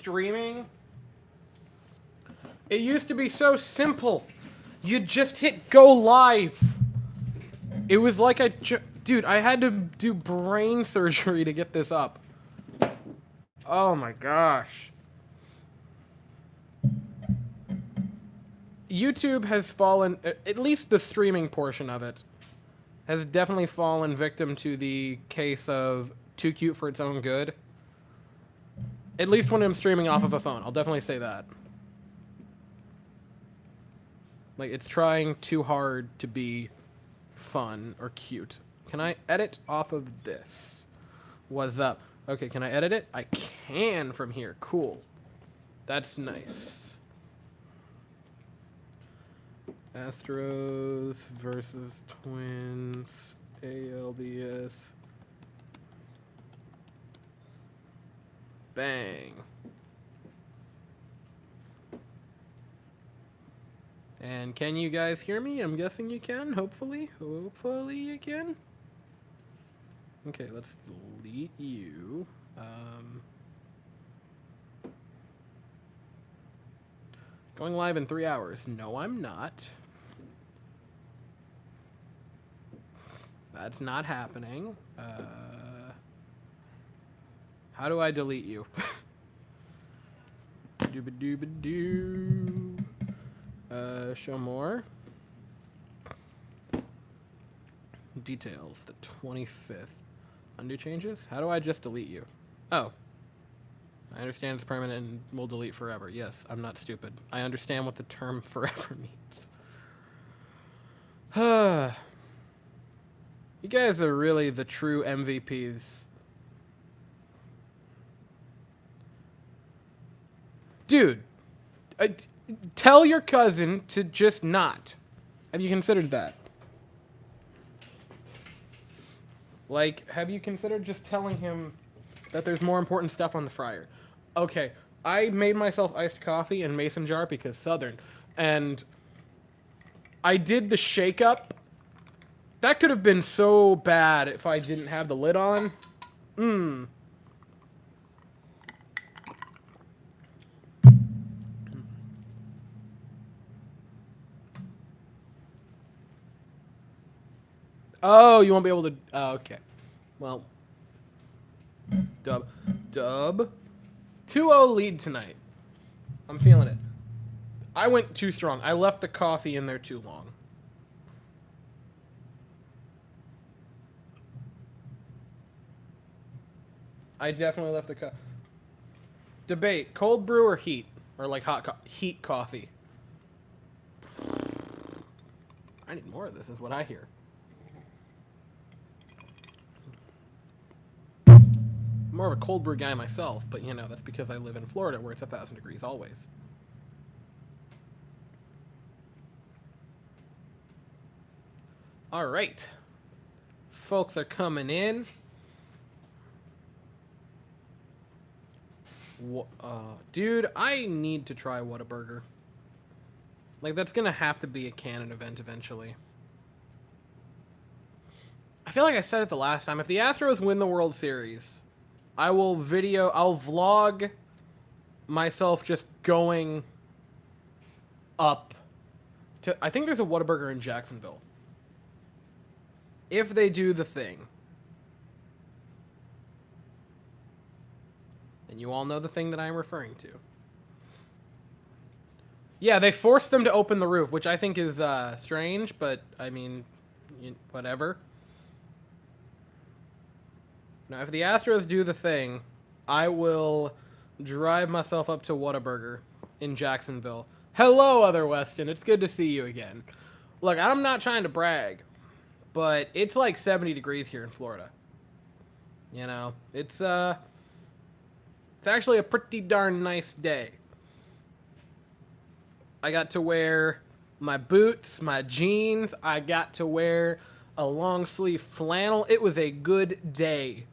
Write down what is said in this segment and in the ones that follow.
streaming, it used to be so simple. You'd just hit go live. It was like dude, I had to do brain surgery to get this up. Oh my gosh. YouTube has fallen, at least the streaming portion of it, has definitely fallen victim to the case of too cute for its own good. At least when I'm streaming off of a phone, I'll definitely say that. Like, it's trying too hard to be fun or cute. Can I edit off of this? What's up? Okay, can I edit it? I can from here. Cool. That's nice. Astros versus Twins. ALDS. Bang. And can you guys hear me? I'm guessing you can. Hopefully. Hopefully you can. Okay, let's delete you. Going live in 3 hours. No, I'm not. That's not happening. How do I delete you? Dooba-dooba-doo. Show more. Details. The 25th. Undo changes? How do I just delete you? Oh. I understand it's permanent and will delete forever. Yes, I'm not stupid. I understand what the term forever means. You guys are really the true MVPs. Dude, tell your cousin to just not. Have you considered that? Like, have you considered just telling him that there's more important stuff on the fryer? Okay, I made myself iced coffee in mason jar because Southern, and I did the shake up. That could have been so bad if I didn't have the lid on. Oh, you won't be able to... Oh, okay. Well. Dub. 2-0 lead tonight. I'm feeling it. I went too strong. I left the coffee in there too long. I definitely left the Debate. Cold brew or heat? Or like heat coffee? I need more of this is what I hear. More of a cold brew guy myself, but you know, that's because I live in Florida where it's 1,000 degrees always. All right. Folks are coming in. Dude, I need to try Whataburger. Like, that's gonna have to be a canon event eventually. I feel like I said it the last time. If the Astros win the World Series, I'll vlog myself just going up to, I think there's a Whataburger in Jacksonville. If they do the thing. And you all know the thing that I'm referring to. Yeah, they forced them to open the roof, which I think is strange, but I mean, whatever. Now, if the Astros do the thing, I will drive myself up to Whataburger in Jacksonville. Hello, Other Weston. It's good to see you again. Look, I'm not trying to brag, but it's like 70 degrees here in Florida. You know, it's actually a pretty darn nice day. I got to wear my boots, my jeans. I got to wear a long sleeve flannel. It was a good day.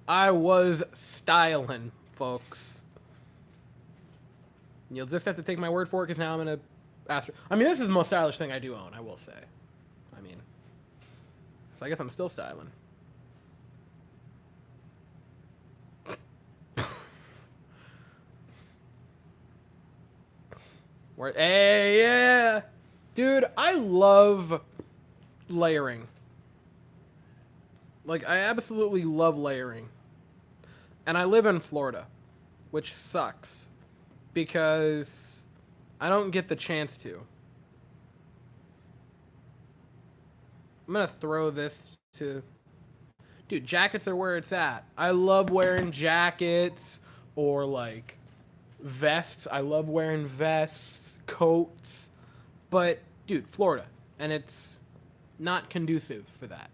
I was styling, folks. You'll just have to take my word for it because now I'm in a Astro. I mean, this is the most stylish thing I do own, I will say. I mean, so I guess I'm still styling. Hey, yeah. Dude, I love layering. Like, I absolutely love layering. And I live in Florida, which sucks. Because I don't get the chance to. I'm gonna throw this to... Dude, jackets are where it's at. I love wearing jackets or, like, vests. I love wearing vests, coats. But, dude, Florida. And it's not conducive for that.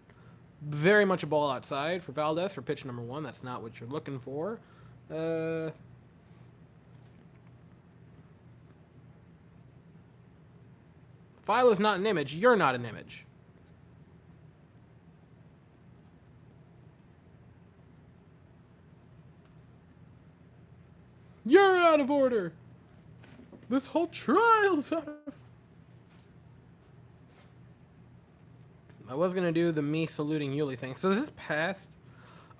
Very much a ball outside for Valdez for pitch number 1. That's not what you're looking for. File is not an image. You're not an image. You're out of order. This whole trial's out of... I was going to do the me saluting Yuli thing. So is this past?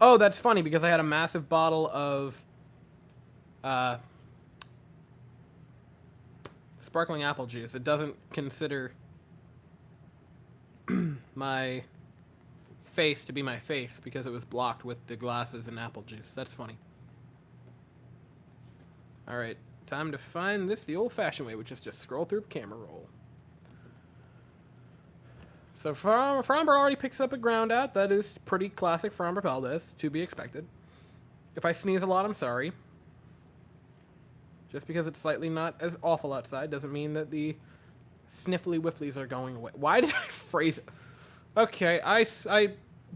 Oh, that's funny because I had a massive bottle of sparkling apple juice. It doesn't consider my face to be my face because it was blocked with the glasses and apple juice. That's funny. All right, time to find this the old-fashioned way, which is just scroll through camera roll. So Framber already picks up a ground out. That is pretty classic Framber Valdez, to be expected. If I sneeze a lot, I'm sorry. Just because it's slightly not as awful outside doesn't mean that the sniffly whifflies are going away. Why did I phrase it? Okay, I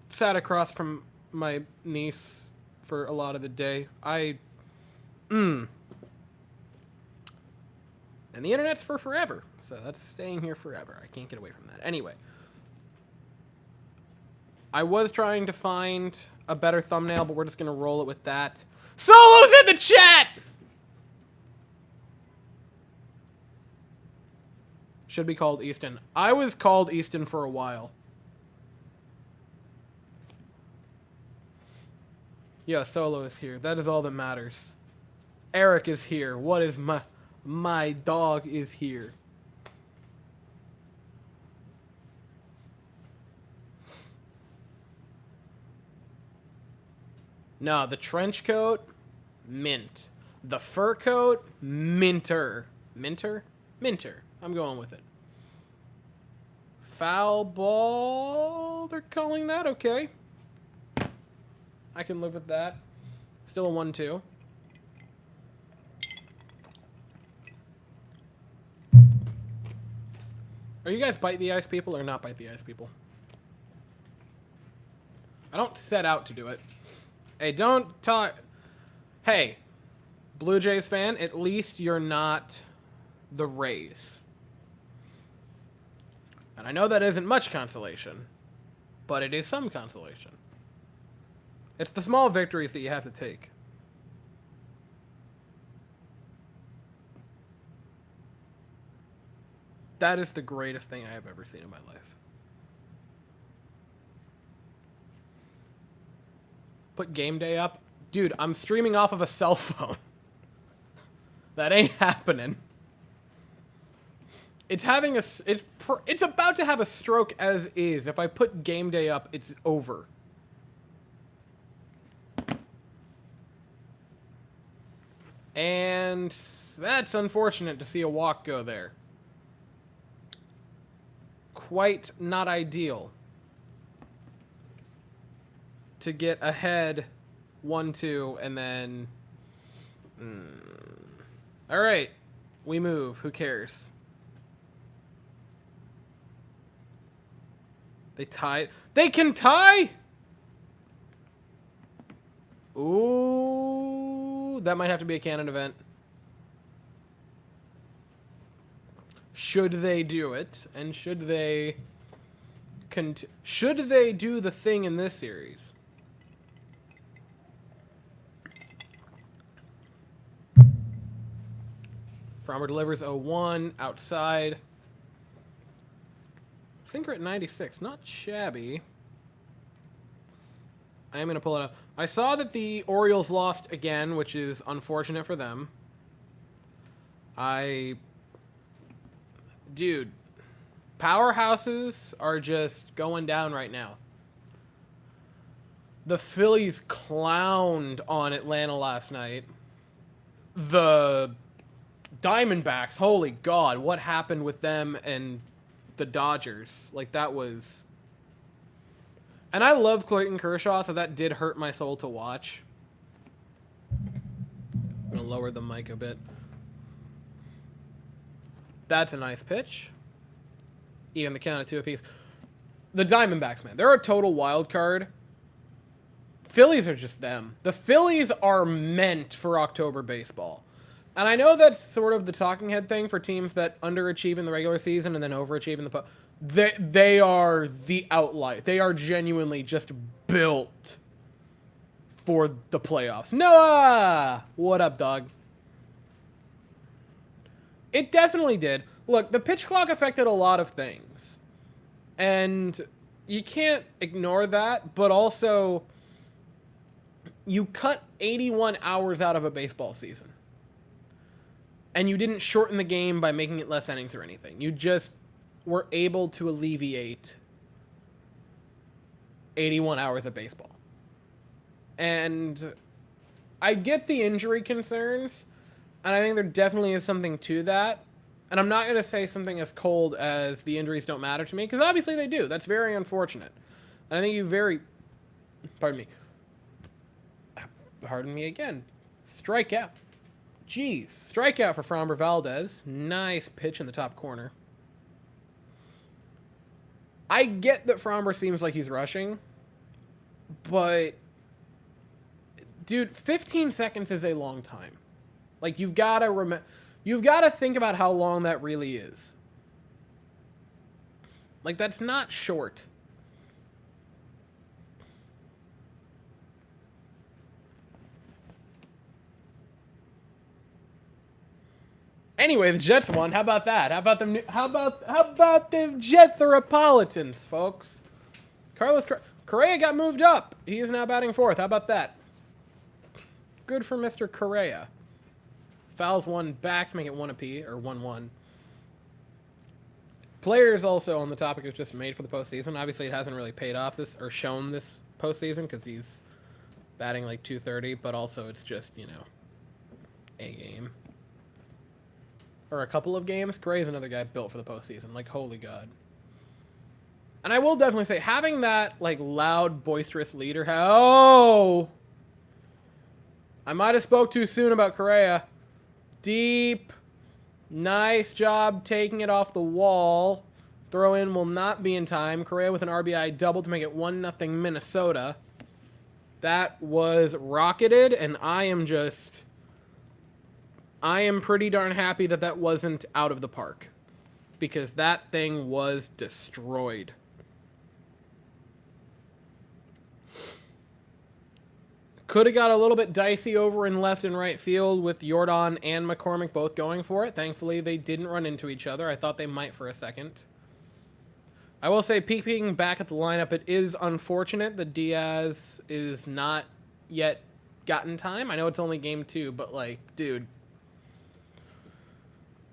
sat across from my niece for a lot of the day. And the internet's for forever, so that's staying here forever. I can't get away from that. Anyway. I was trying to find a better thumbnail, but we're just going to roll it with that. Solo's in the chat! Should be called Easton. I was called Easton for a while. Yeah, Solo is here. That is all that matters. Eric is here. What is my dog is here. No, the trench coat, mint. The fur coat, minter. Minter? Minter. I'm going with it. Foul ball, they're calling that? Okay. I can live with that. Still a 1-2. Are you guys bite the ice people or not bite the ice people? I don't set out to do it. Hey, don't talk. Hey, Blue Jays fan, at least you're not the Rays. And I know that isn't much consolation, but it is some consolation. It's the small victories that you have to take. That is the greatest thing I have ever seen in my life. Put game day up. Dude, I'm streaming off of a cell phone. That ain't happening. It's having a... It's about to have a stroke as is. If I put game day up, it's over. And that's unfortunate to see a walk go there. Quite not ideal. To get ahead 1-2 and then... Alright. We move. Who cares? They tied. They can tie? Ooh. That might have to be a canon event. Should they do it? And should they... Should they do the thing in this series? Framber delivers 0-1 outside. Sinker at 96. Not shabby. I am going to pull it up. I saw that the Orioles lost again, which is unfortunate for them. I dude, powerhouses are just going down right now. The Phillies clowned on Atlanta last night. The Diamondbacks, holy God, what happened with them and the Dodgers? Like, that was... And I love Clayton Kershaw, so that did hurt my soul to watch. I'm going to lower the mic a bit. That's a nice pitch. Even the count of 2 apiece. The Diamondbacks, man, they're a total wild card. Phillies are just them. The Phillies are meant for October baseball. And I know that's sort of the talking head thing for teams that underachieve in the regular season and then overachieve in the they are the outlier. They are genuinely just built for the playoffs. Noah! What up, dog? It definitely did. Look, the pitch clock affected a lot of things. And you can't ignore that, but also... You cut 81 hours out of a baseball season. And you didn't shorten the game by making it less innings or anything. You just were able to alleviate 81 hours of baseball. And I get the injury concerns, and I think there definitely is something to that. And I'm not going to say something as cold as the injuries don't matter to me, because obviously they do. That's very unfortunate. And I think you Pardon me again. Strikeout. Jeez. Strikeout for Framber Valdez. Nice pitch in the top corner. I get that Framber seems like he's rushing, but dude, 15 seconds is a long time. Like, you've got to think about how long that really is. Like, that's not short. Anyway, the Jets won. How about that? How about the Jets-Neapolitans, folks? Carlos Correa got moved up. He is now batting fourth. How about that? Good for Mr. Correa. Fouls one back to make it 1 apiece, or 1-1. Players also on the topic of just made for the postseason. Obviously, it hasn't really paid off or shown this postseason because he's batting like 230, but also it's just, you know, a game. Or a couple of games. Correa's another guy built for the postseason. Like, holy God. And I will definitely say, having that, like, loud, boisterous leader... I might have spoke too soon about Correa. Deep. Nice job taking it off the wall. Throw in will not be in time. Correa with an RBI double to make it 1-0 Minnesota. That was rocketed, and I am pretty darn happy that that wasn't out of the park. Because that thing was destroyed. Could have got a little bit dicey over in left and right field with Jordan and McCormick both going for it. Thankfully, they didn't run into each other. I thought they might for a second. I will say, peeking back at the lineup, it is unfortunate that Diaz is not yet gotten time. I know it's only game 2, but, like, dude...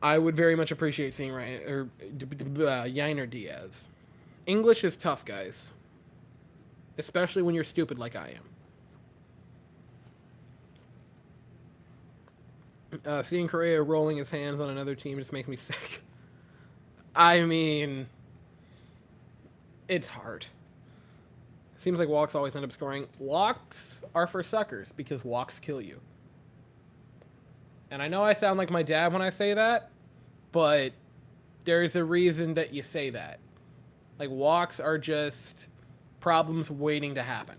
I would very much appreciate seeing Yainer Diaz. English is tough, guys. Especially when you're stupid like I am. Seeing Correa rolling his hands on another team just makes me sick. I mean, it's hard. Seems like walks always end up scoring. Walks are for suckers because walks kill you. And I know I sound like my dad when I say that, but there's a reason that you say that. Like, walks are just problems waiting to happen.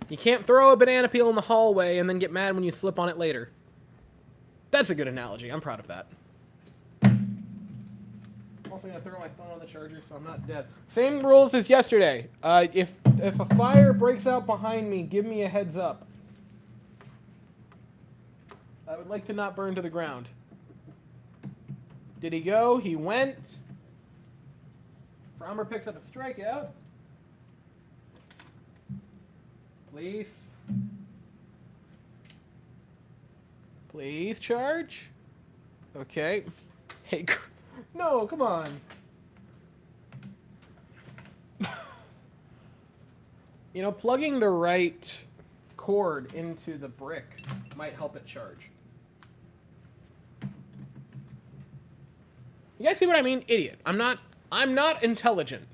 You can't throw a banana peel in the hallway and then get mad when you slip on it later. That's a good analogy. I'm proud of that. I'm also going to throw my phone on the charger so I'm not dead. Same rules as yesterday. If a fire breaks out behind me, give me a heads up. I would like to not burn to the ground. Did he go? He went. Framber picks up a strikeout. Please. Please charge. Okay. Hey, No, come on. You know, plugging the right cord into the brick might help it charge. You guys see what I mean? Idiot. I'm not intelligent.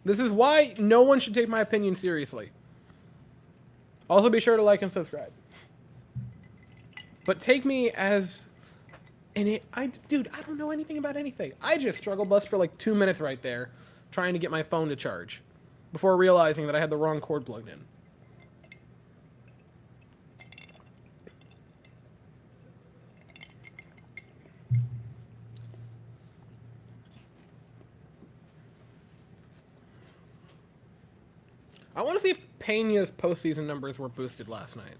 This is why no one should take my opinion seriously. Also, be sure to like and subscribe. But take me as dude, I don't know anything about anything. I just struggle bust for like 2 minutes right there trying to get my phone to charge before realizing that I had the wrong cord plugged in. I want to see if Pena's postseason numbers were boosted last night.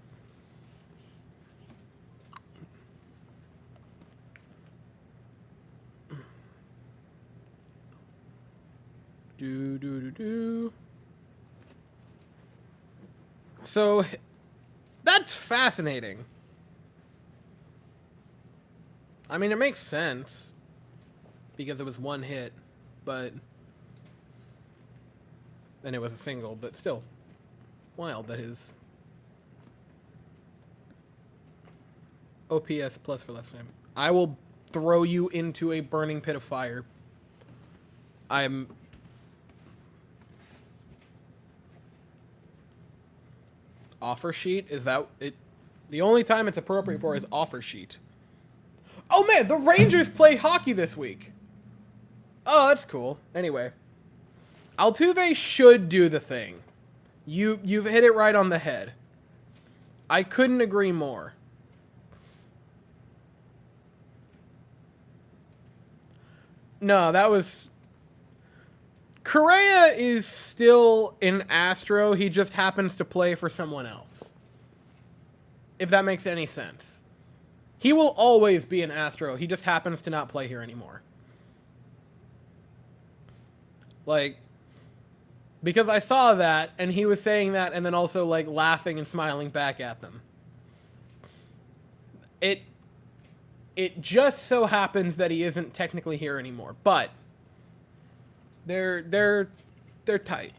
So, that's fascinating. I mean, it makes sense because it was one hit, but... and it was a single, but still wild that his OPS plus for last time. I will throw you into a burning pit of fire. I'm... offer sheet? Is that it? The only time it's appropriate for is offer sheet. Oh man, the Rangers play hockey this week. Oh, that's cool. Anyway. Altuve should do the thing. You've hit it right on the head. I couldn't agree more. No, that was... Correa is still an Astro. He just happens to play for someone else. If that makes any sense. He will always be an Astro. He just happens to not play here anymore. Like... because I saw that, and he was saying that, and then also, like, laughing and smiling back at them. It just so happens that he isn't technically here anymore, but they're tight.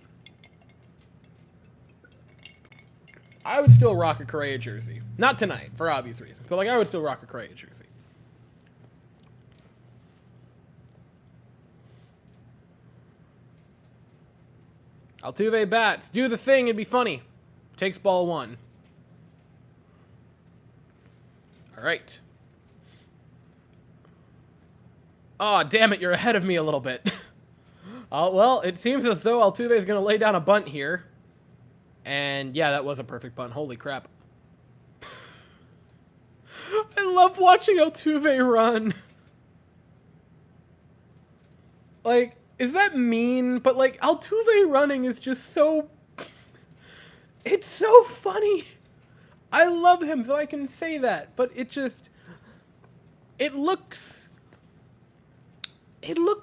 I would still rock a Correa jersey. Not tonight, for obvious reasons, but, like, I would still rock a Correa jersey. Altuve bats. Do the thing, it'd be funny. Takes ball one. Alright. Aw, damn it, you're ahead of me a little bit. Well, it seems as though Altuve is going to lay down a bunt here. And yeah, that was a perfect bunt. Holy crap. I love watching Altuve run. Like... is that mean? But, like, Altuve running is just so... it's so funny. I love him, so I can say that. But it just... it looks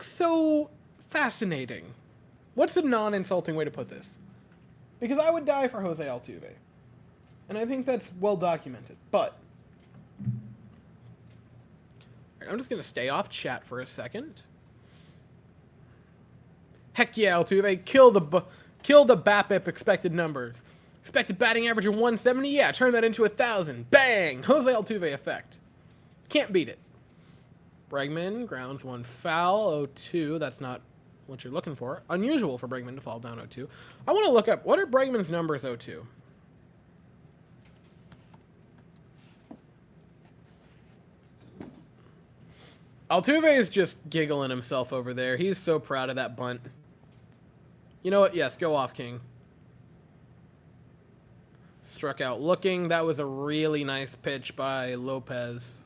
so fascinating. What's a non-insulting way to put this? Because I would die for Jose Altuve. And I think that's well documented. But... I'm just going to stay off chat for a second. Heck yeah, Altuve. Kill the BAPIP expected numbers. Expected batting average of 170? Yeah, turn that into 1,000. Bang! Jose Altuve effect. Can't beat it. Bregman, grounds one foul, 0-2. That's not what you're looking for. Unusual for Bregman to fall down 0-2. I want to look up, what are Bregman's numbers 0-2? Altuve is just giggling himself over there. He's so proud of that bunt. You know what? Yes, go off, King. Struck out looking. That was a really nice pitch by Lopez.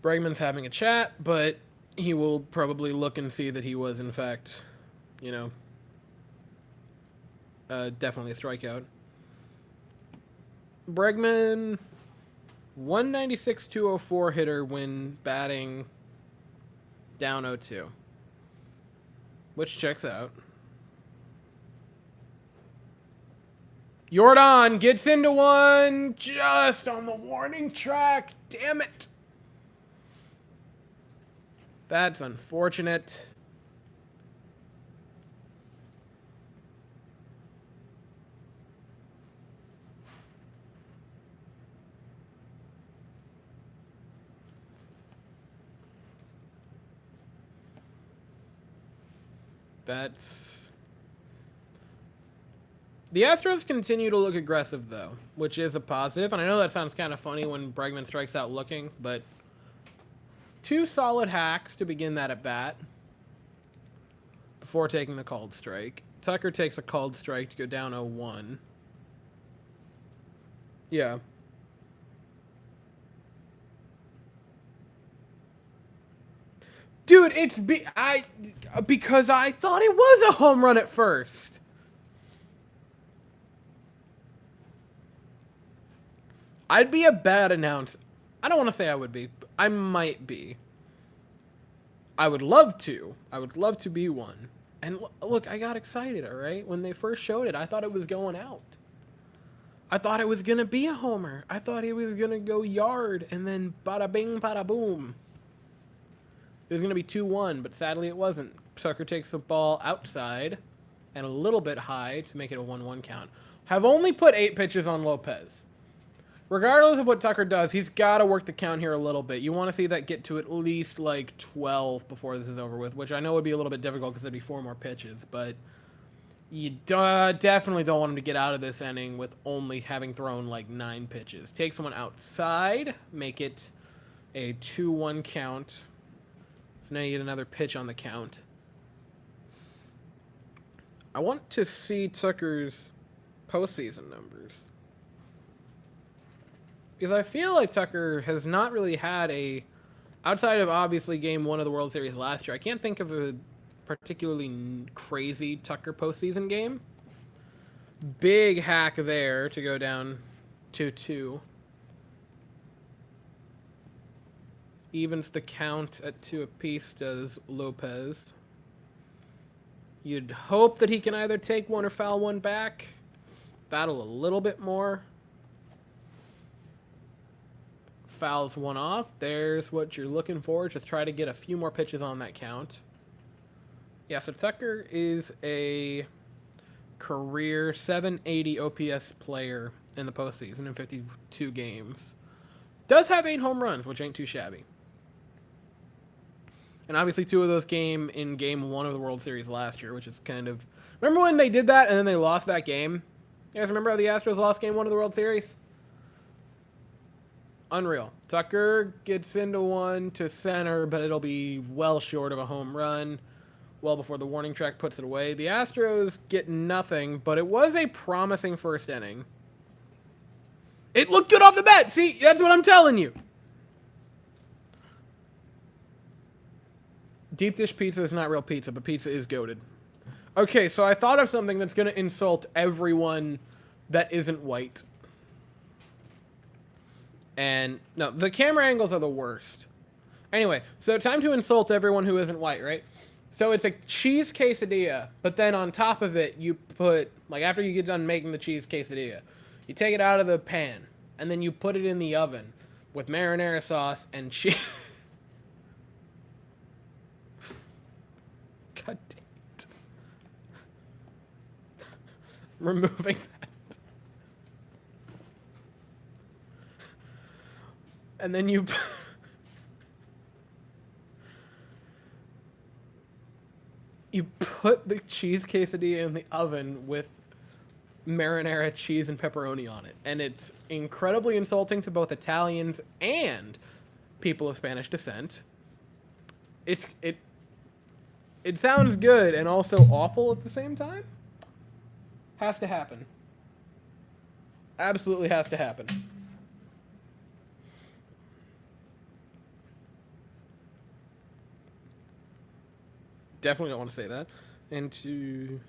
Bregman's having a chat, but he will probably look and see that he was, in fact, you know, definitely a strikeout. Bregman, 196, 204 hitter when batting down 0-2. Which checks out. Jordan gets into one just on the warning track. Damn it. That's unfortunate. That's... The Astros continue to look aggressive, though, which is a positive. And I know that sounds kind of funny when Bregman strikes out looking, but 2 solid hacks to begin that at bat before taking the called strike. Tucker takes a called strike to go down 0-1. Yeah. Dude, it's because I thought it was a home run at first. I'd be a bad announcer. I don't want to say I would be. I might be. I would love to. I would love to be one. And look, I got excited, all right? When they first showed it, I thought it was going out. I thought it was going to be a homer. I thought he was going to go yard, and then bada bing, bada boom. It was going to be 2-1, but sadly it wasn't. Tucker takes the ball outside and a little bit high to make it a 1-1 count. Have only put 8 pitches on Lopez. Regardless of what Tucker does, he's got to work the count here a little bit. You want to see that get to at least like 12 before this is over with, which I know would be a little bit difficult because there'd be 4 more pitches, but you definitely don't want him to get out of this inning with only having thrown like 9 pitches. Take someone outside, make it a 2-1 count. So now you get another pitch on the count. I want to see Tucker's postseason numbers. Because I feel like Tucker has not really had outside of obviously game 1 of the World Series last year, I can't think of a particularly crazy Tucker postseason game. Big hack there to go down 2-2. Evens the count at 2 apiece, does Lopez. You'd hope that he can either take one or foul one back. Battle a little bit more. Fouls one off. There's what you're looking for. Just try to get a few more pitches on that count. Yeah, so Tucker is a career 780 OPS player in the postseason in 52 games. Does have 8 home runs, which ain't too shabby. And obviously 2 of those came in game 1 of the World Series last year, which is kind of... Remember when they did that and then they lost that game? You guys remember how the Astros lost game 1 of the World Series? Unreal. Tucker gets into one to center, but it'll be well short of a home run. Well before the warning track puts it away. The Astros get nothing, but it was a promising first inning. It looked good off the bat. See, that's what I'm telling you. Deep dish pizza is not real pizza, but pizza is goated. Okay, so I thought of something that's going to insult everyone that isn't white. And, no, the camera angles are the worst. Anyway, so time to insult everyone who isn't white, right? So it's a cheese quesadilla, but then on top of it, you put, like after you get done making the cheese quesadilla, you take it out of the pan, and then you put it in the oven with marinara sauce and cheese. God damn it. Removing that. And then you put the cheese quesadilla in the oven with marinara cheese and pepperoni on it. And it's incredibly insulting to both Italians and people of Spanish descent. It sounds good and also awful at the same time. Has to happen. Absolutely has to happen. Definitely don't want to say that. And to...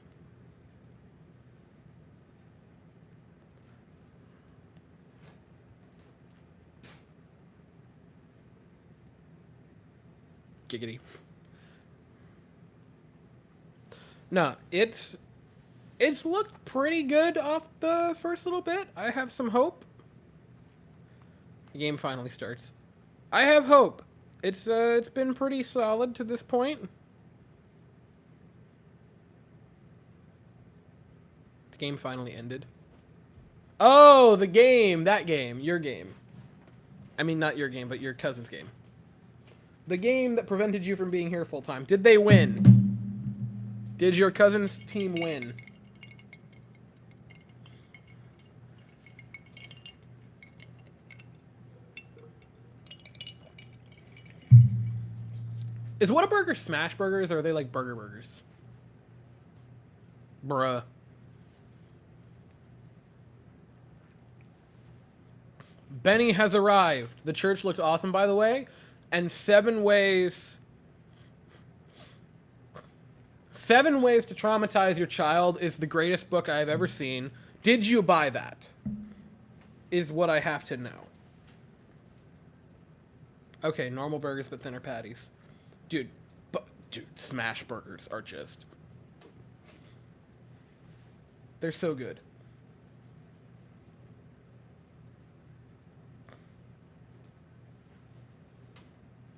Giggity. No, it's looked pretty good off the first little bit. I have some hope. The game finally starts. I have hope. It's been pretty solid to this point. The game finally ended. Oh, the game. That game. Your game. I mean, not your game, but your cousin's game. The game that prevented you from being here full time. Did they win? Did your cousin's team win? Is Whataburger smash burgers, or are they like burger burgers? Bruh. Benny has arrived. The church looked awesome, by the way. And 7 Ways to Traumatize Your Child is the greatest book I've ever seen. Did you buy that? Is what I have to know. Okay, normal burgers but thinner patties. Dude, smash burgers are just... They're so good.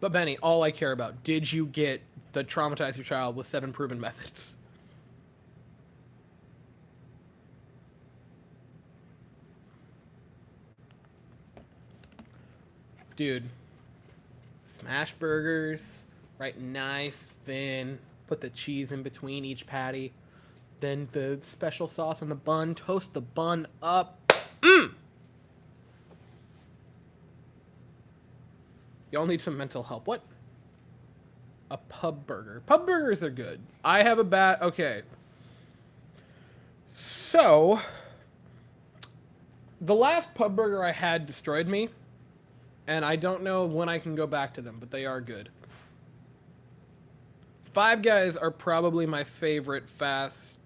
But Benny, all I care about, did you get the Traumatize Your Child with 7 proven methods? Dude, smash burgers, right, nice, thin, put the cheese in between each patty, then the special sauce on the bun, toast the bun up. Y'all need some mental help. What? A pub burger. Pub burgers are good. I have a bad... Okay. So, the last pub burger I had destroyed me, and I don't know when I can go back to them, but they are good. Five Guys are probably my favorite fast...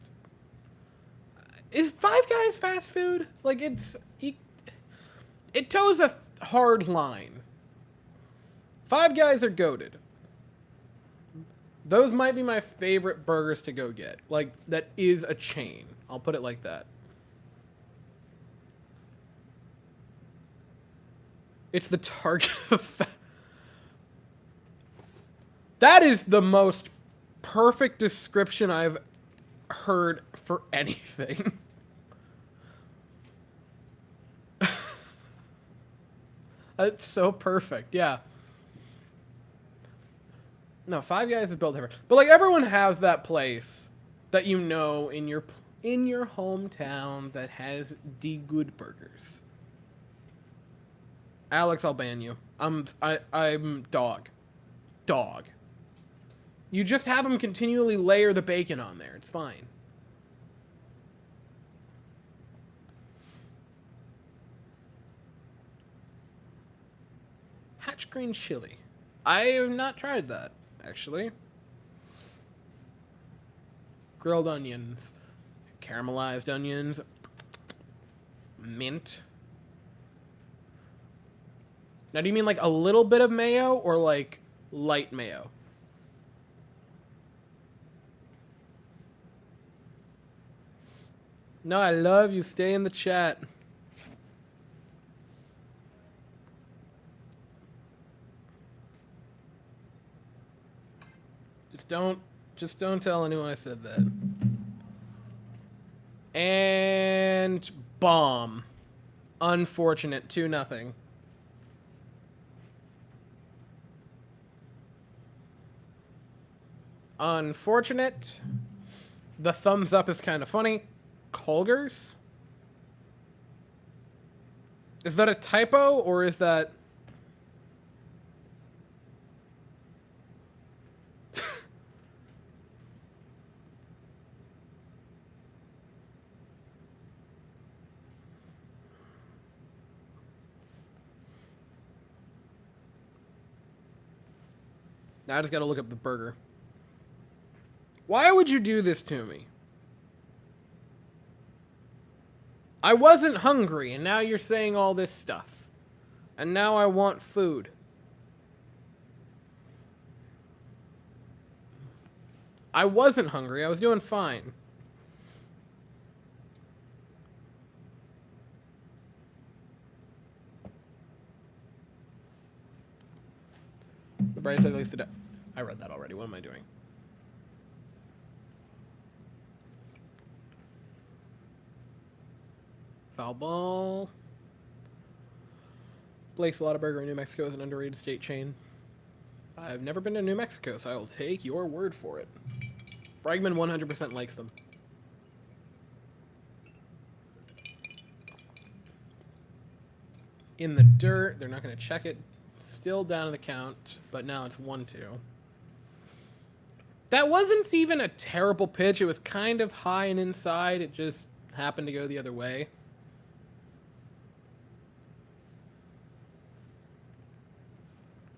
Is Five Guys fast food? Like, it toes a hard line. Five Guys are goated. Those might be my favorite burgers to go get. Like, that is a chain. I'll put it like that. It's the target of... That is the most perfect description I've heard for anything. It's so perfect, yeah. No, Five Guys is built different. But, like, everyone has that place that you know in your hometown that has the good burgers. Alex, I'll ban you. I'm dog. Dog. You just have them continually layer the bacon on there. It's fine. Hatch green chili. I have not tried that, actually. Grilled onions. Caramelized onions. Mint. Now, do you mean like a little bit of mayo or like light mayo? No, I love you. Stay in the chat. Just don't tell anyone I said that. And bomb. Unfortunate. 2-0. Unfortunate. The thumbs up is kind of funny. Colgers? Is that a typo or is that... Now I just gotta look up the burger. Why would you do this to me? I wasn't hungry, and now you're saying all this stuff. And now I want food. I wasn't hungry. I was doing fine. The bright side, at least I read that already. What am I doing? Foul ball. Blake's Lotaburger in New Mexico is an underrated state chain. I've never been to New Mexico, so I will take your word for it. Bregman 100% likes them. In the dirt. They're not going to check it. Still down in the count, but now it's 1-2. That wasn't even a terrible pitch. It was kind of high and inside. It just happened to go the other way.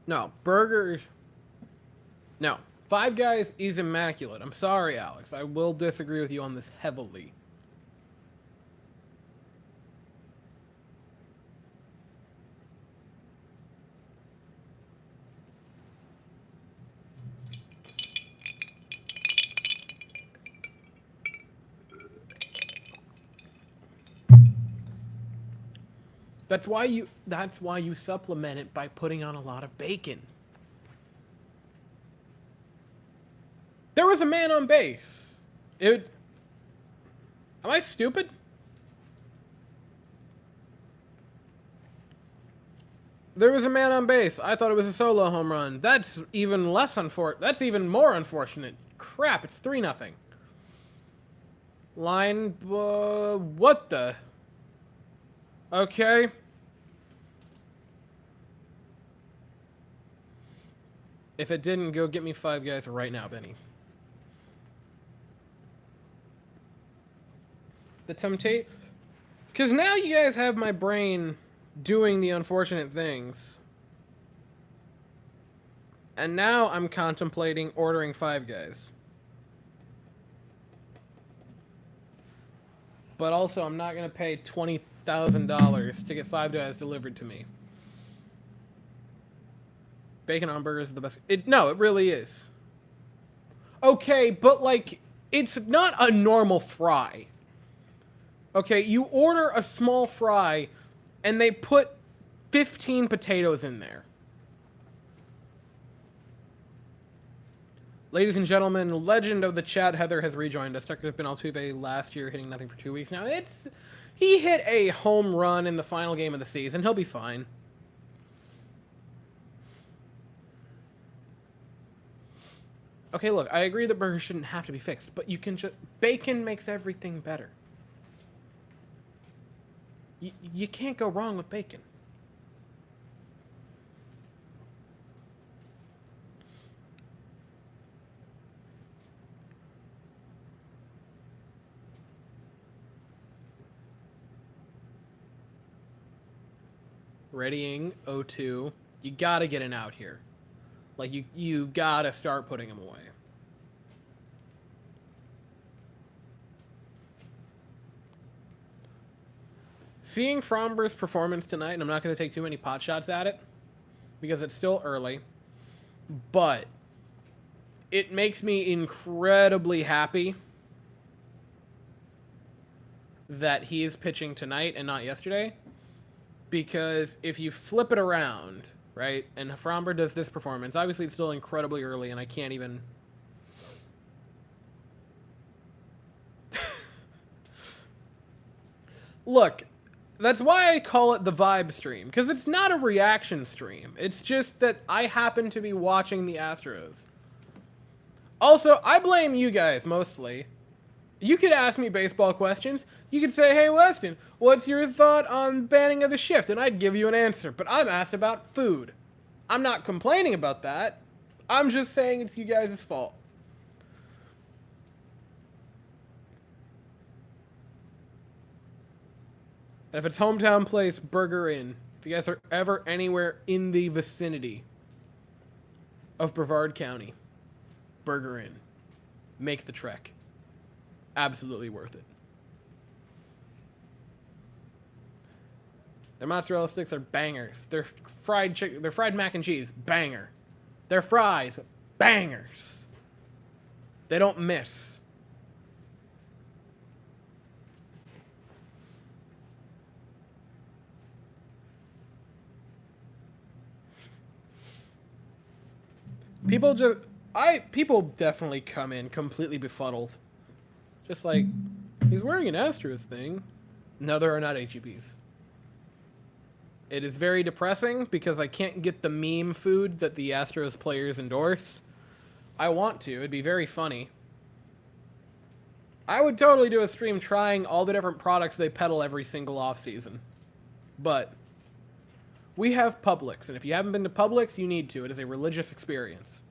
No, Burger... No. Five Guys is immaculate. I'm sorry, Alex. I will disagree with you on this heavily. That's why you supplement it by putting on a lot of bacon. There was a man on base. Am I stupid? There was a man on base. I thought it was a solo home run. That's even less unfortunate. That's even more unfortunate. Crap, it's 3-0. Line, what the? Okay. If it didn't, go get me Five Guys right now, Benny. The temptation... Because now you guys have my brain doing the unfortunate things. And now I'm contemplating ordering Five Guys. But also, I'm not going to pay $20,000 to get Five Guys delivered to me. Bacon on burgers is the best. No, it really is. Okay, but like, it's not a normal fry. Okay, you order a small fry, and they put 15 potatoes in there. Ladies and gentlemen, legend of the chat, Heather has rejoined us. Tucker has been Altuve last year, hitting nothing for 2 weeks now. He hit a home run in the final game of the season. He'll be fine. Okay, look, I agree that burgers shouldn't have to be fixed, but you can just... Bacon makes everything better. You can't go wrong with bacon. Readying 0-2. You gotta get an out here. Like, you gotta start putting him away. Seeing Fromber's performance tonight, and I'm not going to take too many pot shots at it, because it's still early, but it makes me incredibly happy that he is pitching tonight and not yesterday, because if you flip it around... Right? And Fromber does this performance. Obviously, it's still incredibly early, and I can't even... Look, that's why I call it the vibe stream, because it's not a reaction stream. It's just that I happen to be watching the Astros. Also, I blame you guys, mostly. You could ask me baseball questions. You could say, hey, Weston, what's your thought on banning of the shift? And I'd give you an answer. But I'm asked about food. I'm not complaining about that. I'm just saying it's you guys' fault. And if it's hometown place, Burger Inn. If you guys are ever anywhere in the vicinity of Brevard County, Burger Inn. Make the trek. Absolutely worth it. Their mozzarella sticks are bangers. Their fried mac and cheese, banger. Their fries, bangers. They don't miss. People definitely come in completely befuddled. Just like, he's wearing an Astros thing. No, there are not HEBs. It is very depressing because I can't get the meme food that the Astros players endorse. I want to. It'd be very funny. I would totally do a stream trying all the different products they peddle every single offseason. But we have Publix, and if you haven't been to Publix, you need to. It is a religious experience.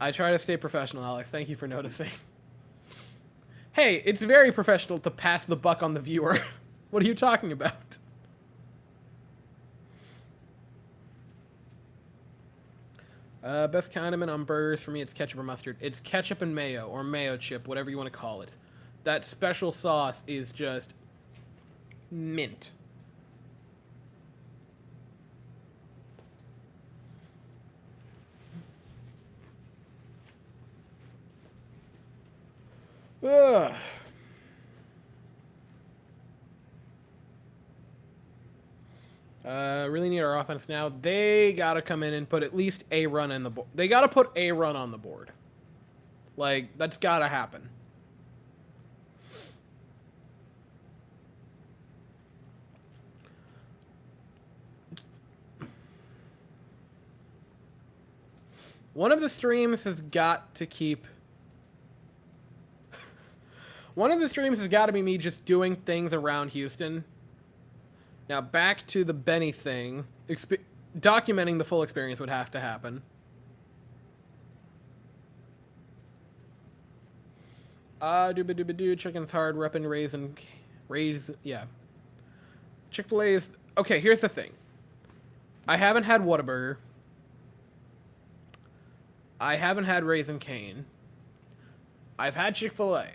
I try to stay professional, Alex. Thank you for noticing. Hey, it's very professional to pass the buck on the viewer. What are you talking about? Best condiment on burgers for me, it's ketchup or mustard. It's ketchup and mayo, or mayo chip, whatever you want to call it. That special sauce is just mint. Ugh. Really need our offense now. They gotta come in and put at least a run in the board. They gotta put a run on the board. Like, that's gotta happen. One of the streams has got to keep... One of the streams has got to be me just doing things around Houston. Now, back to the Benny thing. Documenting the full experience would have to happen. Dooba-dooba-doo, chicken's hard, reppin' raisin, yeah. Chick-fil-A is... Okay, here's the thing. I haven't had Whataburger. I haven't had Raisin Cane. I've had Chick-fil-A.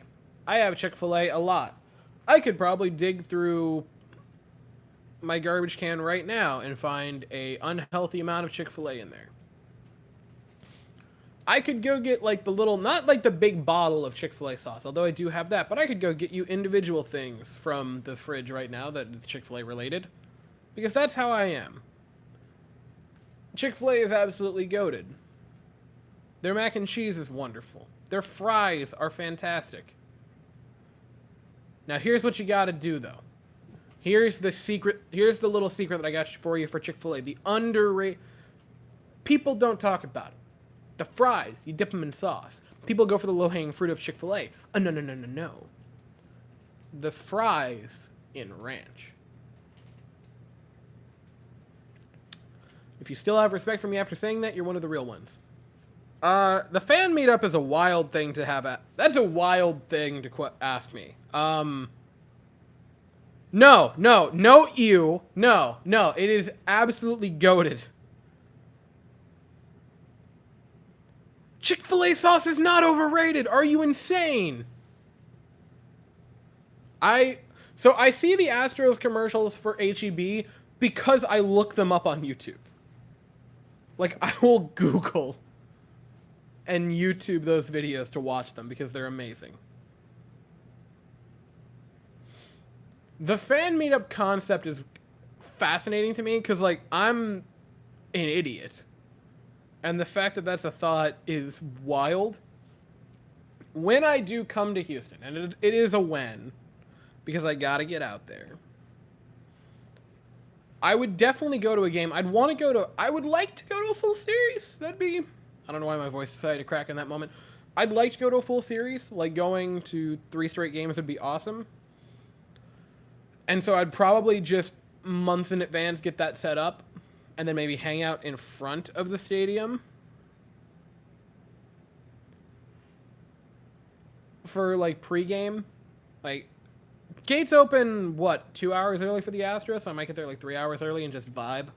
I have Chick-fil-A a lot. I could probably dig through my garbage can right now and find a unhealthy amount of Chick-fil-A in there. I could go get like the little, not like the big bottle of Chick-fil-A sauce, although I do have that, but I could go get you individual things from the fridge right now that is Chick-fil-A related, because that's how I am. Chick-fil-A is absolutely goated. Their mac and cheese is wonderful. Their fries are fantastic. Now here's what you gotta do though. Here's the secret, here's the little secret that I got for you for Chick-fil-A. The underrated, people don't talk about it. The fries, you dip them in sauce. People go for the low-hanging fruit of Chick-fil-A. No. The fries in ranch. If you still have respect for me after saying that, you're one of the real ones. The fan meetup is a wild thing to have that's a wild thing to ask me. No, it is absolutely goated. Chick-fil-A sauce is not overrated. Are you insane? So I see the Astros commercials for HEB because I look them up on YouTube. Like, I will Google and YouTube those videos to watch them because they're amazing. The fan meetup concept is fascinating to me because, like, I'm an idiot. And the fact that that's a thought is wild. When I do come to Houston, and it is a when, because I gotta get out there, I would definitely go to a game. I would like to go to a full series. That'd be... I don't know why my voice decided to crack in that moment. I'd like to go to a full series. Like, going to 3 straight games would be awesome. And so I'd probably just months in advance get that set up and then maybe hang out in front of the stadium for, like, pregame. Like, gates open, what, 2 hours early for the Astros? So I might get there, like, 3 hours early and just vibe.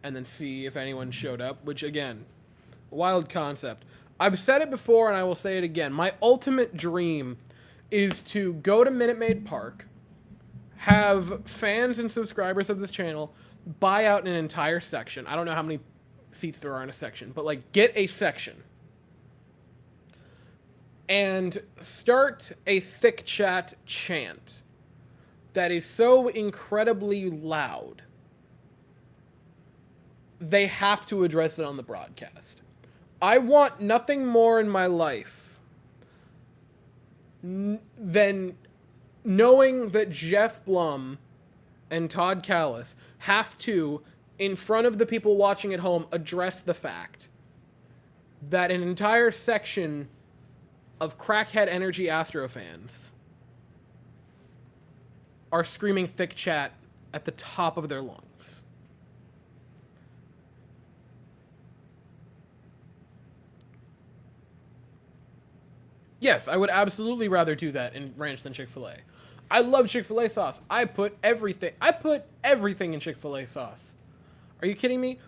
And then see if anyone showed up, which, again, wild concept. I've said it before, and I will say it again. My ultimate dream is to go to Minute Maid Park, have fans and subscribers of this channel buy out an entire section. I don't know how many seats there are in a section, but, like, get a section. And start a thick chat chant that is so incredibly loud, they have to address it on the broadcast. I want nothing more in my life than knowing that Jeff Blum and Todd Callis have to, in front of the people watching at home, address the fact that an entire section of crackhead energy Astro fans are screaming thick chat at the top of their lungs. Yes, I would absolutely rather do that in ranch than Chick-fil-A. I love Chick-fil-A sauce. I put everything in Chick-fil-A sauce. Are you kidding me?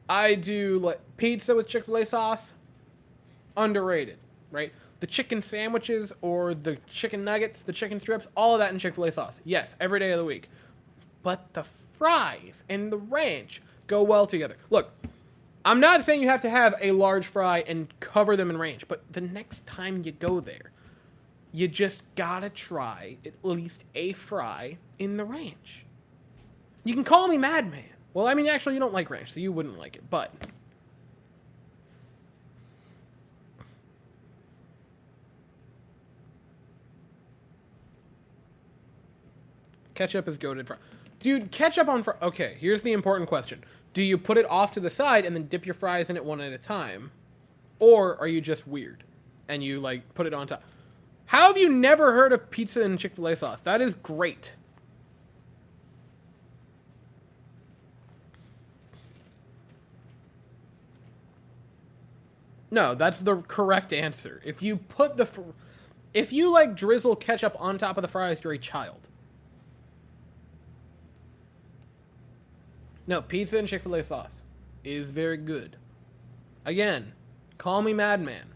I do like pizza with Chick-fil-A sauce. Underrated, right? The chicken sandwiches or the chicken nuggets, the chicken strips, all of that in Chick-fil-A sauce. Yes, every day of the week. But the fries and the ranch go well together. Look, I'm not saying you have to have a large fry and cover them in ranch, but the next time you go there, you just gotta try at least a fry in the ranch. You can call me Madman. Well, I mean, actually, you don't like ranch, so you wouldn't like it, but... Ketchup is goated fry. Dude, ketchup on fry... Okay, here's the important question. Do you put it off to the side and then dip your fries in it one at a time? Or are you just weird and you, like, put it on top? How have you never heard of pizza and Chick-fil-A sauce? That is great. No, that's the correct answer. If you put the... If you, like, drizzle ketchup on top of the fries, you're a child. No, pizza and Chick-fil-A sauce is very good. Again, call me Madman.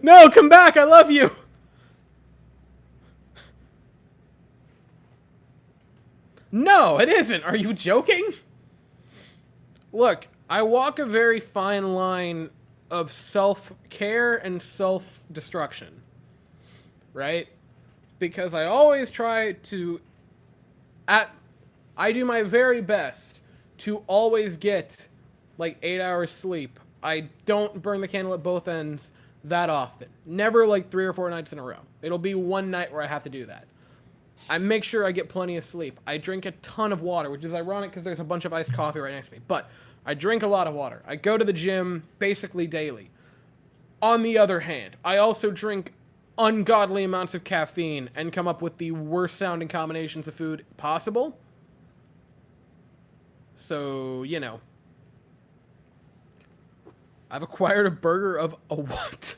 No, come back, I love you! No, it isn't. Are you joking? Look, I walk a very fine line of self-care and self-destruction. Right? Because I always try to... I do my very best to always get, like, 8 hours sleep. I don't burn the candle at both ends that often. Never, like, 3 or 4 nights in a row. It'll be one night where I have to do that. I make sure I get plenty of sleep. I drink a ton of water, which is ironic because there's a bunch of iced coffee right next to me. But I drink a lot of water. I go to the gym basically daily. On the other hand, I also drink ungodly amounts of caffeine and come up with the worst sounding combinations of food possible. So, you know. I've acquired a burger of a what?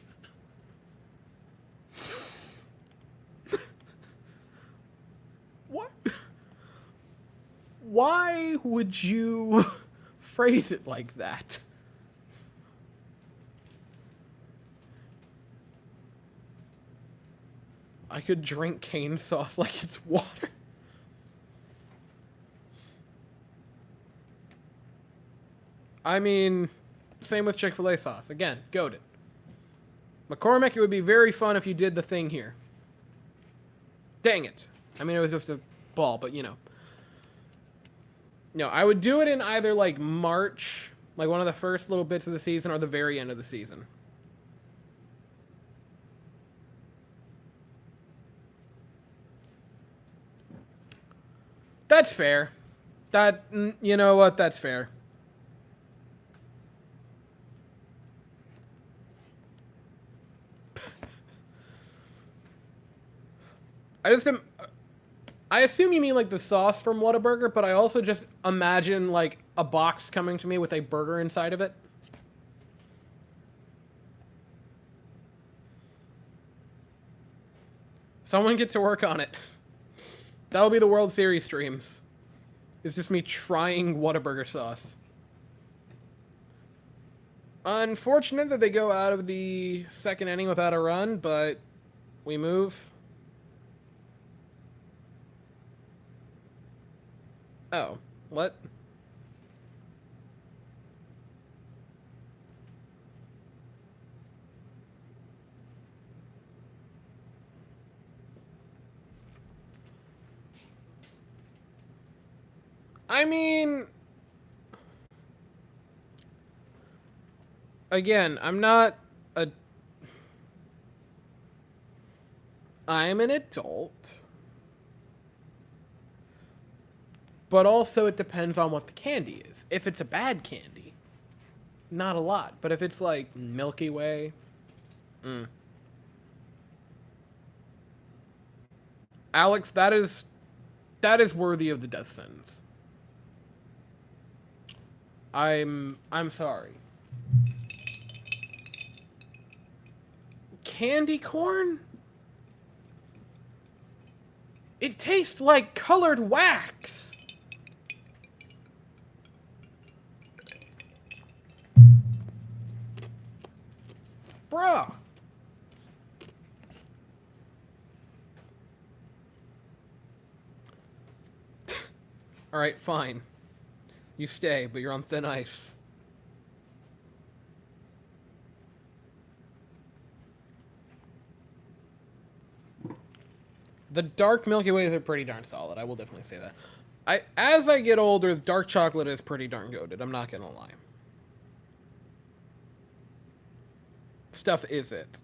What? Why would you phrase it like that? I could drink cane sauce like it's water. I mean, same with Chick-fil-A sauce. Again, goated. McCormick, it would be very fun if you did the thing here. Dang it. I mean, it was just a ball, but you know. No, I would do it in either, like, March, like one of the first little bits of the season, or the very end of the season. That's fair. That, you know what, that's fair. I assume you mean, like, the sauce from Whataburger, but I also just imagine, like, a box coming to me with a burger inside of it. Someone get to work on it. That'll be the World Series streams. It's just me trying Whataburger sauce. Unfortunate that they go out of the second inning without a run, but we move. Oh, what? I mean, again, I'm an adult. But also it depends on what the candy is. If it's a bad candy, not a lot. But if it's like Milky Way, Alex, that is worthy of the death sentence. I'm sorry. Candy corn? It tastes like colored wax. Bruh. Alright, fine. You stay, but you're on thin ice. The dark Milky Ways are pretty darn solid. I will definitely say that. As I get older, dark chocolate is pretty darn goated. I'm not gonna lie. Stuff is it.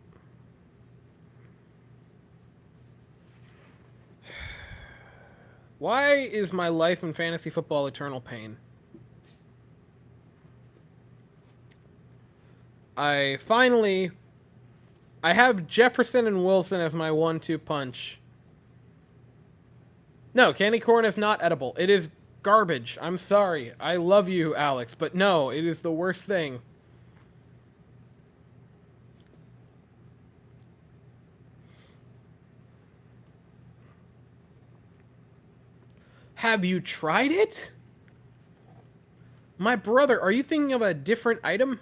Why is my life in fantasy football eternal pain? I have Jefferson and Wilson as my 1-2 punch. No, candy corn is not edible. It is garbage. I'm sorry. I love you, Alex, but no, it is the worst thing. Have you tried it? My brother, are you thinking of a different item?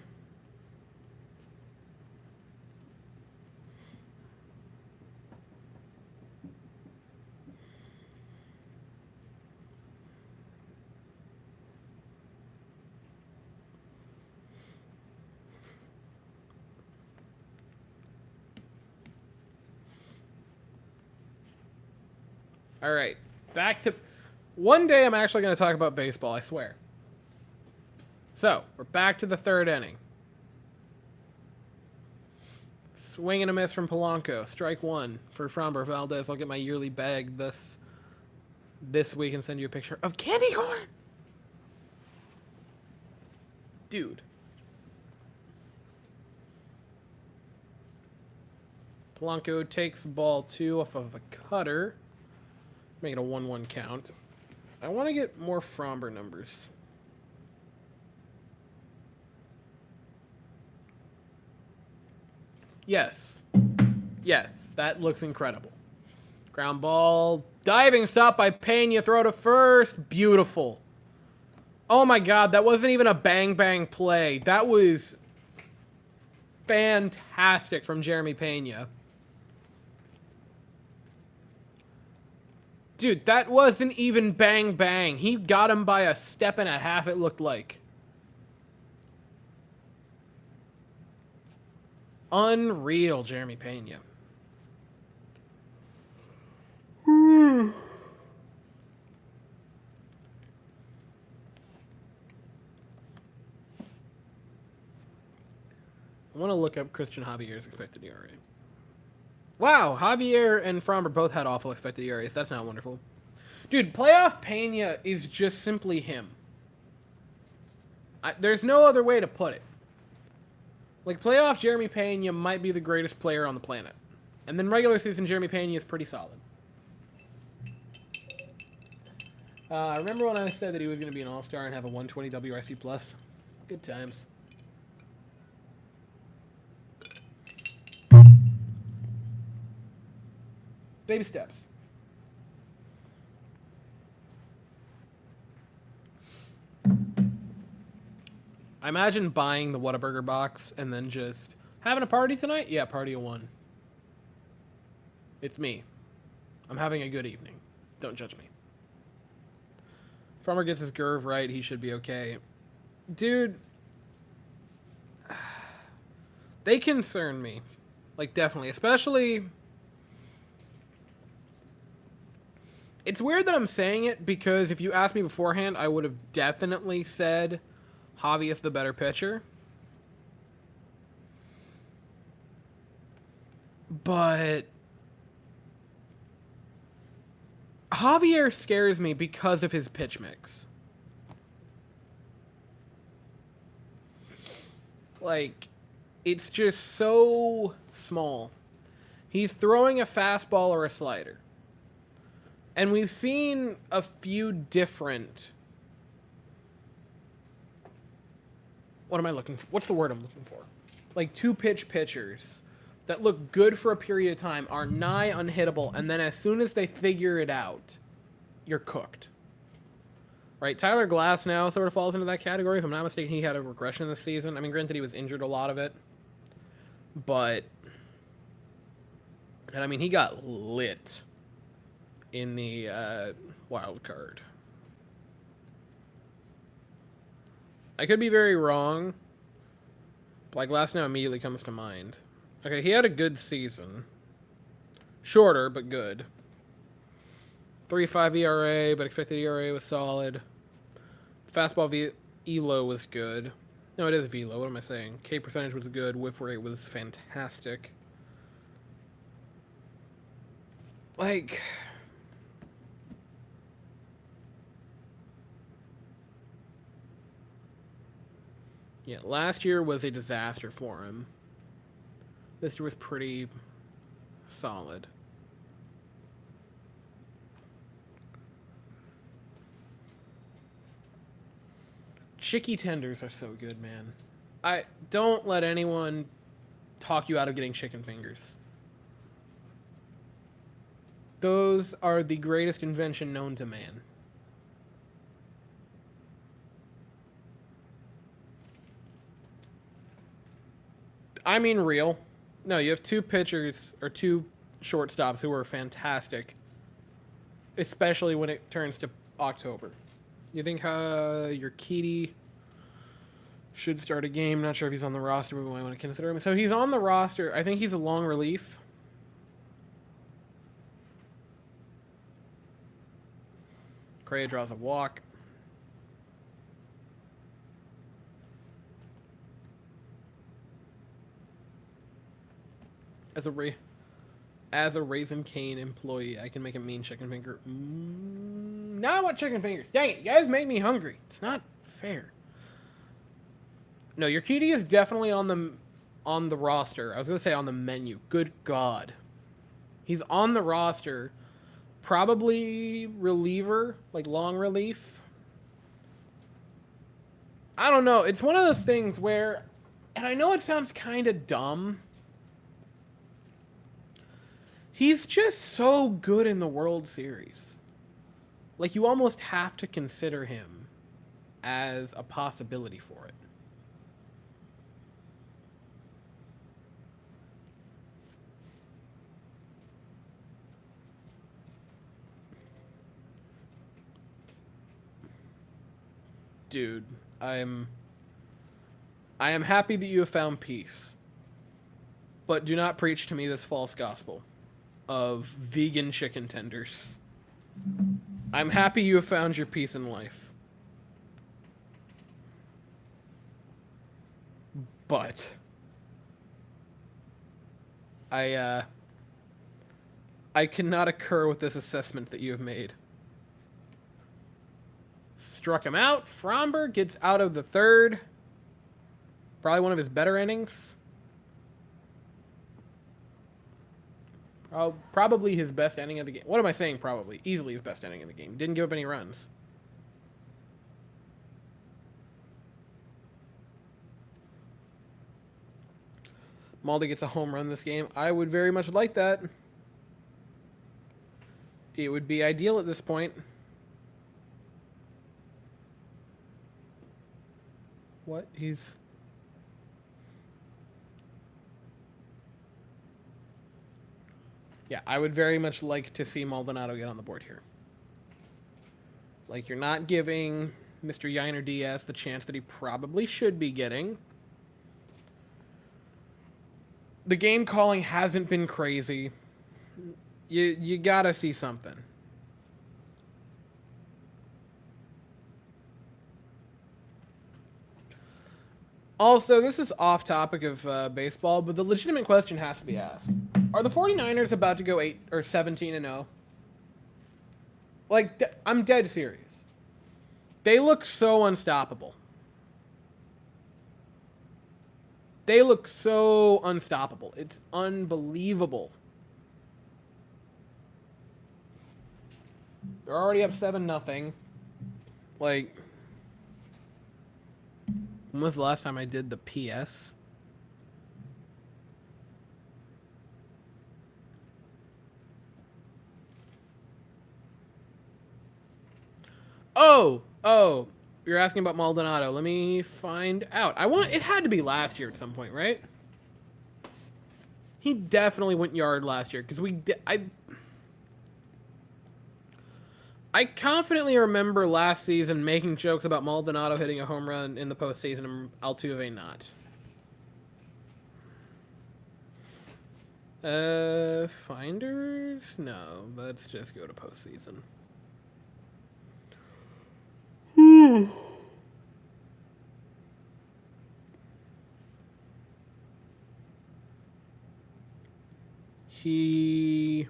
All right, back to... One day I'm actually going to talk about baseball, I swear. So, we're back to the third inning. Swing and a miss from Polanco. Strike one for Framber Valdez. I'll get my yearly bag this week and send you a picture of candy corn. Dude. Polanco takes ball 2 off of a cutter. Make it a 1-1 count. I want to get more Framber numbers. Yes. Yes, that looks incredible. Ground ball. Diving stop by Pena. Throw to first. Beautiful. Oh my god, that wasn't even a bang-bang play. That was fantastic from Jeremy Pena. Dude, that wasn't even bang-bang. He got him by a step and a half, it looked like. Unreal, Jeremy Pena. I want to look up Christian Javier's expected ERA. Wow, Javier and Framber both had awful expected ERAs. That's not wonderful. Dude, playoff Pena is just simply him. There's no other way to put it. Like, playoff Jeremy Pena might be the greatest player on the planet. And then regular season Jeremy Pena is pretty solid. I remember when I said that he was going to be an all-star and have a 120 WRC+. Good times. Baby steps. I imagine buying the Whataburger box and then just having a party tonight? Yeah, party of 1. It's me. I'm having a good evening. Don't judge me. Farmer gets his Gerv right. He should be okay. Dude. They concern me. Like, definitely. Especially... It's weird that I'm saying it because if you asked me beforehand, I would have definitely said Javi is the better pitcher. But Javier scares me because of his pitch mix. Like, it's just so small. He's throwing a fastball or a slider. And we've seen a few different... What am I looking for? What's the word I'm looking for? Like, two-pitch pitchers that look good for a period of time are nigh unhittable, and then as soon as they figure it out, you're cooked. Right? Tyler Glass now sort of falls into that category. If I'm not mistaken, he had a regression this season. I mean, granted, he was injured a lot of it. But... And I mean, he got lit in the wild card. I could be very wrong. But like Glass now immediately comes to mind. Okay, he had a good season. Shorter, but good. 3.5 ERA, but expected ERA was solid. Fastball ELO was good. No, it is velo. What am I saying? K percentage was good. Whiff rate was fantastic. Like... Yeah, last year was a disaster for him. This year was pretty solid. Chicky tenders are so good, man. I don't let anyone talk you out of getting chicken fingers. Those are the greatest invention known to man. I mean real. No, you have two pitchers or two shortstops who are fantastic, especially when it turns to October. You think your Urquidy should start a game? Not sure if he's on the roster, but we might want to consider him. So he's on the roster. I think he's a long relief. Correa draws a walk. As a Raising Cane employee, I can make a mean chicken finger. Now I want chicken fingers. Dang it, you guys make me hungry. It's not fair. No, your Urquidy is definitely on the roster. I was gonna say on the menu. Good God, he's on the roster. Probably reliever, like long relief. I don't know. It's one of those things where, and I know it sounds kind of dumb. He's just so good in the World Series. Like, you almost have to consider him as a possibility for it. Dude, I am happy that you have found peace. But do not preach to me this false gospel of vegan chicken tenders. I'm happy you have found your peace in life. But I cannot occur with this assessment that you have made. Struck him out. Fromber gets out of the third. Probably one of his better innings. Probably his best inning of the game. What am I saying? Probably. Easily his best inning of the game. Didn't give up any runs. Maldi gets a home run this game. I would very much like that. It would be ideal at this point. What? He's... Yeah, I would very much like to see Maldonado get on the board here. Like, you're not giving Mr. Yainer Diaz the chance that he probably should be getting. The game calling hasn't been crazy. You gotta see something. Also, this is off topic of baseball, but the legitimate question has to be asked. Are the 49ers about to go 8 or 17-0? Like, I'm dead serious. They look so unstoppable. They look so unstoppable. It's unbelievable. They're already up 7-0. Like, when was the last time I did the PS? Oh, you're asking about Maldonado. Let me find out. It had to be last year at some point, right? He definitely went yard last year because I confidently remember last season making jokes about Maldonado hitting a home run in the postseason and Altuve not. Finders? No, let's just go to postseason. He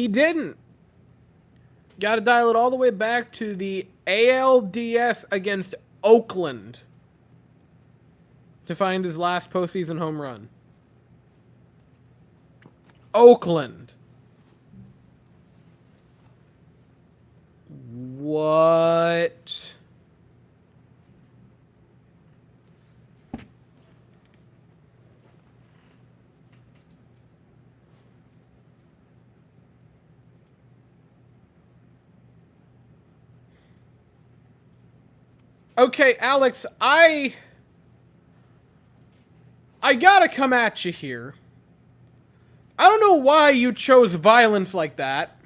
didn't. Got to dial it all the way back to the ALDS against Oakland to find his last postseason home run. Oakland. What? Okay, Alex, I gotta come at you here. I don't know why you chose violence like that.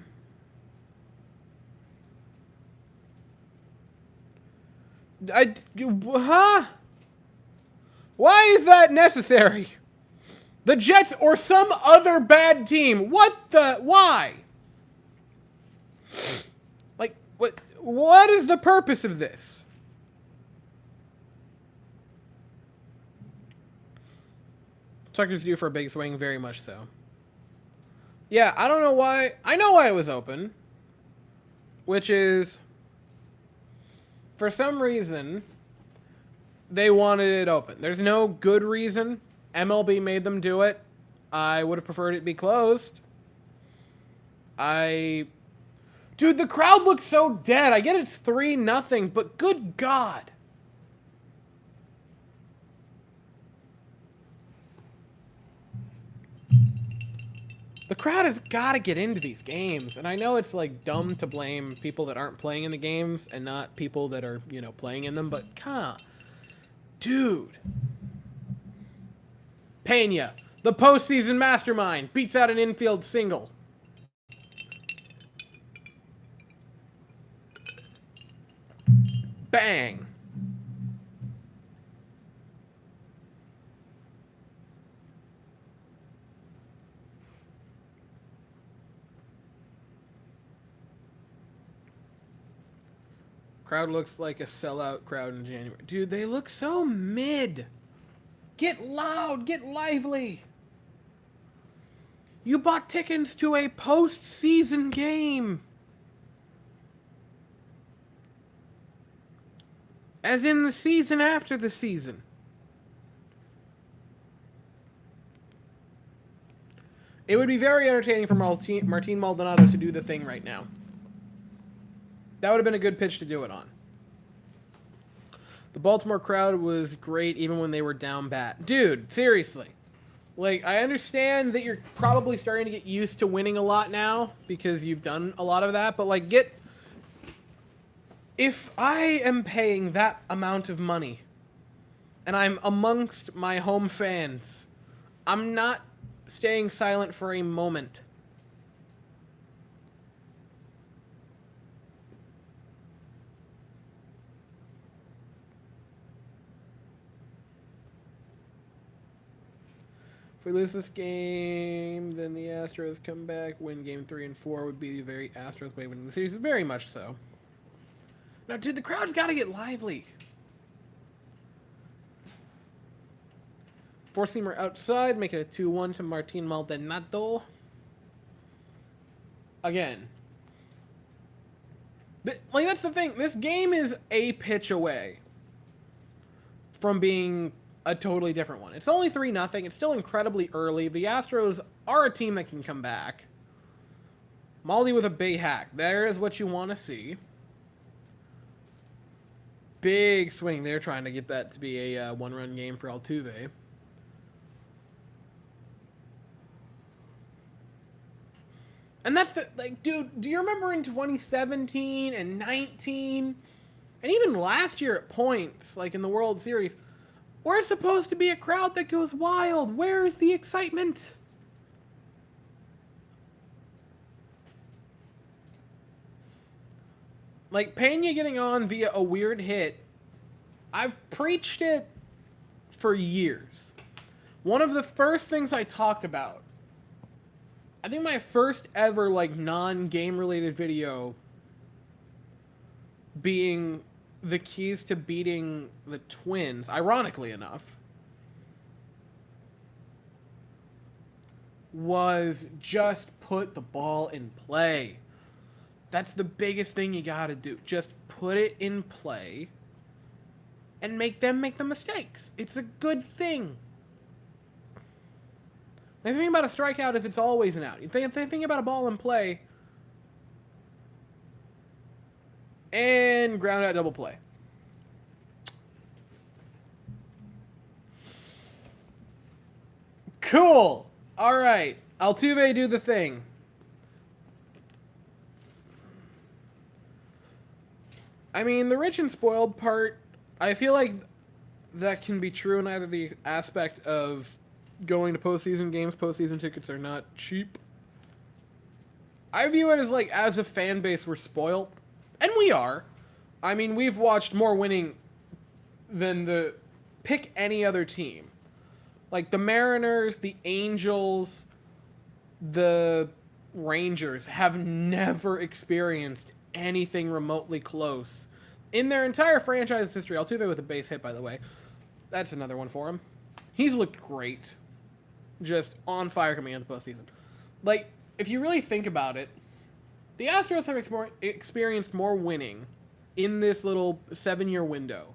Huh? Why is that necessary? The Jets or some other bad team. Why? Like, what is the purpose of this? Tucker's due for a big swing, very much so. Yeah, I don't know why. I know why it was open. Which is, for some reason, they wanted it open. There's no good reason. MLB made them do it. I would have preferred it be closed. Dude, the crowd looks so dead. I get it's 3-0, but good God. The crowd has got to get into these games. And I know it's like dumb to blame people that aren't playing in the games and not people that are, playing in them, but dude. Pena, the postseason mastermind, beats out an infield single. Bang. Crowd looks like a sellout crowd in January. Dude, they look so mid. Get loud. Get lively. You bought tickets to a postseason game. As in the season after the season. It would be very entertaining for Martin Maldonado to do the thing right now. That would have been a good pitch to do it on. The Baltimore crowd was great even when they were down bad. Dude, seriously. Like, I understand that you're probably starting to get used to winning a lot now because you've done a lot of that, but, like, if I am paying that amount of money and I'm amongst my home fans, I'm not staying silent for a moment. If we lose this game, then the Astros come back, win game 3 and 4 would be the very Astros way winning the series. Very much so. Now, dude, the crowd's got to get lively. Four-seamer outside, make it a 2-1 to Martin Maldonado. Again. Like, that's the thing. This game is a pitch away from being a totally different one. It's only 3-0. It's still incredibly early. The Astros are a team that can come back. Maldi with a big hack. There is what you want to see. Big swing there, trying to get that to be a one-run game for Altuve. And that's the, like, dude, do you remember in 2017 and 19, and even last year at points, like in the World Series, we're supposed to be a crowd that goes wild. Where is the excitement? Like, Pena getting on via a weird hit, I've preached it for years. One of the first things I talked about, I think my first ever, like, non-game related video being the keys to beating the Twins, ironically enough, was just put the ball in play. That's the biggest thing you gotta do. Just put it in play and make them make the mistakes. It's a good thing. The thing about a strikeout is it's always an out. The thing about a ball in play, and ground out double play. Cool. All right. Altuve, do the thing. I mean, the rich and spoiled part, I feel like that can be true in either the aspect of going to postseason games. Postseason tickets are not cheap. I view it as, like, as a fan base, we're spoiled. And we are. I mean, we've watched more winning than pick any other team. Like, the Mariners, the Angels, the Rangers have never experienced anything remotely close in their entire franchise history. Altuve with a base hit, by the way. That's another one for him. He's looked great. Just on fire coming into the postseason. Like, if you really think about it, the Astros have experienced more winning in this little 7-year window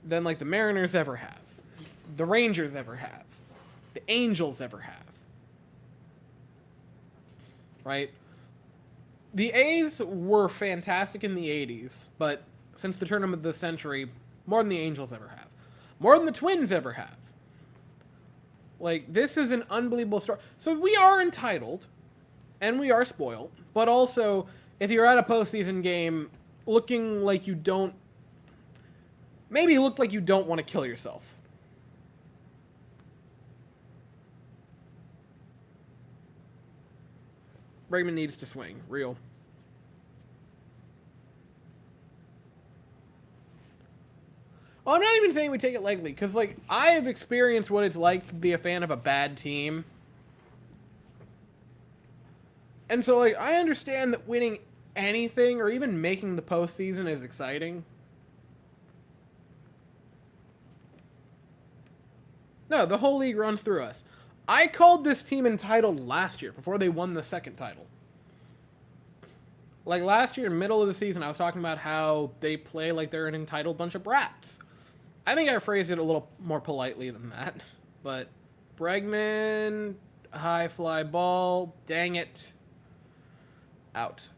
than, like, the Mariners ever have, the Rangers ever have, the Angels ever have. Right? The A's were fantastic in the 80s, but since the tournament of the century, more than the Angels ever have. More than the Twins ever have. Like, this is an unbelievable story. So we are entitled, and we are spoiled, but also, if you're at a postseason game looking like you don't, maybe look like you don't want to kill yourself. Bregman needs to swing. Real. Oh, I'm not even saying we take it lightly, because, like, I have experienced what it's like to be a fan of a bad team. And so, like, I understand that winning anything, or even making the postseason, is exciting. No, the whole league runs through us. I called this team entitled last year, before they won the second title. Like, last year, middle of the season, I was talking about how they play like they're an entitled bunch of brats. I think I phrased it a little more politely than that. But Bregman, high fly ball, dang it, out.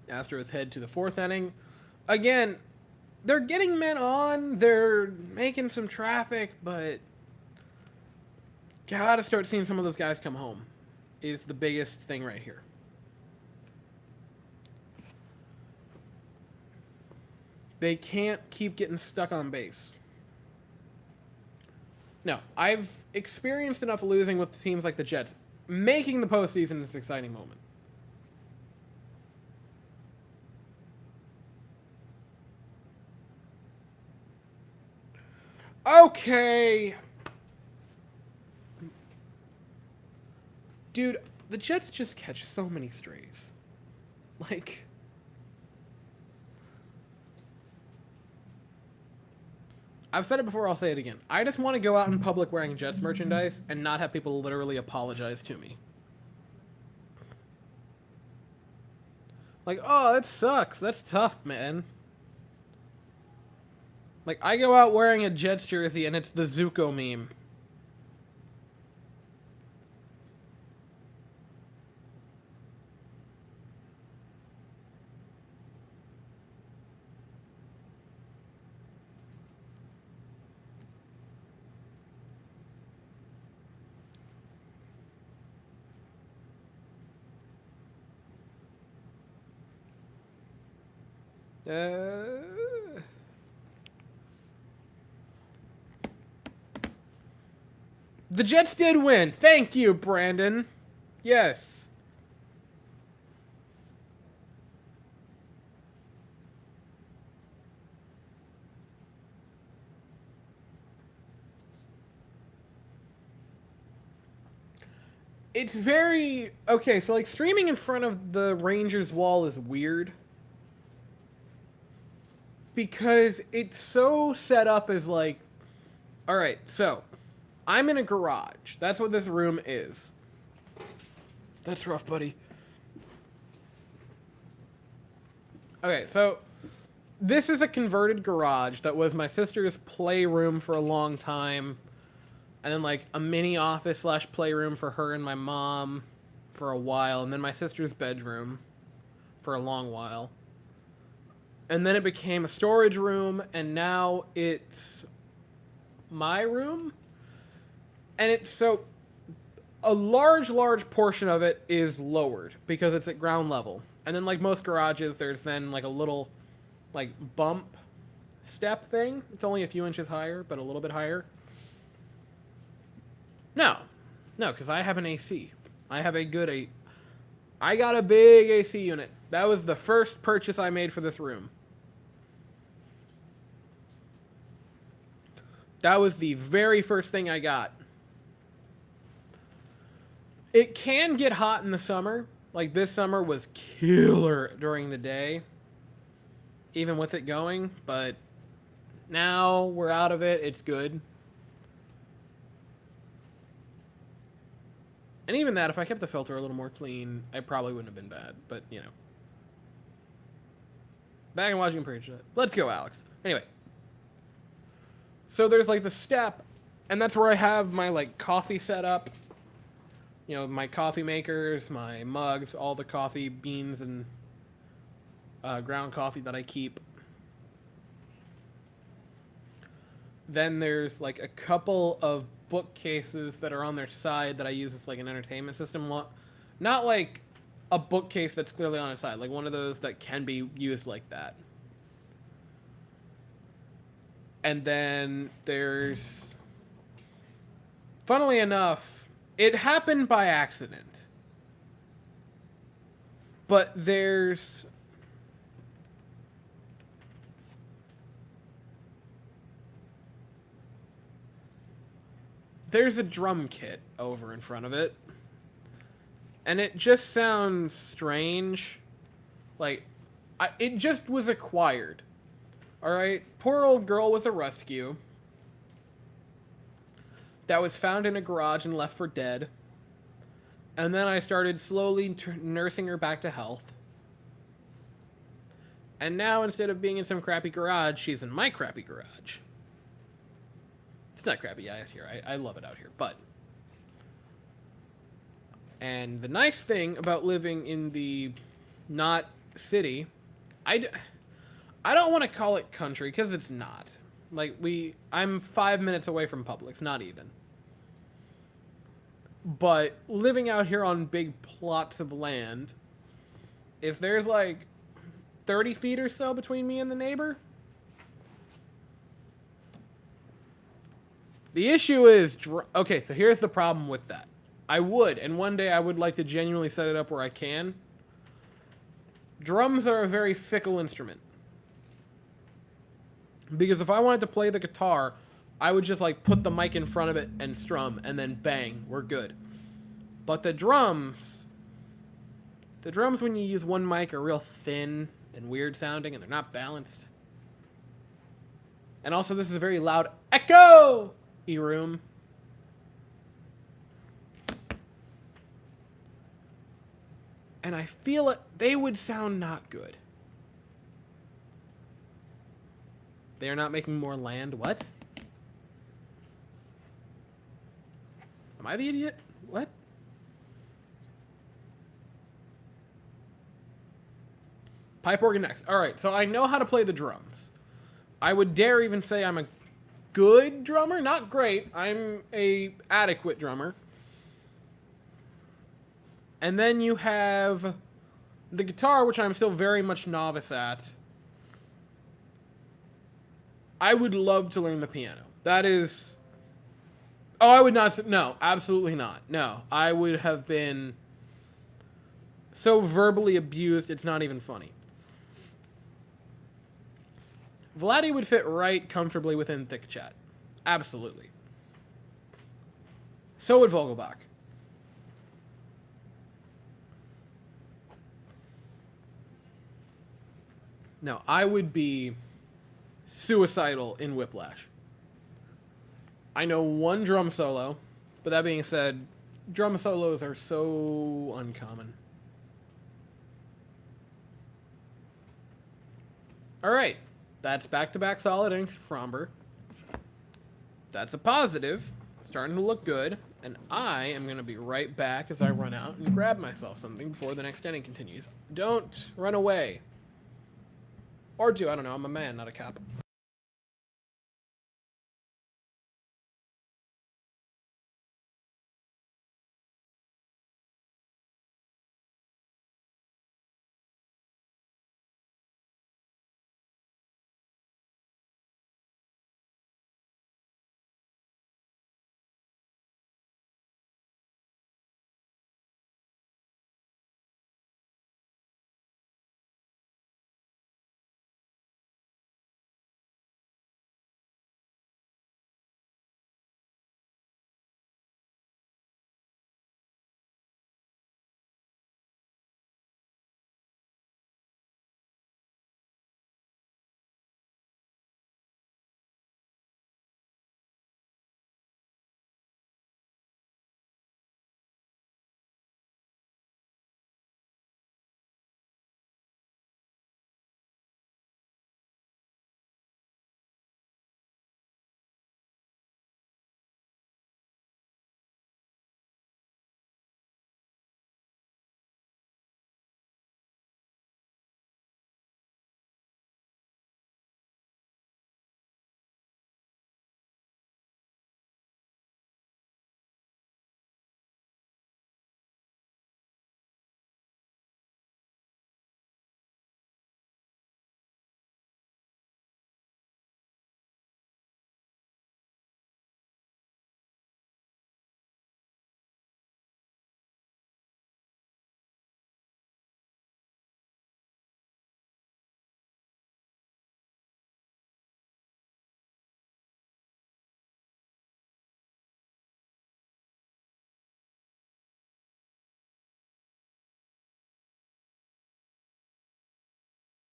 Astros head to the 4th inning. Again, they're getting men on, they're making some traffic, but gotta start seeing some of those guys come home is the biggest thing right here. They can't keep getting stuck on base. No, I've experienced enough losing with teams like the Jets. Making the postseason is an exciting moment. Okay. Dude, the Jets just catch so many strays. Like, I've said it before, I'll say it again. I just want to go out in public wearing Jets merchandise and not have people literally apologize to me. Like, oh, that sucks. That's tough, man. Like, I go out wearing a Jets jersey and it's the Zuko meme. The Jets did win. Thank you, Brandon. Yes. It's very... Okay, so, like, streaming in front of the Rangers wall is weird. Because it's so set up as, like... Alright, so... I'm in a garage. That's what this room is. That's rough, buddy. Okay, so... This is a converted garage that was my sister's playroom for a long time. And then, like, a mini office / playroom for her and my mom for a while. And then my sister's bedroom for a long while. And then it became a storage room. And now it's my room. And it's so... A large portion of it is lowered because it's at ground level. And then, like most garages, there's then, like, a little, like, bump step thing. It's only a few inches higher, but a little bit higher. No, because I have an AC. I have a good I got a big AC unit. That was the first purchase I made for this room. That was the very first thing I got. It can get hot in the summer. Like, this summer was killer during the day, even with it going, but now we're out of it. It's good. And even that, if I kept the filter a little more clean, it probably wouldn't have been bad. But, you know. Back in Washington Preach. Let's go, Alex. Anyway. So there's, like, the step, and that's where I have my, like, coffee set up. You know, my coffee makers, my mugs, all the coffee beans and ground coffee that I keep. Then there's, like, a couple of bookcases that are on their side that I use as, like, an entertainment system. Not like a bookcase that's clearly on its side, like one of those that can be used like that. And then there's... Funnily enough, it happened by accident. But there's... There's a drum kit over in front of it. And it just sounds strange. Like, it just was acquired. Alright? Poor old girl was a rescue. That was found in a garage and left for dead. And then I started slowly nursing her back to health. And now, instead of being in some crappy garage, she's in my crappy garage. It's not crappy out here. I love it out here, but... And the nice thing about living in the not city... I don't want to call it country, because it's not. Like, I'm 5 minutes away from Publix, not even. But living out here on big plots of land is there's like 30 feet or so between me and the neighbor. The issue is, okay, so here's the problem with that. And one day I would like to genuinely set it up where I can. Drums are a very fickle instrument. Because if I wanted to play the guitar, I would just like put the mic in front of it and strum, and then bang, we're good. But the drums when you use one mic are real thin and weird sounding, and they're not balanced. And also, this is a very loud echo-y room. And I feel it, they would sound not good. They are not making more land. What? Am I the idiot? What? Pipe organ next. All right, so I know how to play the drums. I would dare even say I'm a good drummer. Not great. I'm a adequate drummer. And then you have the guitar, which I'm still very much novice at. I would love to learn the piano. That is... Oh, I would not... No, absolutely not. No, I would have been so verbally abused, it's not even funny. Vladdy would fit right comfortably within Thick Chat. Absolutely. So would Vogelbach. No, I would be suicidal in Whiplash. I know one drum solo, but that being said, drum solos are so uncommon. Alright, that's back-to-back solid innings for Fromber. That's a positive. Starting to look good. And I am going to be right back as I run out and grab myself something before the next inning continues. Don't run away. Or do, I don't know, I'm a man, not a cop.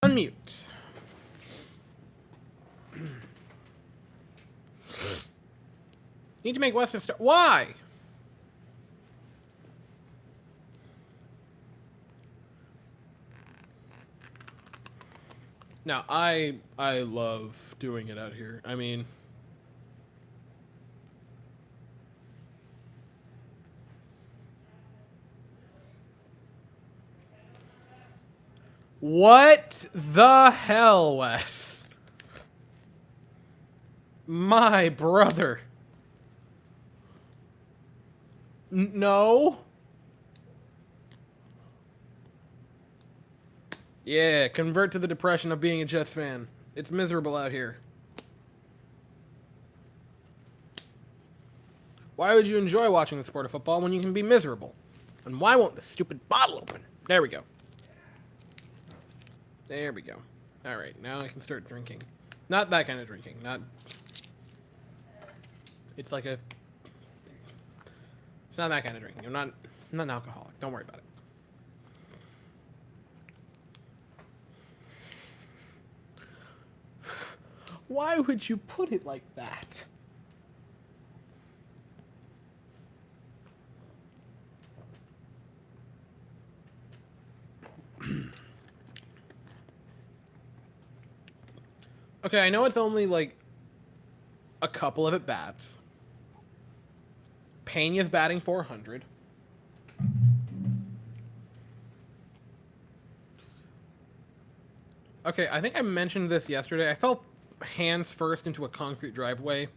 Unmute. Need to make Weston start. Why? Now, I love doing it out here. I mean... What the hell, Wes? My brother. No. Yeah, convert to the depression of being a Jets fan. It's miserable out here. Why would you enjoy watching the sport of football when you can be miserable? And why won't the stupid bottle open? There we go. There we go. Alright, now I can start drinking. Not that kind of drinking, not... It's like a... It's not that kind of drinking. I'm not an alcoholic. Don't worry about it. Why would you put it like that? Okay, I know it's only like a couple of at-bats. Pena's batting 400. Okay, I think I mentioned this yesterday. I fell hands first into a concrete driveway.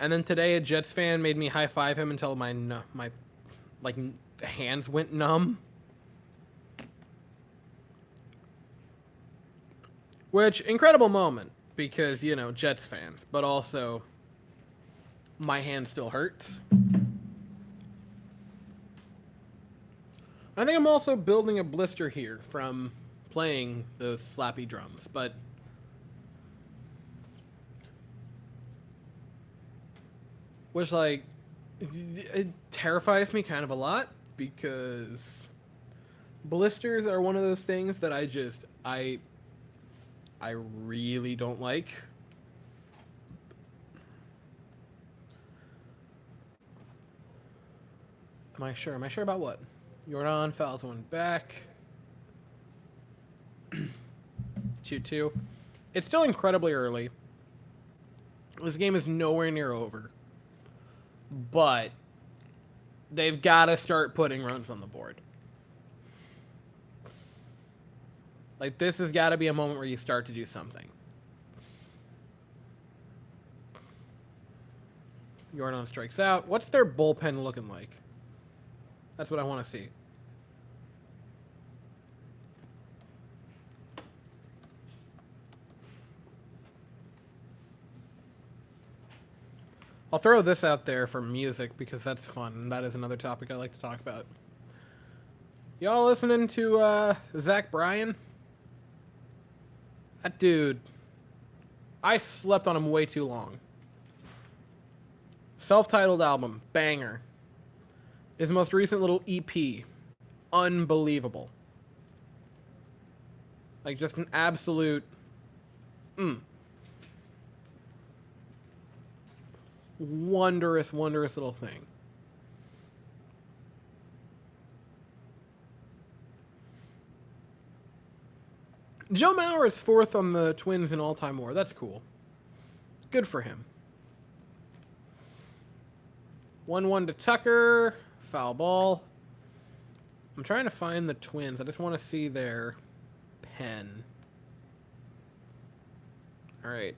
And then today a Jets fan made me high-five him until my hands went numb. Which, incredible moment, because, you know, Jets fans, but also my hand still hurts. I think I'm also building a blister here from playing those slappy drums, but which, like, it terrifies me kind of a lot, because blisters are one of those things that I really don't like. Am I sure? Am I sure about what? Jordan fouls one back. 2-2. It's still incredibly early. This game is nowhere near over. But they've got to start putting runs on the board. Like, this has got to be a moment where you start to do something. Jordan strikes out. What's their bullpen looking like? That's what I want to see. I'll throw this out there for music because that's fun. That is another topic I like to talk about. Y'all listening to Zach Bryan? That dude, I slept on him way too long. Self-titled album, banger. His most recent little EP, unbelievable. Like, just an absolute wondrous, wondrous little thing. Joe Mauer is fourth on the Twins in all-time WAR. That's cool. Good for him. 1-1 to Tucker. Foul ball. I'm trying to find the Twins. I just want to see their pen. All right.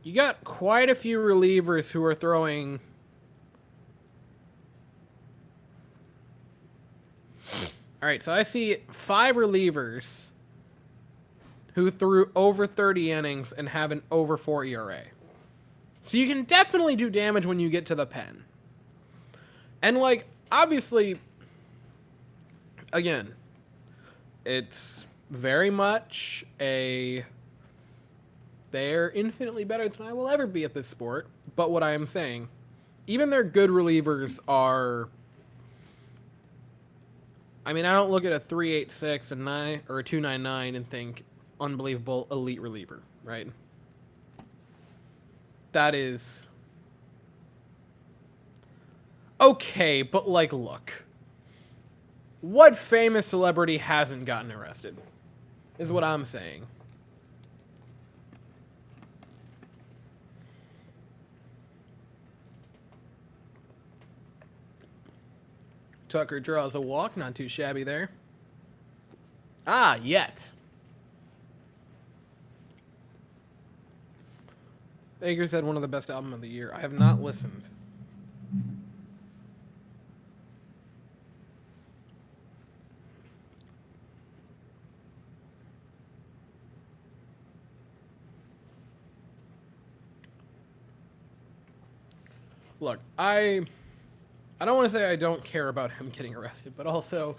You got quite a few relievers who are throwing... All right, so I see 5 relievers who threw over 30 innings and have an over 4 ERA. So you can definitely do damage when you get to the pen. And, like, obviously, again, it's very much a... They're infinitely better than I will ever be at this sport. But what I am saying, even their good relievers are... I mean, I don't look at a 3.86 and 9 or a 2.99 and think unbelievable elite reliever, right? That is okay, but like, look, what famous celebrity hasn't gotten arrested? Is what I'm saying. Tucker draws a walk, not too shabby there. Ah, yet. Ager said one of the best album of the year. I have not listened. Look, I don't want to say I don't care about him getting arrested, but also,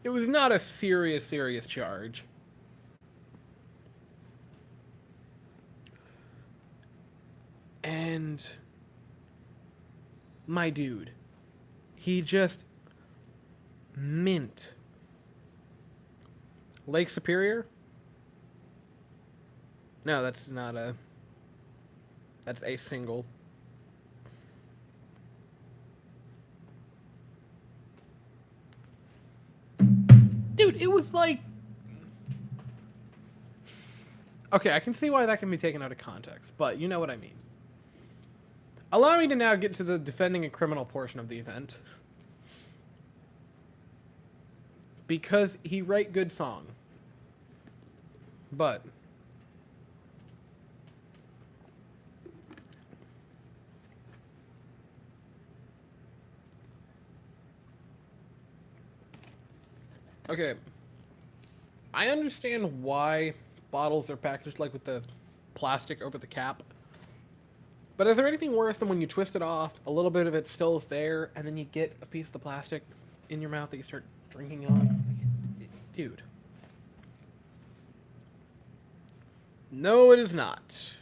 it was not a serious charge. And my dude, he just mint Lake Superior? No, that's not a... That's a single. Dude, it was like... Okay, I can see why that can be taken out of context, but you know what I mean. Allow me to now get to the defending a criminal portion of the event. Because he write good song. But... Okay. I understand why bottles are packaged like with the plastic over the cap. But is there anything worse than when you twist it off, a little bit of it still is there, and then you get a piece of the plastic in your mouth that you start drinking on? Dude. No, it is not.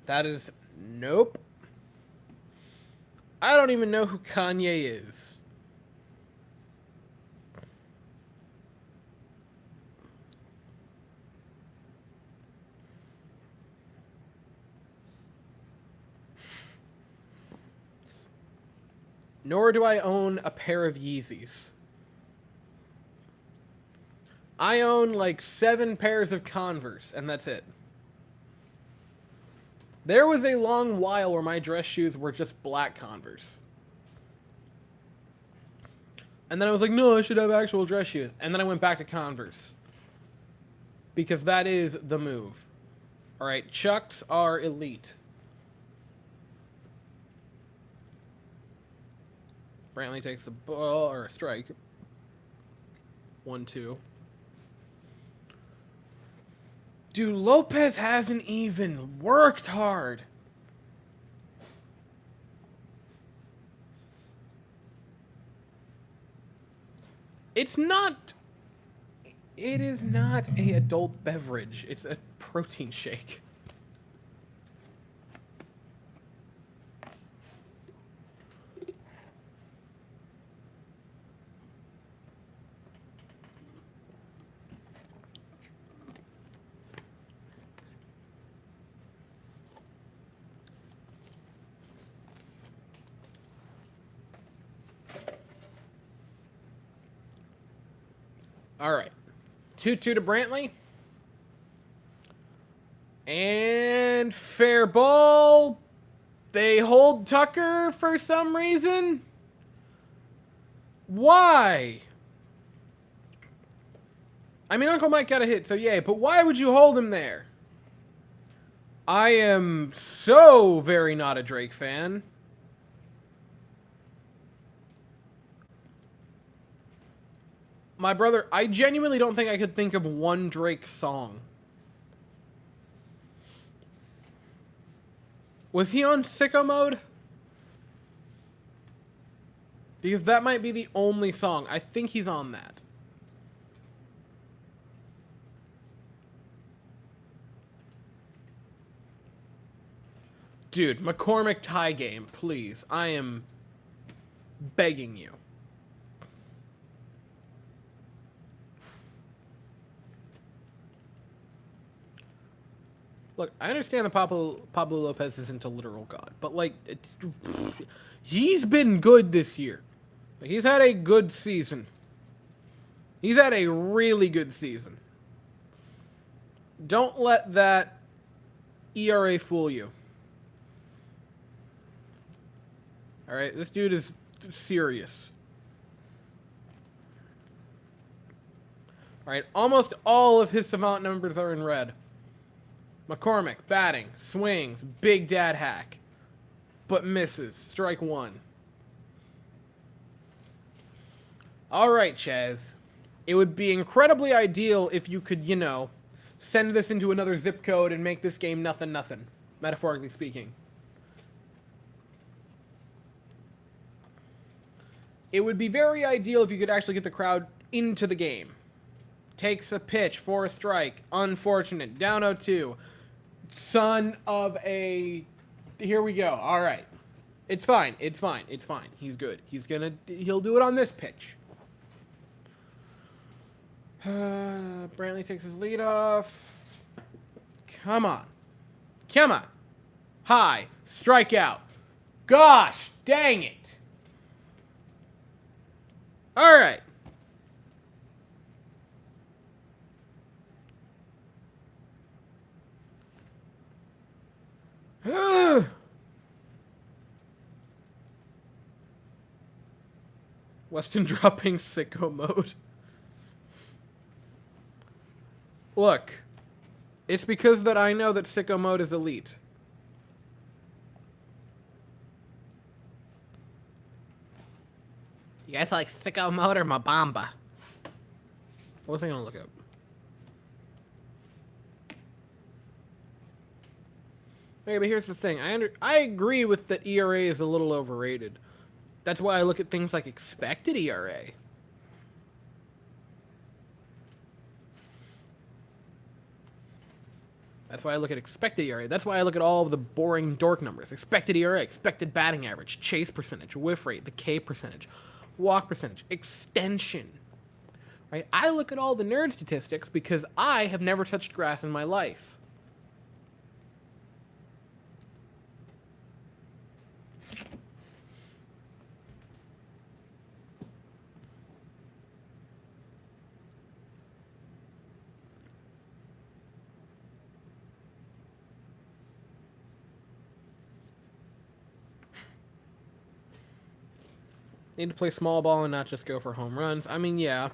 That is... Nope. I don't even know who Kanye is. Nor do I own a pair of Yeezys. I own like 7 pairs of Converse, and that's it. There was a long while where my dress shoes were just black Converse. And then I was like, no, I should have actual dress shoes. And then I went back to Converse. Because that is the move. Alright, Chucks are elite. Brantley takes a ball or a strike. 1-2. Dude, Lopez hasn't even worked hard. It's not... It is not a adult beverage. It's a protein shake. All right. 2-2 to Brantley. And fair ball. They hold Tucker for some reason. Why? I mean, Uncle Mike got a hit, so yay. But why would you hold him there? I am so very not a Drake fan. My brother, I genuinely don't think I could think of one Drake song. Was he on sicko mode? Because that might be the only song. I think he's on that. Dude, McCormick tie game, please. I am begging you. Look, I understand that Pablo Lopez isn't a literal god, but, like, he's been good this year. Like, he's had a good season. He's had a really good season. Don't let that ERA fool you. Alright, this dude is serious. Alright, almost all of his savant numbers are in red. McCormick, batting, swings, big dad hack, but misses. Strike 1. Alright, Chaz. It would be incredibly ideal if you could, you know, send this into another zip code and make this game nothing, metaphorically speaking. It would be very ideal if you could actually get the crowd into the game. Takes a pitch for a strike. Unfortunate. Down 0-2. Son of a... Here we go. All right. It's fine. It's fine. It's fine. He's good. He'll do it on this pitch. Brantley takes his lead off. Come on. Come on. High. Strikeout. Gosh, dang it. All right. Weston dropping sicko mode. Look, it's because that I know that sicko mode is elite. You guys like sicko mode or Mabamba? What was I gonna look up? Okay, but here's the thing. I agree with that ERA is a little overrated. That's why I look at things like expected ERA. That's why I look at expected ERA. That's why I look at all of the boring dork numbers. Expected ERA, expected batting average, chase percentage, whiff rate, the K percentage, walk percentage, extension. Right? I look at all the nerd statistics because I have never touched grass in my life. Need to play small ball and not just go for home runs. I mean, yeah.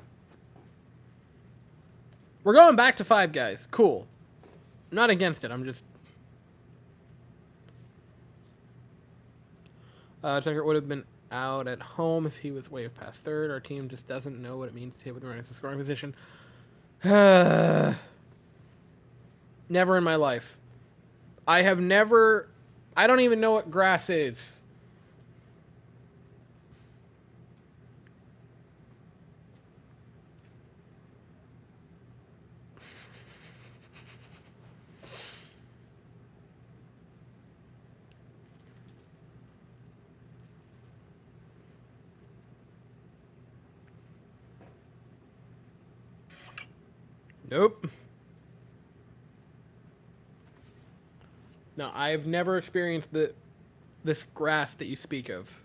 We're going back to 5 guys. Cool. I'm not against it. I'm just... Tucker would have been out at home if he was waved past third. Our team just doesn't know what it means to hit with the runners in scoring position. Never in my life. I have never... I don't even know what grass is. Nope. No, I've never experienced this grass that you speak of.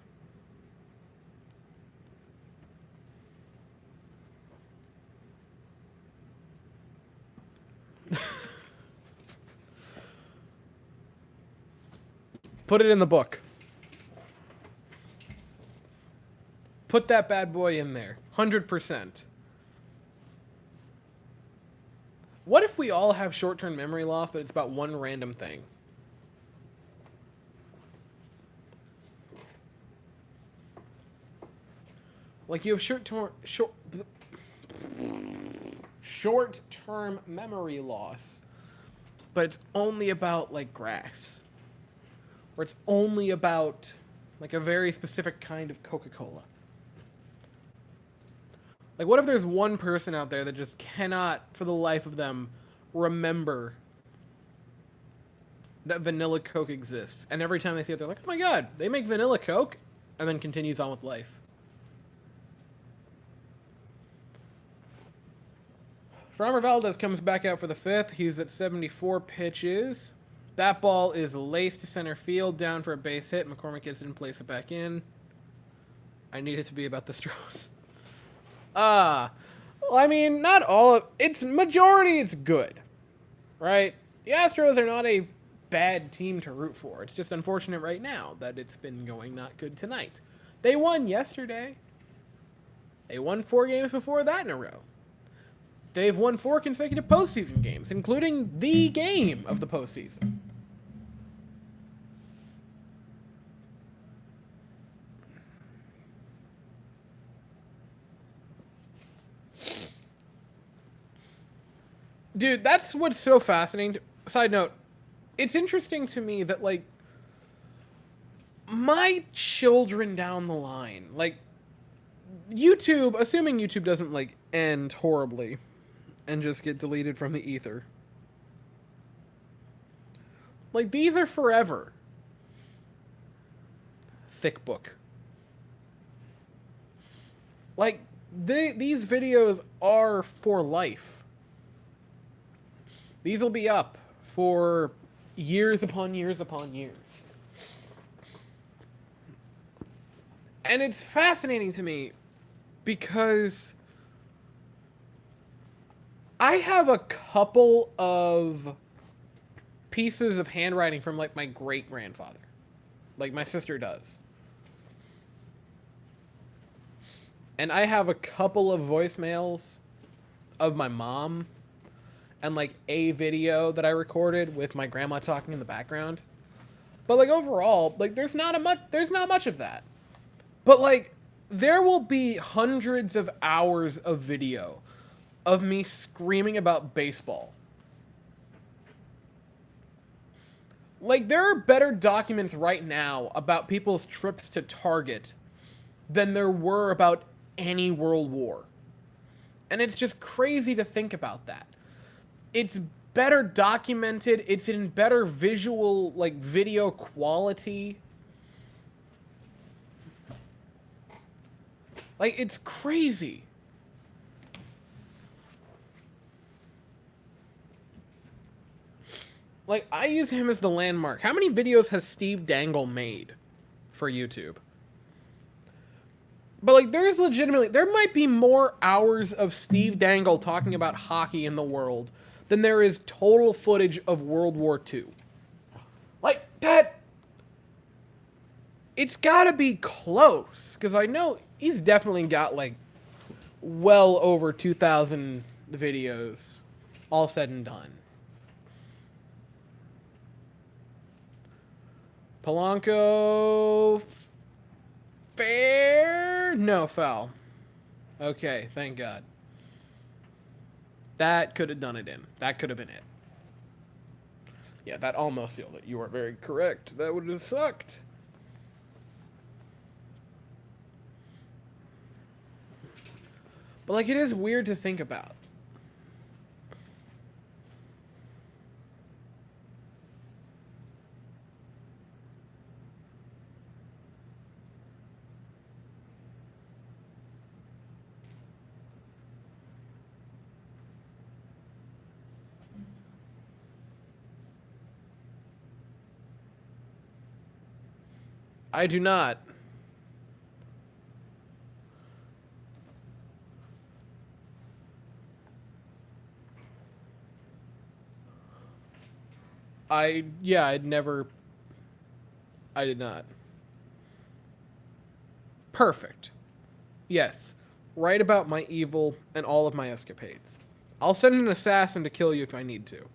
Put it in the book. Put that bad boy in there. 100%. What if we all have short-term memory loss, but it's about one random thing? Like you have short-term memory loss, but it's only about like grass. Or it's only about like a very specific kind of Coca-Cola. Like, what if there's one person out there that just cannot, for the life of them, remember that vanilla Coke exists? And every time they see it, they're like, oh my god, they make vanilla Coke? And then continues on with life. Framber Valdez comes back out for the 5th. He's at 74 pitches. That ball is laced to center field, down for a base hit. McCormick gets it and places it back in. I need it to be about the Astros. Well, I mean, not all of it's majority. It's good, right? The Astros are not a bad team to root for. It's just unfortunate right now that it's been going not good tonight. They won yesterday. They won 4 games before that in a row. They've won 4 consecutive postseason games, including the game of the postseason. Dude, that's what's so fascinating. Side note, it's interesting to me that, like, my children down the line, like, YouTube, assuming YouTube doesn't, like, end horribly and just get deleted from the ether. Like, these are forever. Thick book. Like, these videos are for life. These will be up for years upon years upon years. And it's fascinating to me because I have a couple of pieces of handwriting from, like, my great-grandfather. Like, my sister does. And I have a couple of voicemails of my mom and, like, a video that I recorded with my grandma talking in the background. But, like, overall, like, there's not much of that. But, like, there will be hundreds of hours of video of me screaming about baseball. Like, there are better documents right now about people's trips to Target than there were about any world war. And it's just crazy to think about that. It's better documented, it's in better visual, like, video quality. Like, it's crazy. Like, I use him as the landmark. How many videos has Steve Dangle made for YouTube? But, like, there might be more hours of Steve Dangle talking about hockey in the world than there is total footage of World War II. Like, that... It's gotta be close, because I know he's definitely got, like, well over 2,000 videos, all said and done. Polanco... Fair? No, foul. Okay, thank God. That could have done it in. That could have been it. Yeah, that almost sealed it. You are very correct. That would have sucked. But, like, it is weird to think about. I do not. I did not. Perfect. Yes. Write about my evil and all of my escapades. I'll send an assassin to kill you if I need to.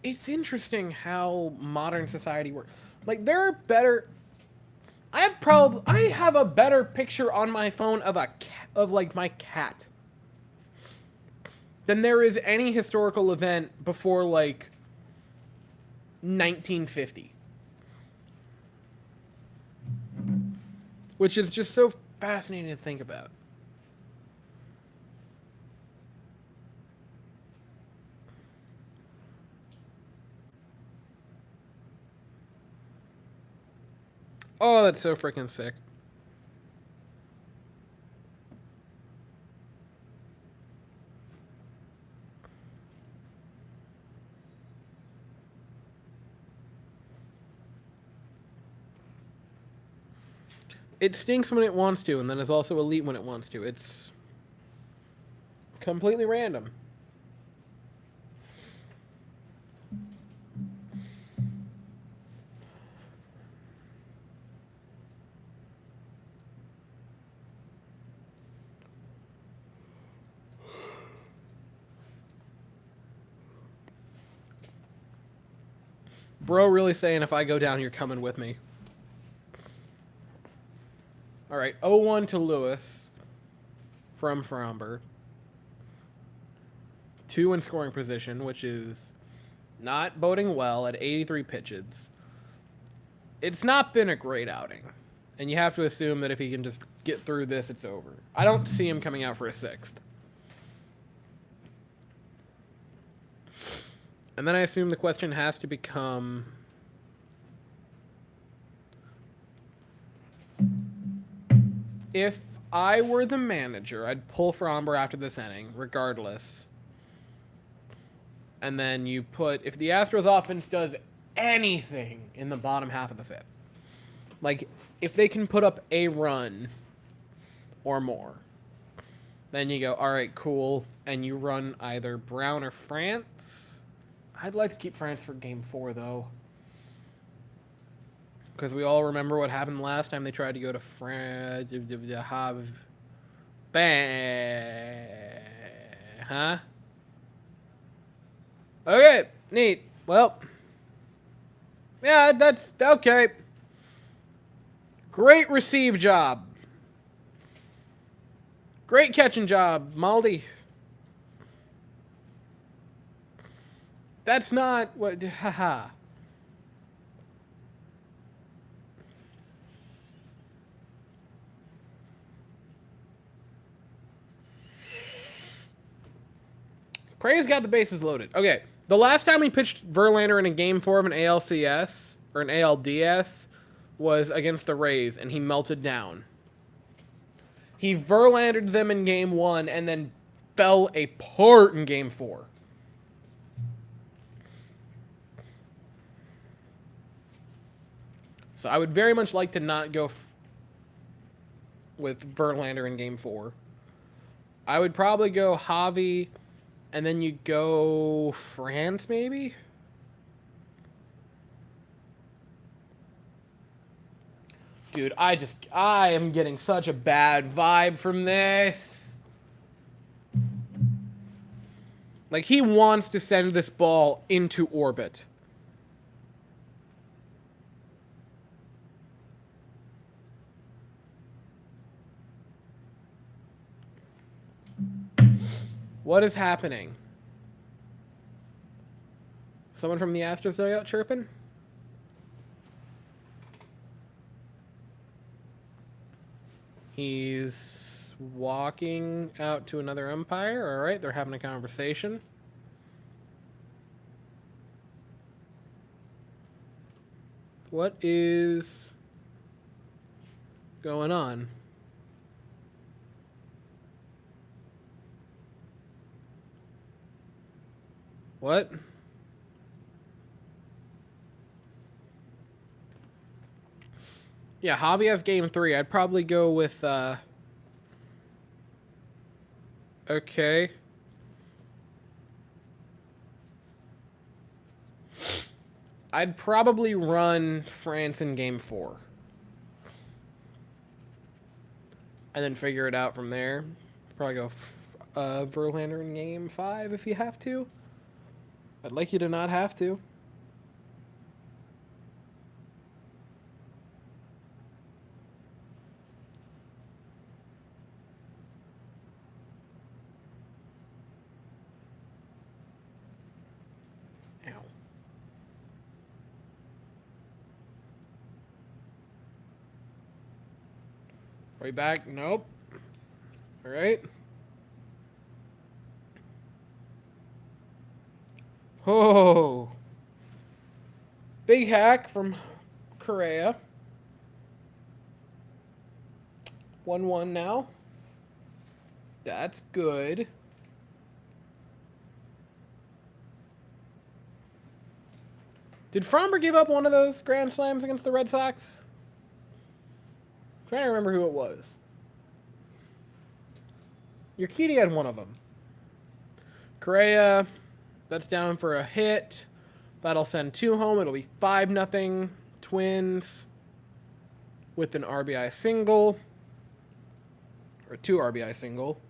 It's interesting how modern society works. Like, there are better... I have a better picture on my phone of like my cat than there is any historical event before, like, 1950. Which is just so fascinating to think about. Oh, that's so freaking sick. It stinks when it wants to, and then it's also elite when it wants to. It's completely random. Bro really saying if I go down, you're coming with me. All right, 0-1 to Lewis from Fromber. 2 in scoring position, which is not boding well at 83 pitches. It's not been a great outing. And you have to assume that if he can just get through this, it's over. I don't see him coming out for a 6th. And then I assume the question has to become... If I were the manager, I'd pull Fromber after this inning, regardless. And then you put... If the Astros offense does anything in the bottom half of the 5th, like, if they can put up a run or more, then you go, all right, cool, and you run either Brown or France. I'd like to keep France for Game 4, though. Because we all remember what happened last time they tried to go to France. Huh? Okay, neat. Well, yeah, that's okay. Great receive job. Great catching job, Maldi. That's not what... Haha. Cray's got the bases loaded. Okay, the last time we pitched Verlander in a Game 4 of an ALCS, or an ALDS, was against the Rays, and he melted down. He Verlandered them in Game 1, and then fell apart in Game 4. So I would very much like to not go with Verlander in Game 4. I would probably go Javi, and then you go France, maybe? Dude, I am getting such a bad vibe from this. Like, he wants to send this ball into orbit. What is happening? Someone from the Astros dugout chirping? He's walking out to another umpire. All right, they're having a conversation. What is going on? What? Yeah, Javi has Game 3. I'd probably go with, okay. I'd probably run France in Game 4. And then figure it out from there. Probably go Verlander in Game 5 if you have to. I'd like you to not have to. Ow. Right back? Nope. All right. Oh. Big hack from Correa. 1-1 now. That's good. Did Fromber give up one of those grand slams against the Red Sox? I'm trying to remember who it was. Urquidy had one of them. Correa, that's down for a hit. That'll send 2 home. It'll be 5-0 Twins with an RBI single. Or 2 RBI single.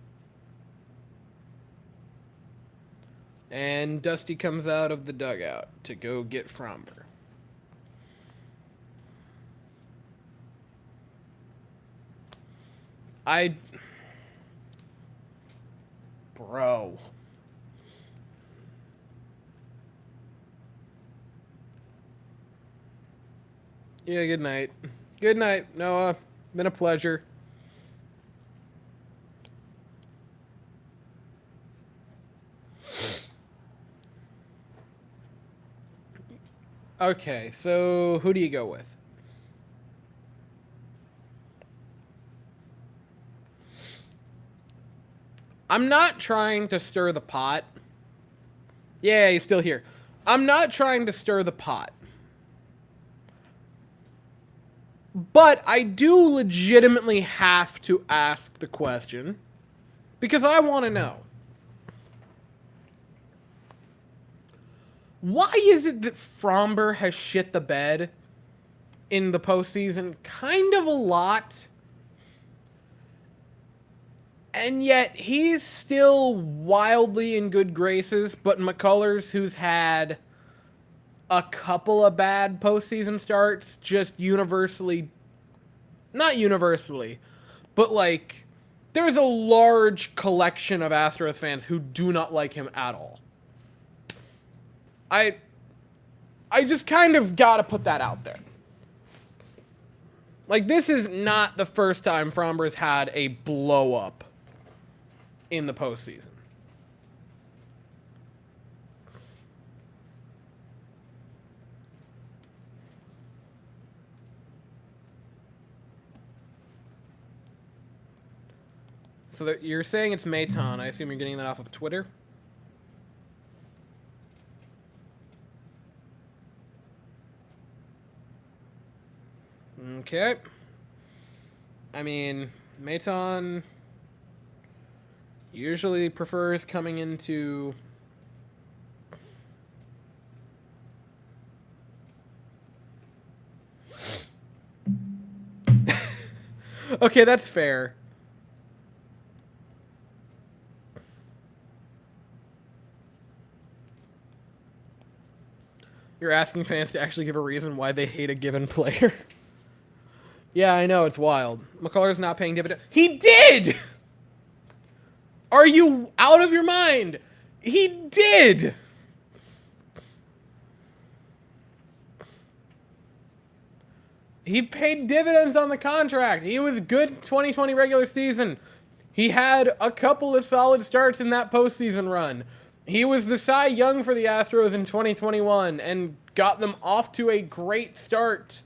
And Dusty comes out of the dugout to go get Fromber. Bro. Yeah, good night. Good night, Noah. Been a pleasure. Okay, so who do you go with? I'm not trying to stir the pot. Yeah, he's still here. I'm not trying to stir the pot. But I do legitimately have to ask the question because I want to know. Why is it that Fromber has shit the bed in the postseason kind of a lot? And yet he's still wildly in good graces, but McCullers, who's had a couple of bad postseason starts, just universally, not universally, but like, there's a large collection of Astros fans who do not like him at all. I just kind of gotta put that out there. Like, this is not the first time Fromber's had a blow up in the postseason. So you're saying it's Maton. I assume you're getting that off of Twitter? Okay. I mean, Maton usually prefers coming into... Okay, that's fair. You're asking fans to actually give a reason why they hate a given player. Yeah, I know, it's wild. McCullers not paying dividend. He did! Are you out of your mind? He did! He paid dividends on the contract. He was good 2020 regular season. He had a couple of solid starts in that postseason run. He was the Cy Young for the Astros in 2021 and got them off to a great start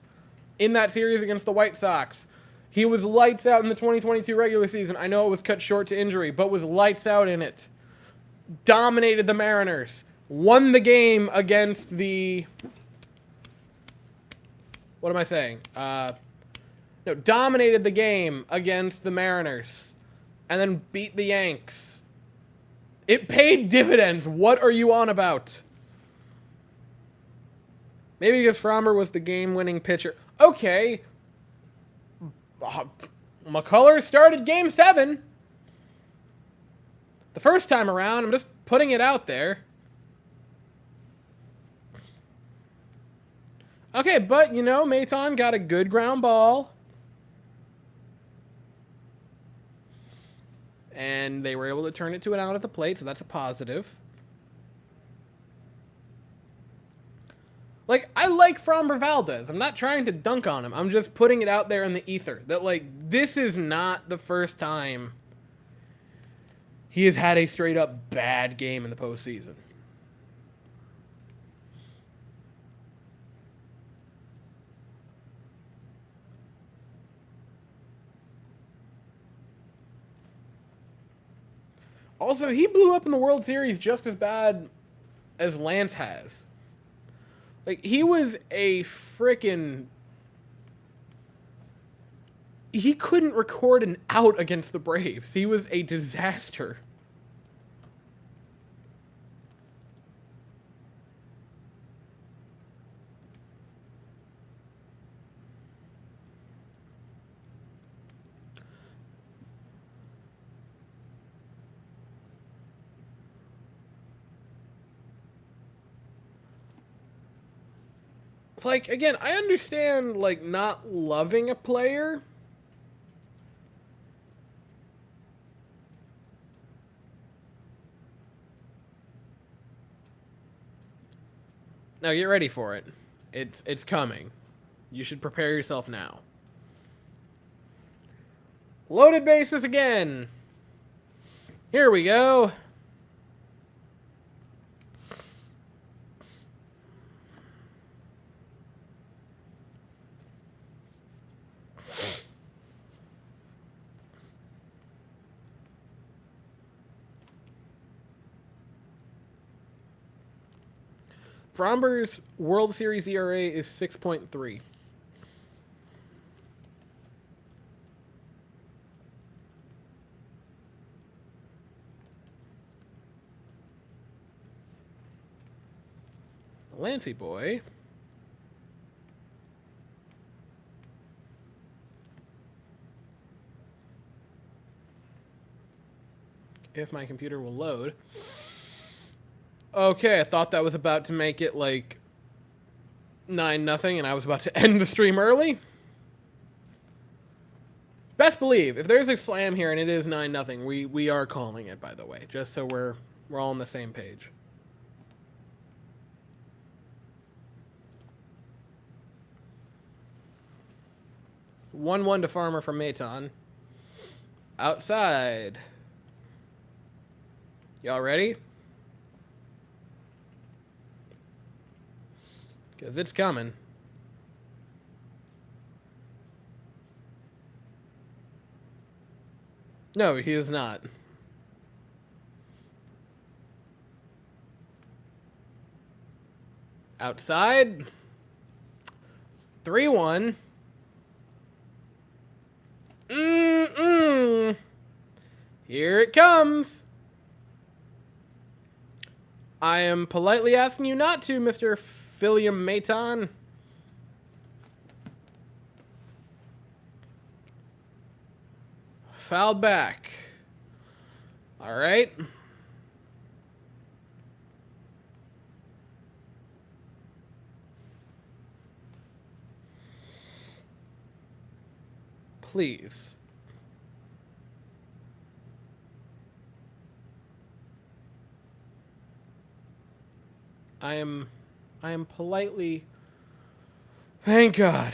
in that series against the White Sox. He was lights out in the 2022 regular season. I know it was cut short to injury, but was lights out in it. Dominated the Mariners. Won the game against the... What am I saying? No, dominated the game against the Mariners. And then beat the Yanks. It paid dividends. What are you on about? Maybe because Fromber was the game-winning pitcher. Okay. McCullers started Game 7. The first time around, I'm just putting it out there. Okay, but, you know, Maton got a good ground ball. And they were able to turn it to an out at the plate, so that's a positive. Like, I like Framber Valdez. I'm not trying to dunk on him. I'm just putting it out there in the ether. That, like, this is not the first time he has had a straight-up bad game in the postseason. Also, he blew up in the World Series just as bad as Lance has. Like, he was a frickin'... He couldn't record an out against the Braves. He was a disaster. Like, again, I understand, like, not loving a player. Now, get ready for it. It's coming. You should prepare yourself now. Loaded bases again. Here we go. Fromber's World Series ERA is 6.3. Lancey boy. If my computer will load. Okay, I thought that was about to make it like 9-0 and I was about to end the stream early. Best believe, if there's a slam here and it is 9-0, we are calling it, by the way, just so we're all on the same page. One to Farmer from Maton. Outside. Y'all ready? Because it's coming. No, he is not. Outside. 3-1. Here it comes. I am politely asking you not to, Mr. Philium Maton. Fouled back. All right. Please. I am politely... Thank God.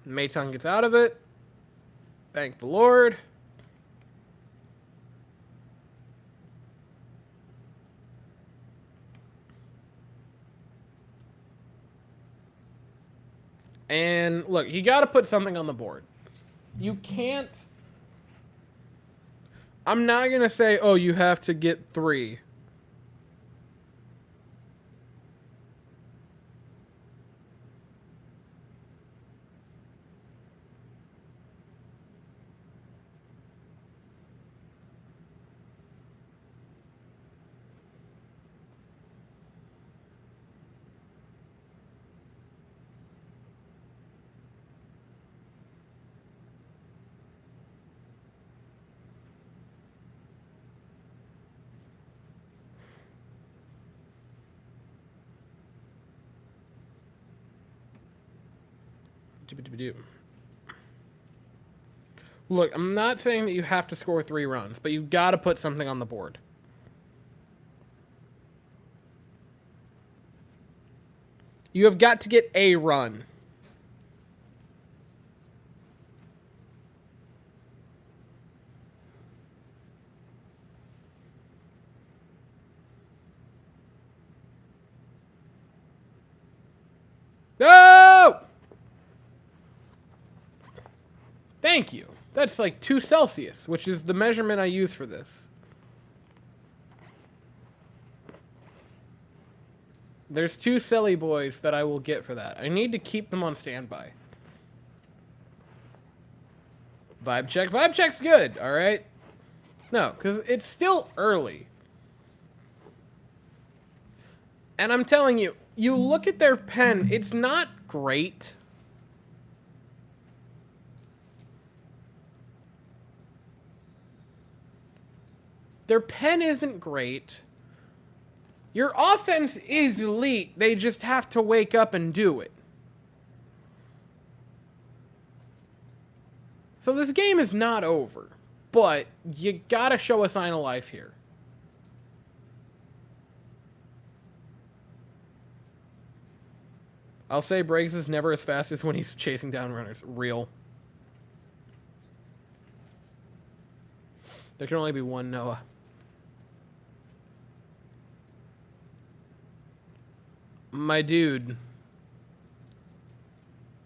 Maton gets out of it. Thank the Lord. And look, you got to put something on the board. You can't... I'm not going to say, oh, you have to get 3. Look, I'm not saying that you have to score 3 runs, but you got to put something on the board. You have got to get a run. No! Thank you. That's like 2 Celsius, which is the measurement I use for this. There's 2 Celly boys that I will get for that. I need to keep them on standby. Vibe check. Vibe check's good, alright? No, because it's still early. And I'm telling you, you look at their pen, it's not great. Their pen isn't great. Your offense is elite. They just have to wake up and do it. So this game is not over. But you gotta show a sign of life here. I'll say Briggs is never as fast as when he's chasing down runners. Real. There can only be one Noah. My dude.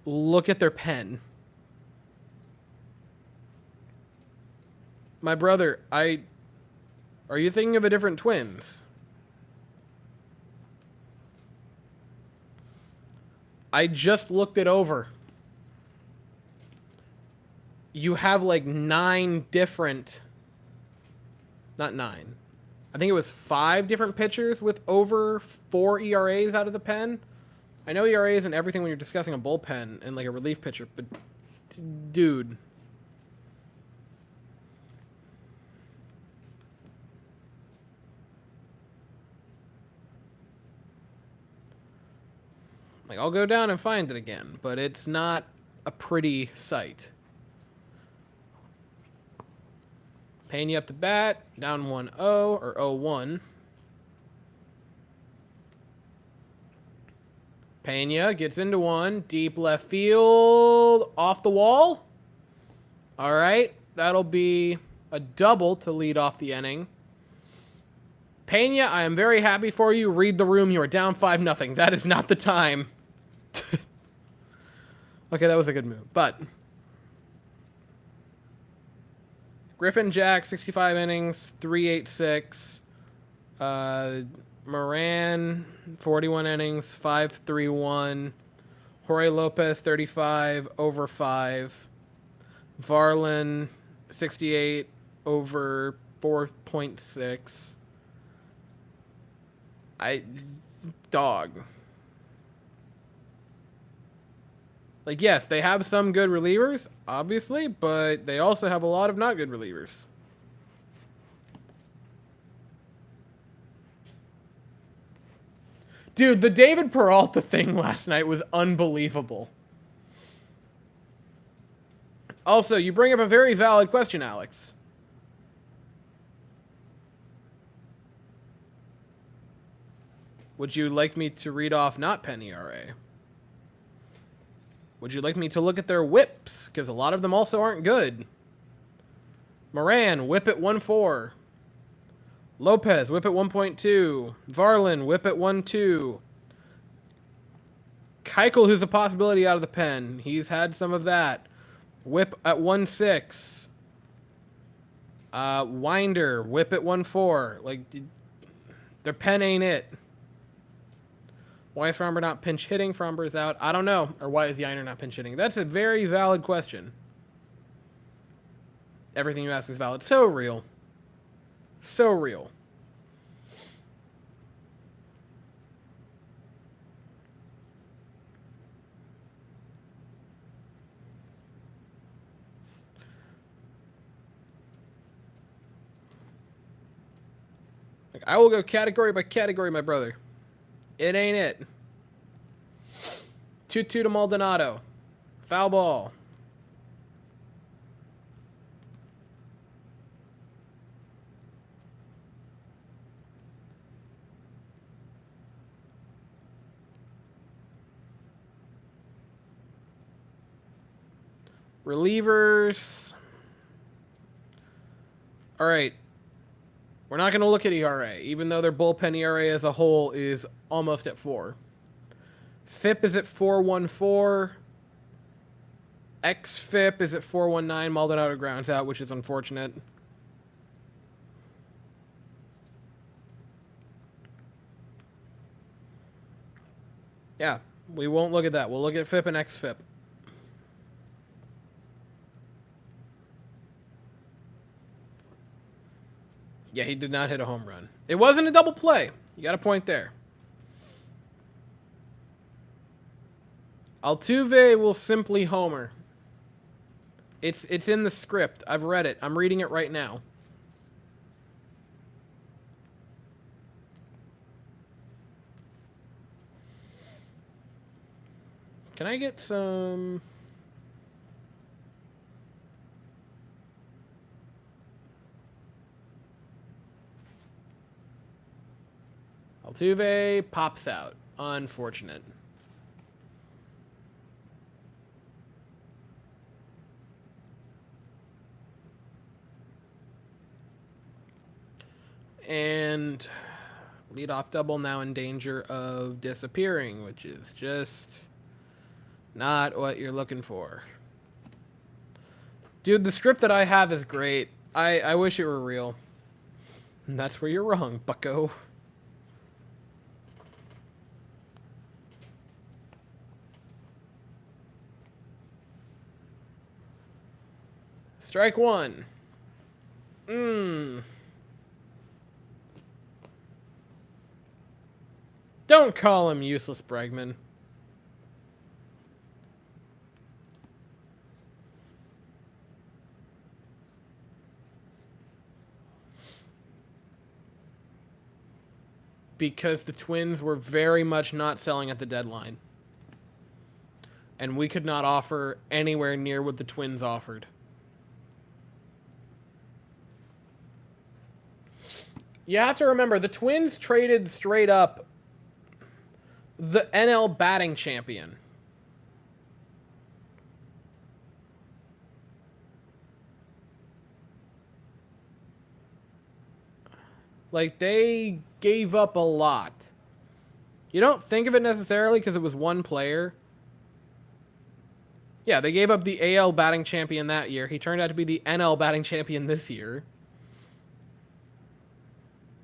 Look at their pen. My brother, are you thinking of a different Twins? I just looked it over. You have like 9 different... Not 9. I think it was 5 different pitchers with over 4 ERAs out of the pen. I know ERA isn't everything when you're discussing a bullpen and like a relief pitcher, but dude. Like, I'll go down and find it again, but it's not a pretty sight. Pena up to bat, down 1-0 or 0-1. Pena gets into one, deep left field, off the wall. All right, that'll be a double to lead off the inning. Pena, I am very happy for you. Read the room. You are down 5-0. That is not the time. Okay, that was a good move, but Griffin Jack, 65 innings, 3.86. Moran, 41 innings, 5.31. Jorge Lopez, 35, over 5. Varlin, 68, over 4.6. Dog. Like, yes, they have some good relievers, obviously, but they also have a lot of not good relievers. Dude, the David Peralta thing last night was unbelievable. Also, you bring up a very valid question, Alex. Would you like me to read off not pen ERA? Would you like me to look at their whips? Because a lot of them also aren't good. Moran, whip at 1.4. Lopez, whip at 1.2. Varlin, whip at 1.2. Keuchel, who's a possibility out of the pen. He's had some of that. Whip at 1.6. Winder, whip at 1.4. Like, their pen ain't it. Why is Fromber not pinch hitting? Fromber's out. I don't know. Or why is Yiner not pinch hitting? That's a very valid question. Everything you ask is valid. So real. So real. Like, I will go category by category, my brother. It ain't it. 2-2 to Maldonado. Foul ball. Relievers. All right. We're not going to look at ERA, even though their bullpen ERA as a whole is almost at 4. FIP is at 4.14. XFIP is at 4.19. Maldonado grounds out, which is unfortunate. Yeah, we won't look at that. We'll look at FIP and XFIP. Yeah, he did not hit a home run. It wasn't a double play. You got a point there. Altuve will simply homer. It's in the script. I've read it. I'm reading it right now. Can I get some... Altuve pops out. Unfortunate. And leadoff double now in danger of disappearing, which is just not what you're looking for. Dude, the script that I have is great. I wish it were real. And that's where you're wrong, bucko. Strike one. Don't call him useless, Bregman. Because the Twins were very much not selling at the deadline. And we could not offer anywhere near what the Twins offered. You have to remember, the Twins traded straight up the NL batting champion. Like, they gave up a lot. You don't think of it necessarily because it was one player. Yeah, they gave up the AL batting champion that year. He turned out to be the NL batting champion this year.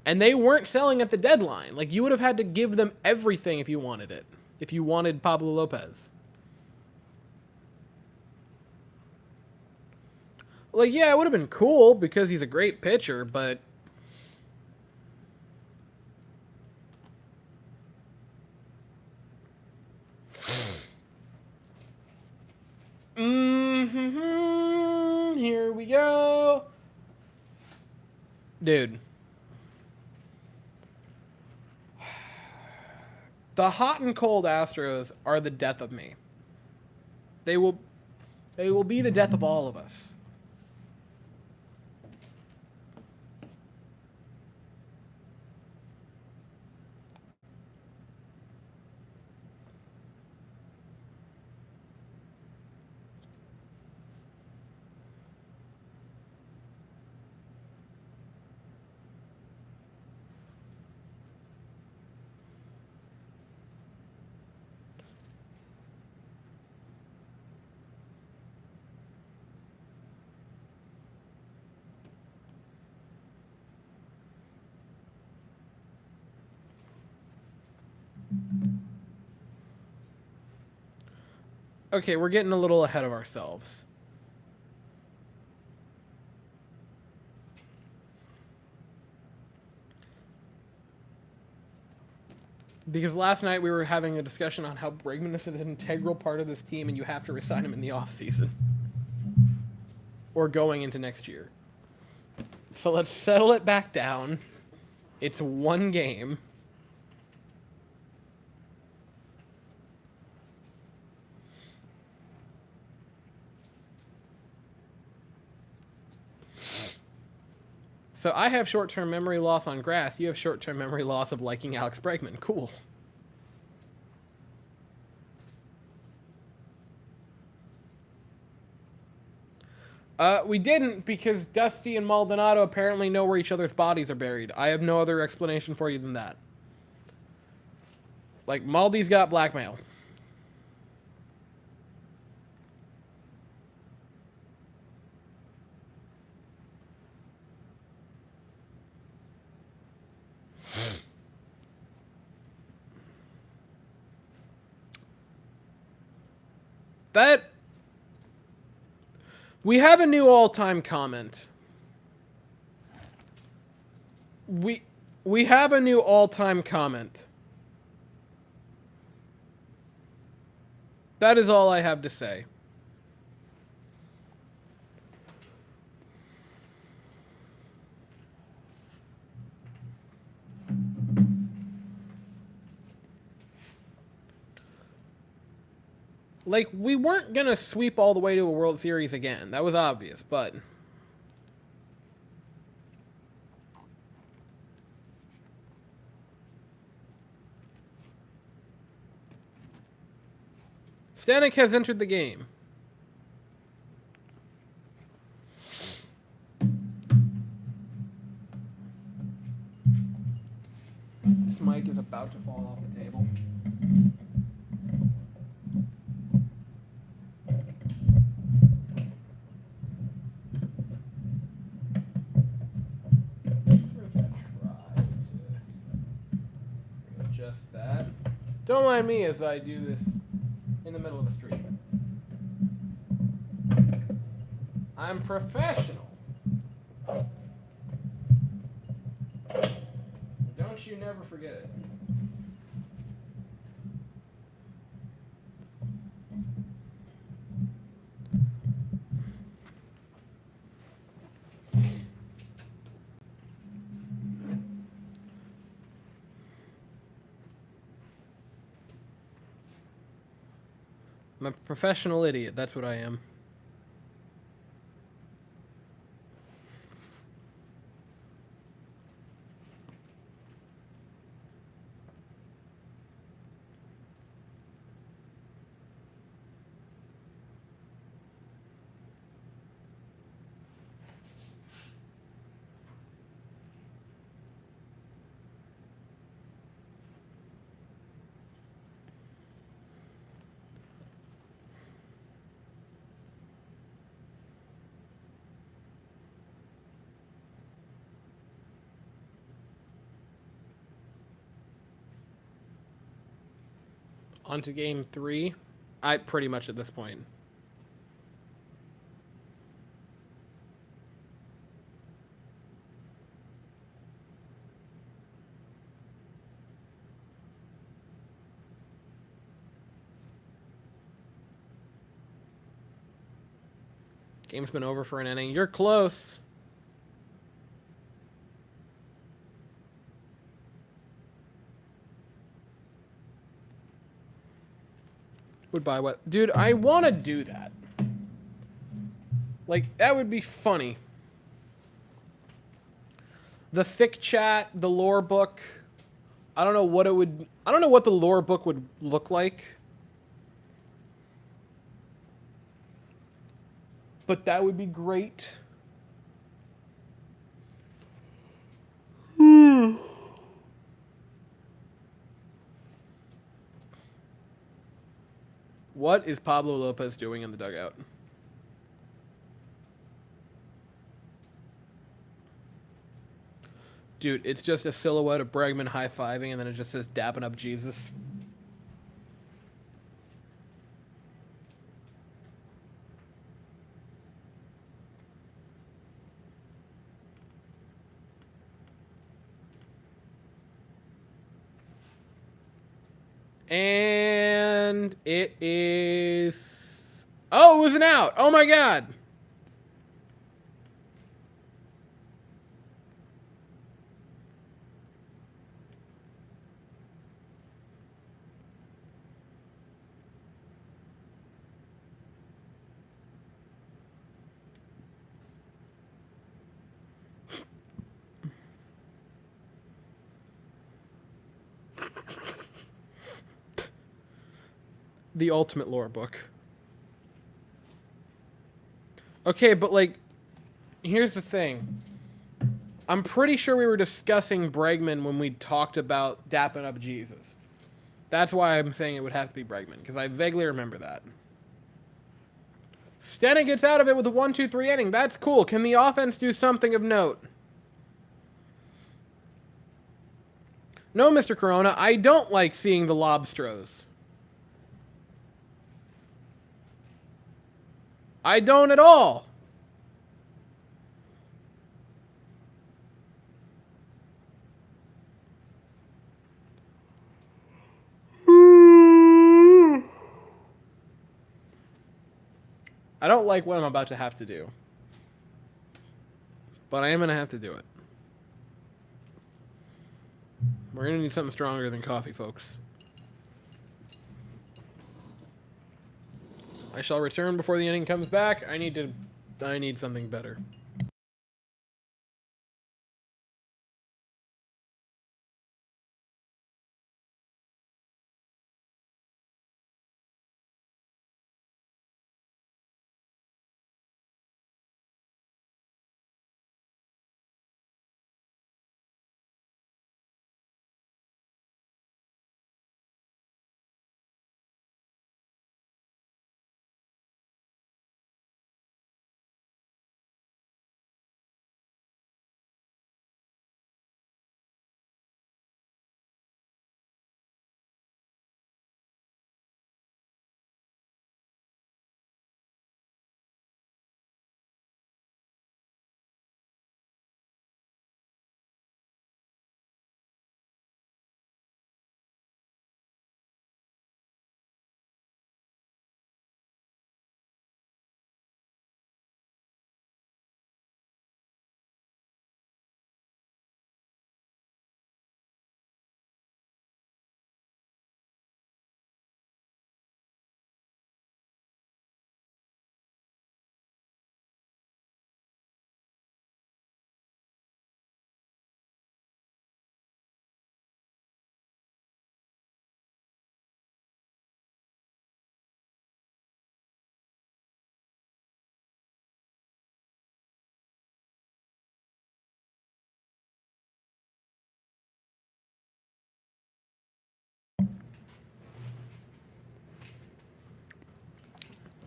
And they weren't selling at the deadline. Like, you would have had to give them everything if you wanted it. If you wanted Pablo Lopez. Like, yeah, it would have been cool because he's a great pitcher, but... Here we go. Dude. The hot and cold Astros are the death of me. They will be the death of all of us. Okay, we're getting a little ahead of ourselves. Because last night we were having a discussion on how Bregman is an integral part of this team and you have to resign him in the offseason. Or going into next year. So let's settle it back down. It's one game. So I have short-term memory loss on grass. You have short-term memory loss of liking Alex Bregman. Cool. We didn't because Dusty and Maldonado apparently know where each other's bodies are buried. I have no other explanation for you than that. Like, Maldy's got blackmail. That... We have a new all-time comment. We have a new all-time comment. That is all I have to say. Like, we weren't going to sweep all the way to a World Series again. That was obvious, but... Stanek has entered the game. This mic is about to fall off the table. Adjust that. Don't mind me as I do this in the middle of the street. I'm professional. Don't you never forget it. I'm a professional idiot. That's what I am. On to game 3. I pretty much at this point. Game's been over for an inning. You're close. Would buy what? Dude, I want to do that. Like, that would be funny. The thick chat, the lore book. I don't know what it would... I don't know what the lore book would look like. But that would be great. What is Pablo Lopez doing in the dugout? Dude, it's just a silhouette of Bregman high-fiving, and then it just says, dapping up Jesus. And it is... Oh, it was an out. Oh, my God. The ultimate lore book. Okay, but, like, here's the thing. I'm pretty sure we were discussing Bregman when we talked about dapping up Jesus. That's why I'm saying it would have to be Bregman, because I vaguely remember that. Stenning gets out of it with a 1-2-3 inning. That's cool. Can the offense do something of note? No, Mr. Corona, I don't like seeing the lobstros. I don't at all. I don't like what I'm about to have to do. But I am going to have to do it. We're going to need something stronger than coffee, folks. I shall return before the inning comes back. I need something better.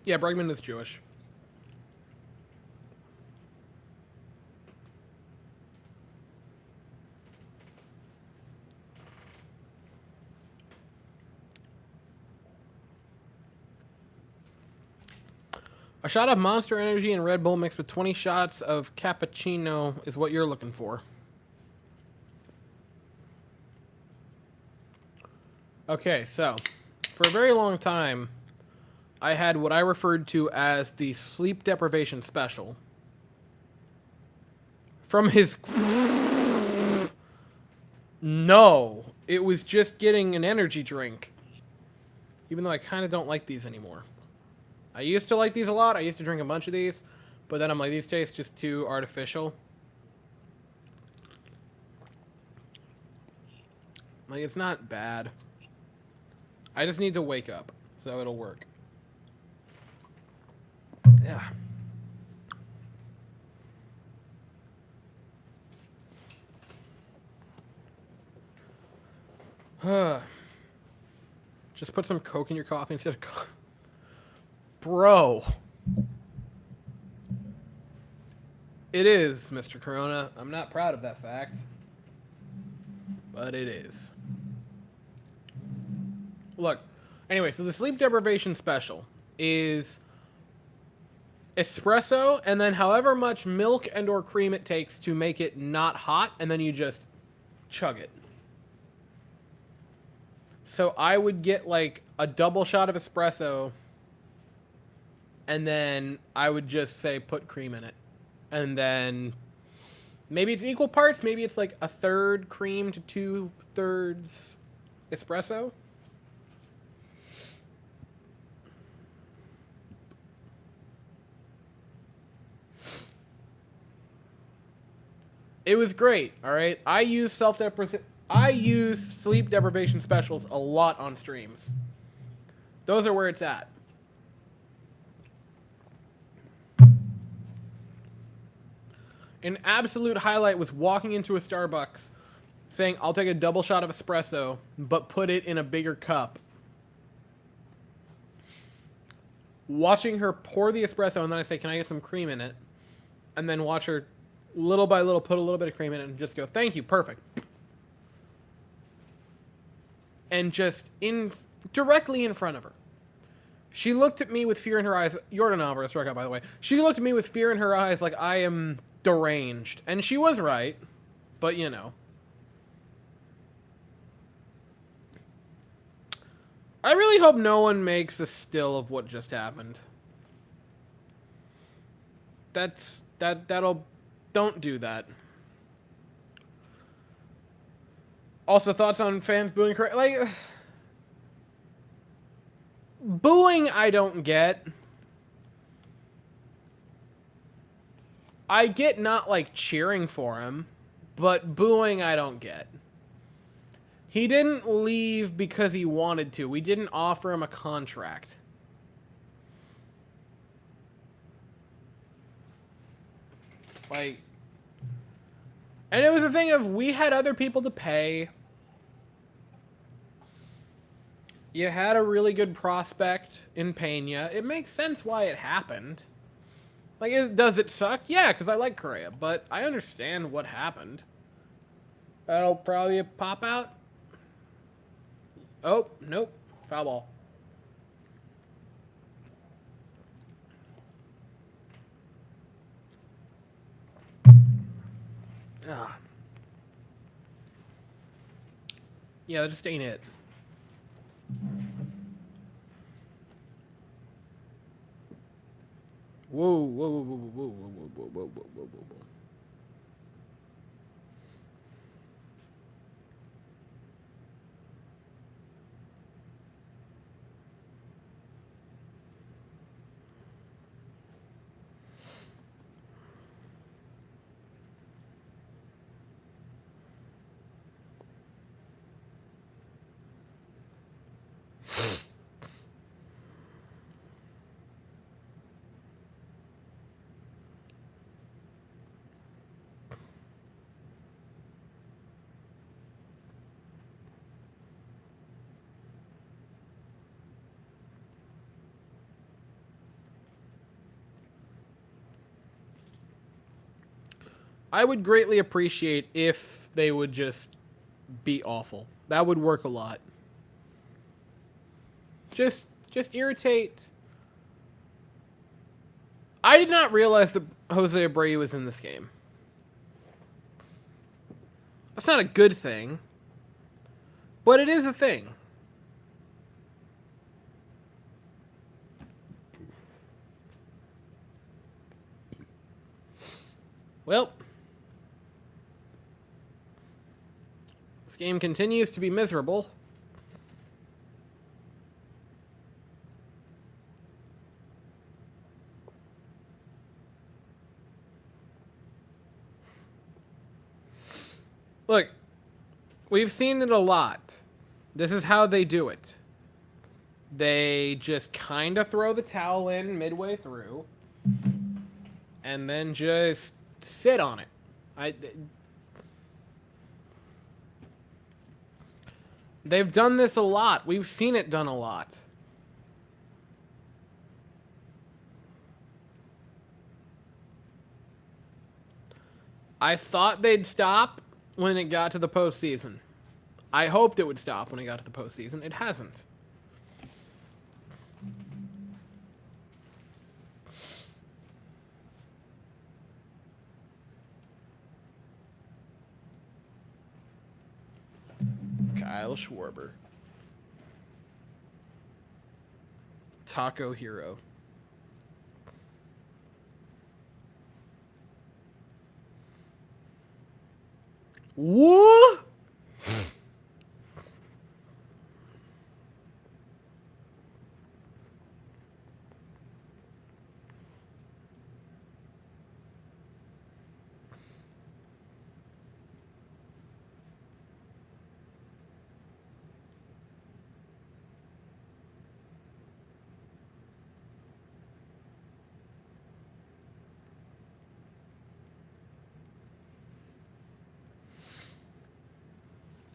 Yeah, Bregman is Jewish. A shot of Monster Energy and Red Bull mixed with 20 shots of cappuccino is what you're looking for. Okay, so for a very long time, I had what I referred to as the sleep deprivation special. From his... No, it was just getting an energy drink. Even though I kind of don't like these anymore. I used to like these a lot. I used to drink a bunch of these. But then I'm like, these taste just too artificial. Like, it's not bad. I just need to wake up. So it'll work. Yeah. Just put some Coke in your coffee instead of coffee. Bro. It is, Mr. Corona. I'm not proud of that fact. But it is. Look. Anyway, so the sleep deprivation special is espresso and then however much milk and or cream it takes to make it not hot, and then you just chug it. So I would get like a double shot of espresso, and then I would just say put cream in it. And then maybe it's equal parts, maybe it's like a third cream to 2/3 espresso. It was great, all right? I use sleep deprivation specials a lot on streams. Those are where it's at. An absolute highlight was walking into a Starbucks saying, I'll take a double shot of espresso, but put it in a bigger cup. Watching her pour the espresso, and then I say, can I get some cream in it? And then watch her little by little put a little bit of cream in it and just go, thank you, perfect. And just directly in front of her. She looked at me with fear in her eyes. Jordan Alvarez struck out, by the way. She looked at me with fear in her eyes like I am deranged. And she was right. But, you know. I really hope no one makes a still of what just happened. That'll... Don't do that. Also, thoughts on fans booing... Like... Booing, I don't get. I get not, like, cheering for him. But booing, I don't get. He didn't leave because he wanted to. We didn't offer him a contract. Like... And it was a thing of, we had other people to pay. You had a really good prospect in Pena. It makes sense why it happened. Like, does it suck? Yeah, because I like Correa, but I understand what happened. That'll probably pop out. Oh, nope. Foul ball. Ugh. Yeah, that just ain't it. Whoa, whoa, whoa, whoa, whoa, whoa, whoa, whoa, whoa, whoa, whoa, whoa. I would greatly appreciate if they would just be awful. That would work a lot. Just irritate. I did not realize that Jose Abreu was in this game. That's not a good thing, but it is a thing. Well, this game continues to be miserable. Look, we've seen it a lot. This is how they do it. They just kind of throw the towel in midway through and then just sit on it. They've done this a lot. We've seen it done a lot. I thought they'd stop when it got to the postseason. I hoped it would stop when it got to the postseason. It hasn't. Kyle Schwarber. Taco Hero. What?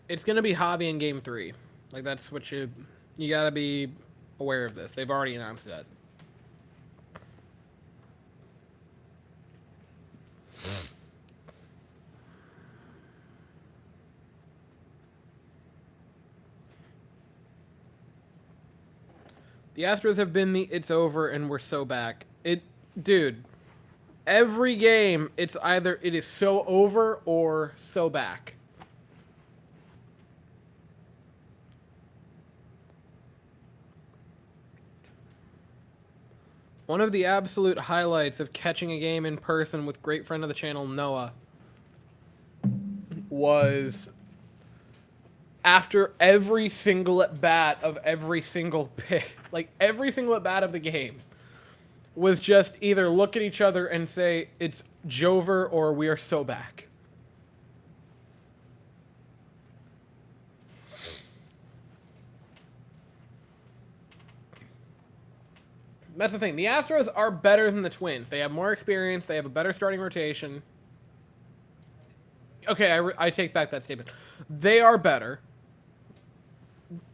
It's going to be Javi in Game 3. Like, that's what you got to be aware of this. They've already announced that. The Astros have been the it's over and we're so back. Dude, every game, it's either it is so over or so back. One of the absolute highlights of catching a game in person with great friend of the channel, Noah, was after every single at-bat of every single pick, like every single at-bat of the game, was just either look at each other and say, it's Jover or we are so back. That's the thing. The Astros are better than the Twins. They have more experience. They have a better starting rotation. Okay, I take back that statement. They are better.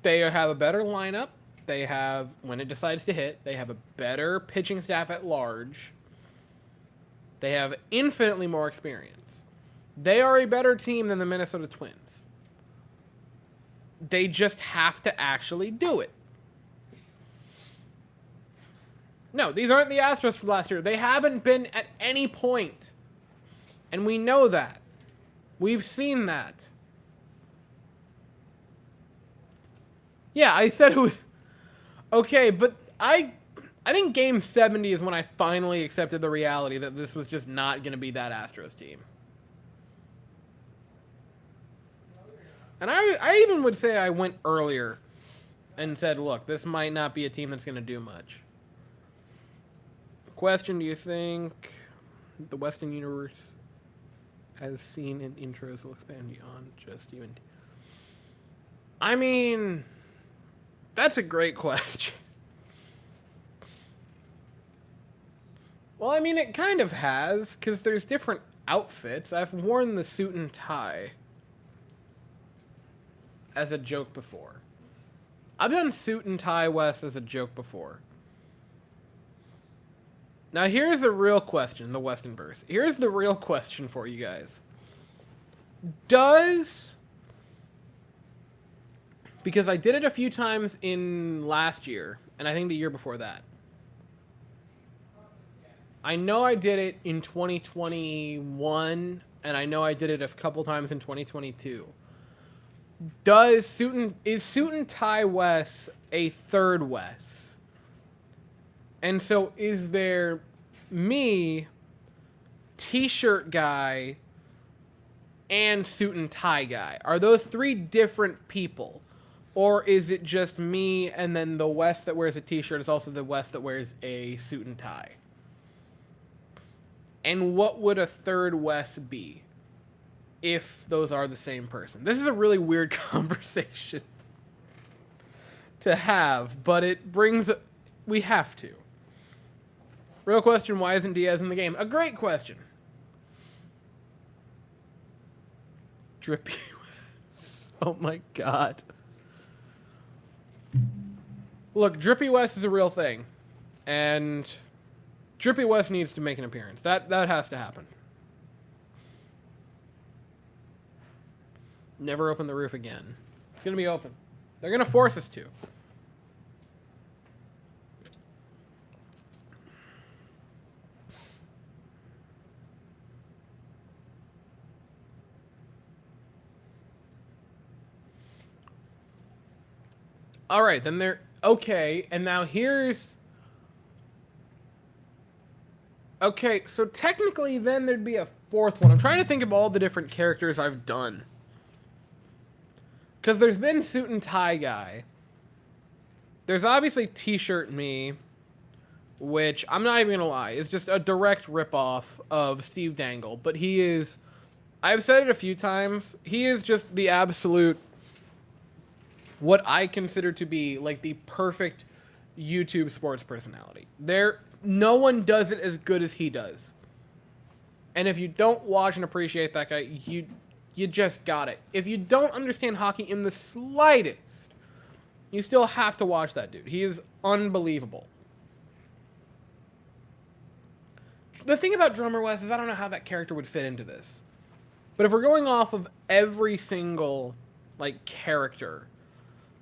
They have a better lineup. They have, when it decides to hit, they have a better pitching staff at large. They have infinitely more experience. They are a better team than the Minnesota Twins. They just have to actually do it. No, these aren't the Astros from last year. They haven't been at any point. And we know that. We've seen that. Yeah, I said it was... Okay, but I think Game 70 is when I finally accepted the reality that this was just not going to be that Astros team. And I even would say I went earlier and said, look, this might not be a team that's going to do much. Question, do you think the Western Universe, as seen in intros, will expand beyond just you and... I mean, that's a great question. Well, I mean, it kind of has, because there's different outfits. I've worn the suit and tie as a joke before. I've done suit and tie West as a joke before. Now here's the real question, the Weston verse. Here's the real question for you guys. Because I did it a few times in last year, and I think the year before that. I know I did it in 2021, and I know I did it a couple times in 2022. Is Suit Ty Wes a third Wes? And so is there me, t-shirt guy, and suit and tie guy? Are those three different people? Or is it just me and then the Wes that wears a t-shirt is also the Wes that wears a suit and tie? And what would a third Wes be if those are the same person? This is a really weird conversation to have, but we have to. Real question, why isn't Diaz in the game? A great question. Drippy Wes. Oh my god. Look, Drippy Wes is a real thing. And Drippy Wes needs to make an appearance. That has to happen. Never open the roof again. It's going to be open. They're going to force us to. All right, then they're okay. And now here's. Okay, so technically then there'd be a fourth one. I'm trying to think of all the different characters I've done. Because there's been suit and tie guy. There's obviously t-shirt me, which I'm not even going to lie, is just a direct ripoff of Steve Dangle. But he is, I've said it a few times, he is just the absolute, what I consider to be like the perfect YouTube sports personality. No one does it as good as he does. And if you don't watch and appreciate that guy, you just got it. If you don't understand hockey in the slightest, you still have to watch that dude. He is unbelievable. The thing about Drummer Wes is I don't know how that character would fit into this. But if we're going off of every single, like, character,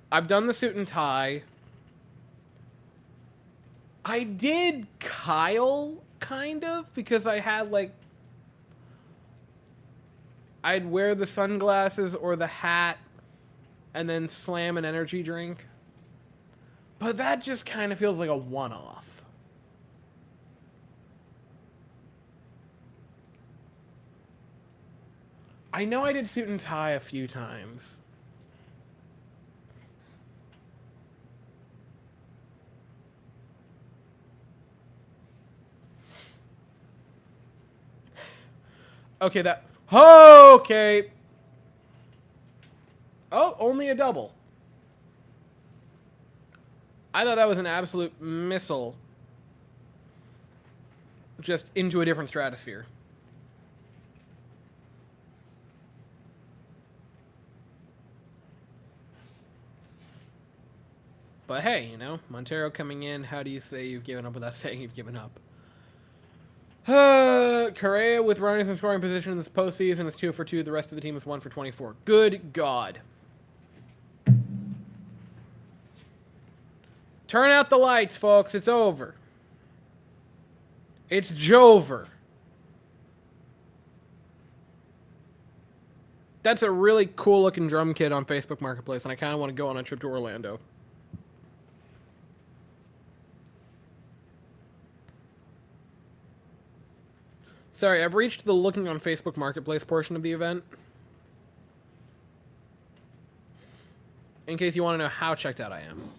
I've done the suit and tie. I did Kyle, kind of, because I had, like, I'd wear the sunglasses or the hat and then slam an energy drink. But that just kind of feels like a one-off. I know I did suit and tie a few times. Okay, okay. Oh, only a double. I thought that was an absolute missile. Just into a different stratosphere. But hey, you know, Montero coming in, how do you say you've given up without saying you've given up? Correa with runners in scoring position in this postseason is 2 for 2. The rest of the team is 1 for 24. Good God. Turn out the lights, folks. It's over. It's Jover. That's a really cool looking drum kit on Facebook Marketplace, and I kind of want to go on a trip to Orlando. Sorry, I've reached the looking on Facebook Marketplace portion of the event. In case you want to know how checked out I am.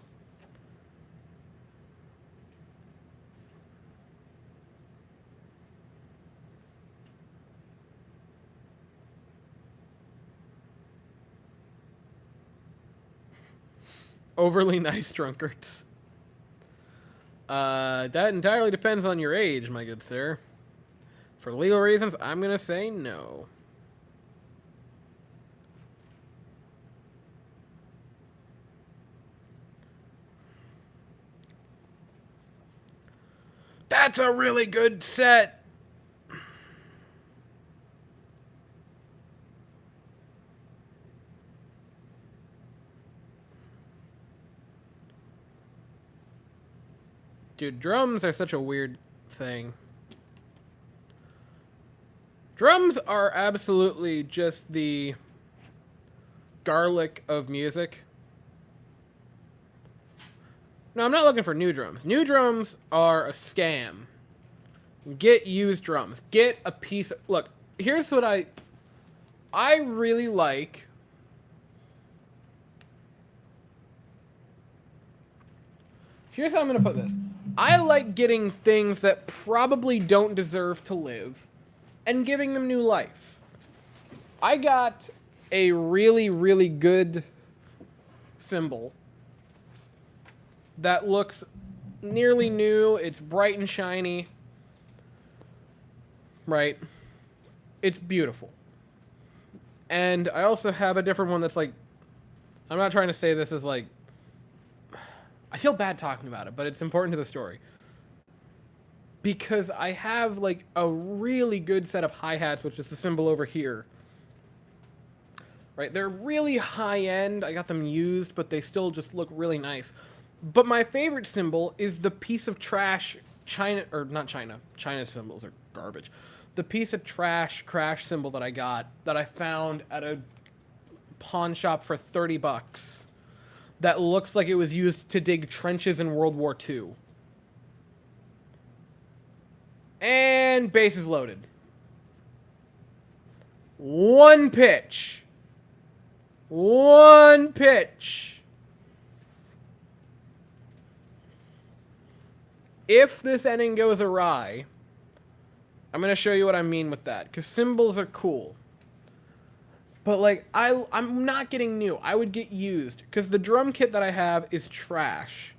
Overly nice drunkards. That entirely depends on your age, my good sir. For legal reasons, I'm going to say no. That's a really good set. Dude, drums are such a weird thing. Drums are absolutely just the garlic of music. No, I'm not looking for new drums. New drums are a scam. Get used drums. Get a piece of... Look, here's what I really like. Here's how I'm going to put this. I like getting things that probably don't deserve to live and giving them new life. I got a really, really good cymbal that looks nearly new. It's bright and shiny. Right? It's beautiful. And I also have a different one that's like... I'm not trying to say this as like... I feel bad talking about it, but it's important to the story. Because I have like a really good set of hi-hats, which is the cymbal over here. Right? They're really high-end. I got them used, but they still just look really nice. But my favorite cymbal is the piece of trash China... Or not China. China cymbals are garbage. The piece of trash crash cymbal that I got, that I found at a pawn shop for $30. That looks like it was used to dig trenches in World War II. And bases loaded. One pitch. One pitch. If this inning goes awry, I'm going to show you what I mean with that. Because cymbals are cool. But, like, I'm not getting new. I would get used. Because the drum kit that I have is trash.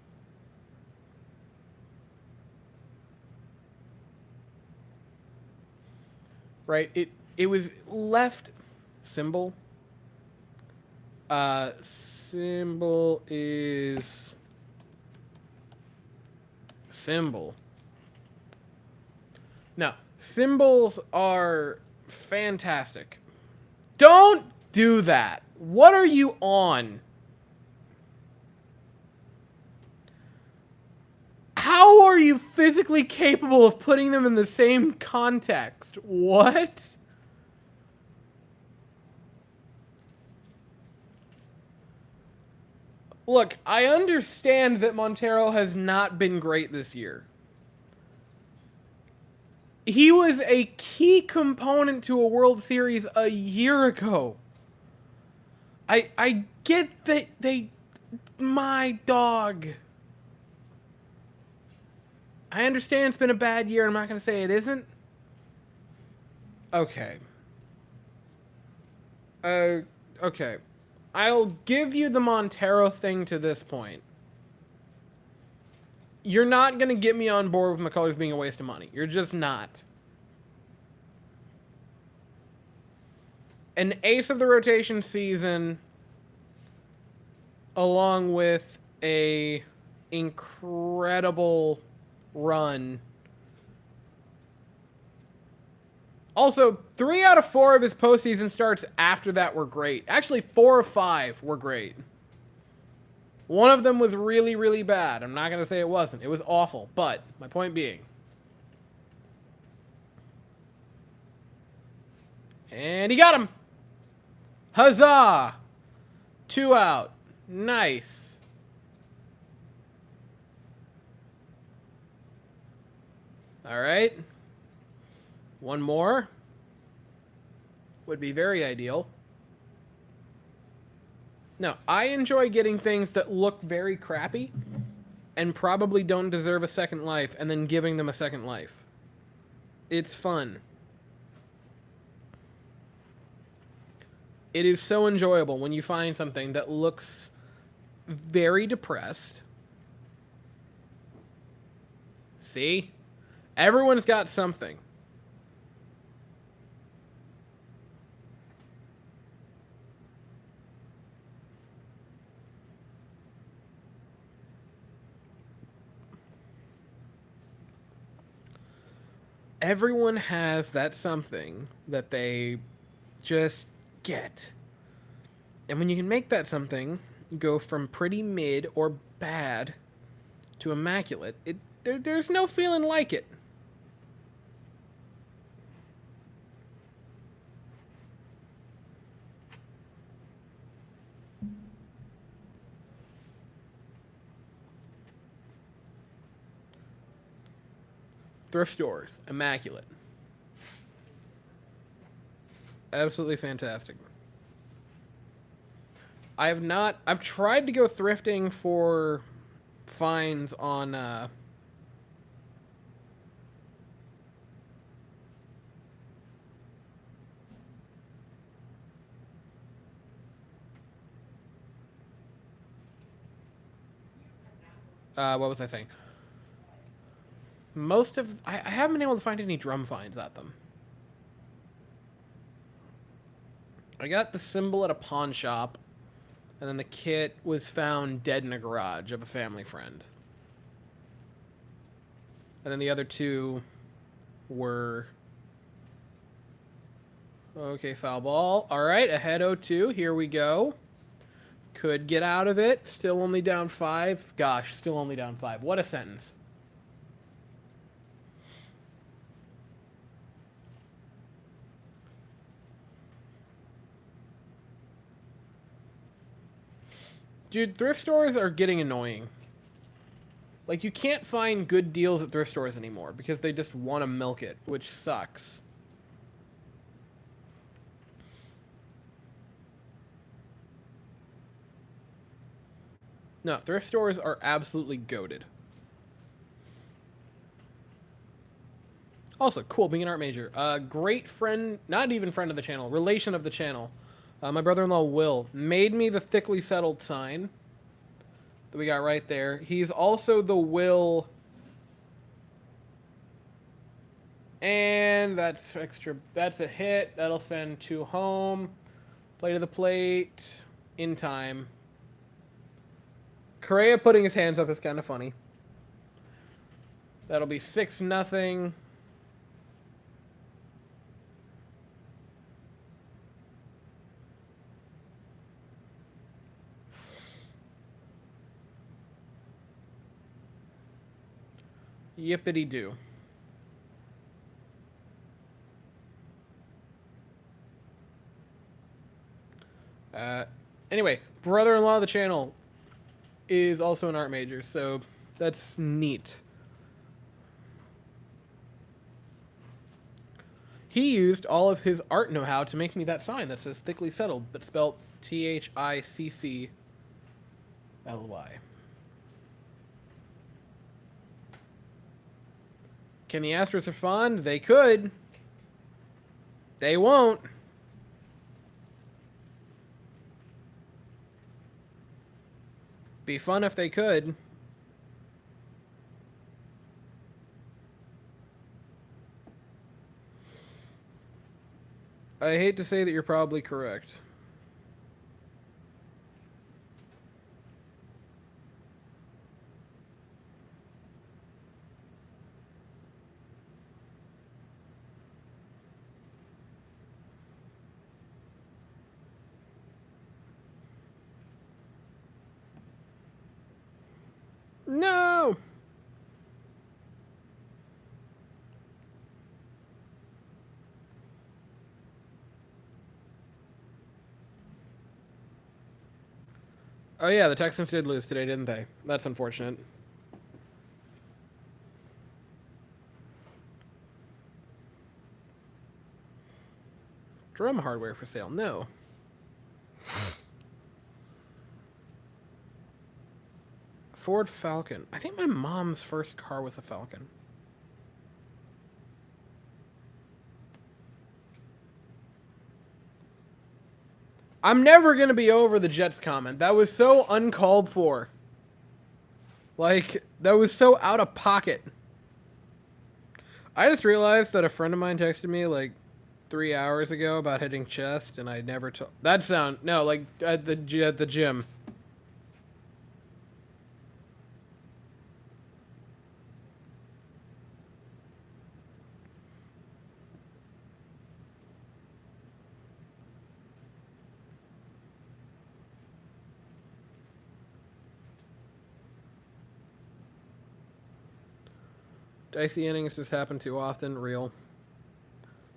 Right? It was left... Cymbal? Cymbal is... Cymbal. Now, cymbals are fantastic. Don't do that. What are you on? How are you physically capable of putting them in the same context? What? Look, I understand that Montero has not been great this year. He was a key component to a World Series a year ago. I get that they... My dog. I understand it's been a bad year. I'm not going to say it isn't. Okay. Okay. I'll give you the Montero thing to this point. You're not going to get me on board with McCullers being a waste of money. You're just not. An ace of the rotation season, along with a incredible run. Also, 3 out of 4 of his postseason starts after that were great. Actually, 4 of 5 were great. One of them was really, really bad. I'm not going to say it wasn't. It was awful. But, my point being. And he got him. Huzzah. 2 out. Nice. All right. One more. Would be very ideal. No, I enjoy getting things that look very crappy and probably don't deserve a second life and then giving them a second life. It's fun. It is so enjoyable when you find something that looks very depressed. See? Everyone's got something. Everyone has that something that they just get. And when you can make that something go from pretty mid or bad to immaculate, there's no feeling like it. Thrift stores, immaculate. Absolutely fantastic. I've tried to go thrifting for finds on what was I saying? I haven't been able to find any drum finds at them. I got the symbol at a pawn shop, and then the kit was found dead in a garage of a family friend. And then the other two were... Okay, foul ball. All right, ahead 0-2. Here we go. Could get out of it. Still only down 5. Gosh, still only down 5. What a sentence. Dude, thrift stores are getting annoying. Like, you can't find good deals at thrift stores anymore because they just want to milk it, which sucks. No, thrift stores are absolutely goated. Also, cool, being an art major. Great friend, not even friend of the channel, relation of the channel. My brother-in-law, Will, made me the thickly settled sign that we got right there. He's also the Will... And that's extra. That's a hit. That'll send 2 home. Play to the plate. In time. Correa putting his hands up is kind of funny. That'll be 6-0. Yippity-doo. Anyway, brother-in-law of the channel is also an art major, so that's neat. He used all of his art know-how to make me that sign that says thickly settled, but spelled Thiccly. Can the Astros respond? They could. They won't. Be fun if they could. I hate to say that you're probably correct. No! Oh yeah, the Texans did lose today, didn't they? That's unfortunate. Drum hardware for sale? No. Ford Falcon. I think my mom's first car was a Falcon. I'm never going to be over the Jets comment. That was so uncalled for. Like, that was so out of pocket. I just realized that a friend of mine texted me, like, 3 hours ago about hitting chest, and I never told... That sound... No, like, at the gym. Dicey innings just happen too often. Real.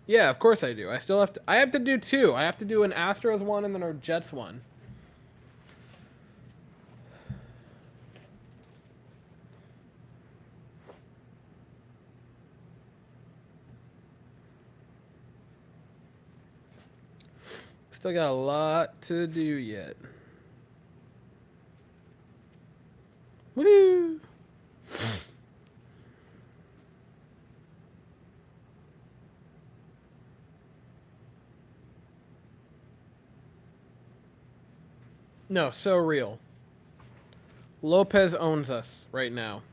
Yeah, of course I do. I have to do 2. I have to do an Astros one and then a Jets one. Still got a lot to do yet. Woo! No, so real. Lopez owns us right now.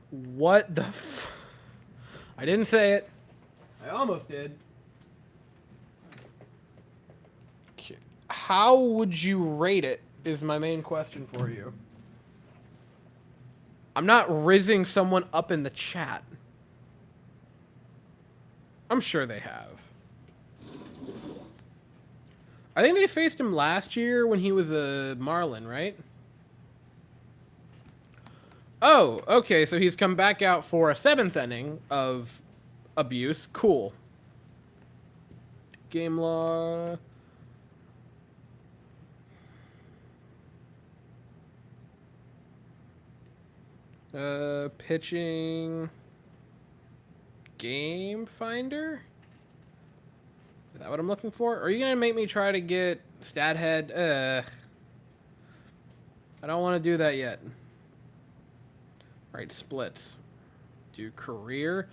What the I didn't say it. I almost did. How would you rate it is my main question for you. I'm not rizzing someone up in the chat. I'm sure they have. I think they faced him last year when he was a Marlin, right? Oh, okay, so he's come back out for a 7th inning of abuse. Cool. Game law. Pitching. Game finder? Is that what I'm looking for? Or are you gonna make me try to get stat head? I don't want to do that yet. Alright, splits. Do career.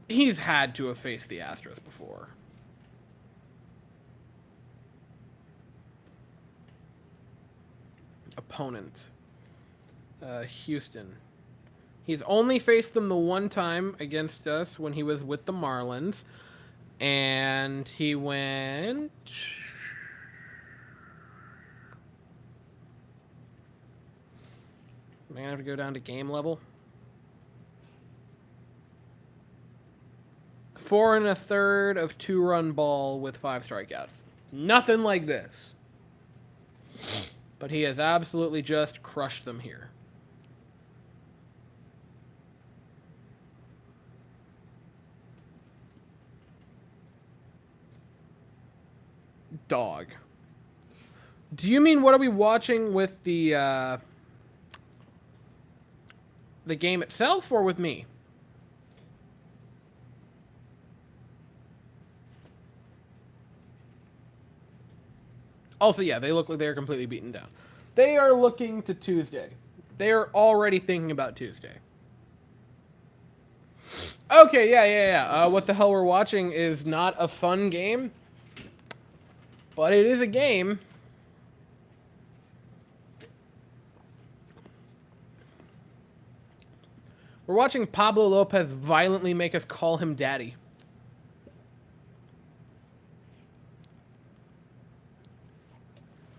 He's had to have faced the Astros before. Opponent. Houston. He's only faced them the one time against us when he was with the Marlins. And he went... Am I going to have to go down to game level? 4 1/3 of 2-run ball with 5 strikeouts. Nothing like this. But he has absolutely just crushed them here. Dog. Do you mean what are we watching with the game itself or with me? Also, yeah, they look like they're completely beaten down. They are looking to Tuesday. They are already thinking about Tuesday. Okay, yeah. What the hell we're watching is not a fun game, but it is a game. We're watching Pablo Lopez violently make us call him daddy.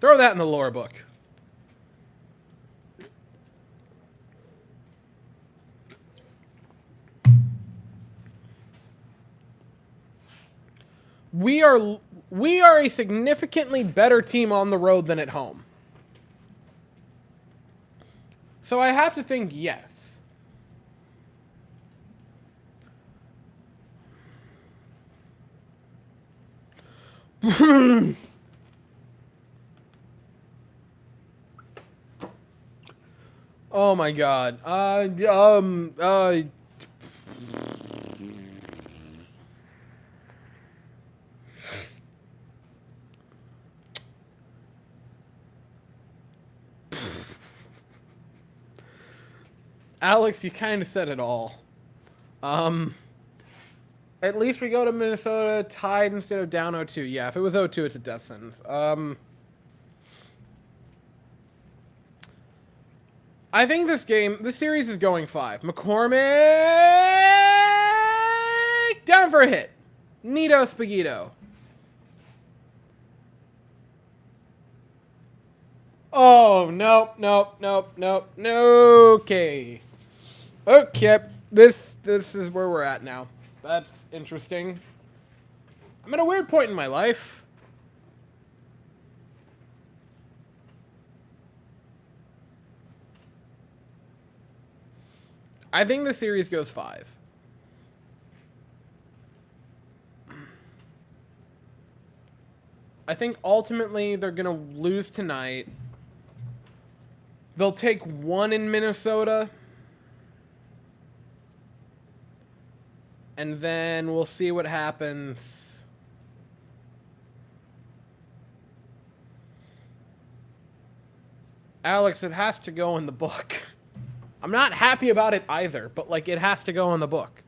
Throw that in the lore book. We are a significantly better team on the road than at home. So I have to think yes. Oh my god. Alex, you kind of said it all. At least we go to Minnesota tied instead of down 0-2. Yeah, if it was 0-2, it's a death sentence. I think this series is going 5. McCormick down for a hit. Nito Spaghetto. Oh, nope. Okay. this is where we're at now. That's interesting. I'm at a weird point in my life. I think the series goes 5. I think ultimately they're going to lose tonight. They'll take 1 in Minnesota. And then we'll see what happens. Alex, it has to go in the book. I'm not happy about it either, but, like, it has to go in the book.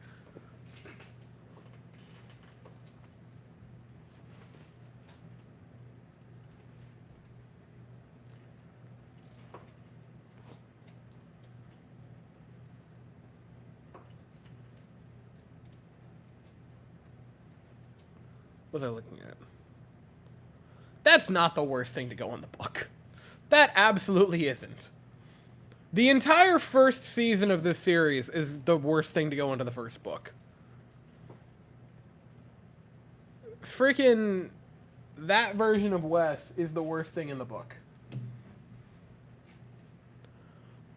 What was I looking at? That's not the worst thing to go in the book. That absolutely isn't. The entire first season of this series is the worst thing to go into the first book. Freaking that version of Wes is the worst thing in the book.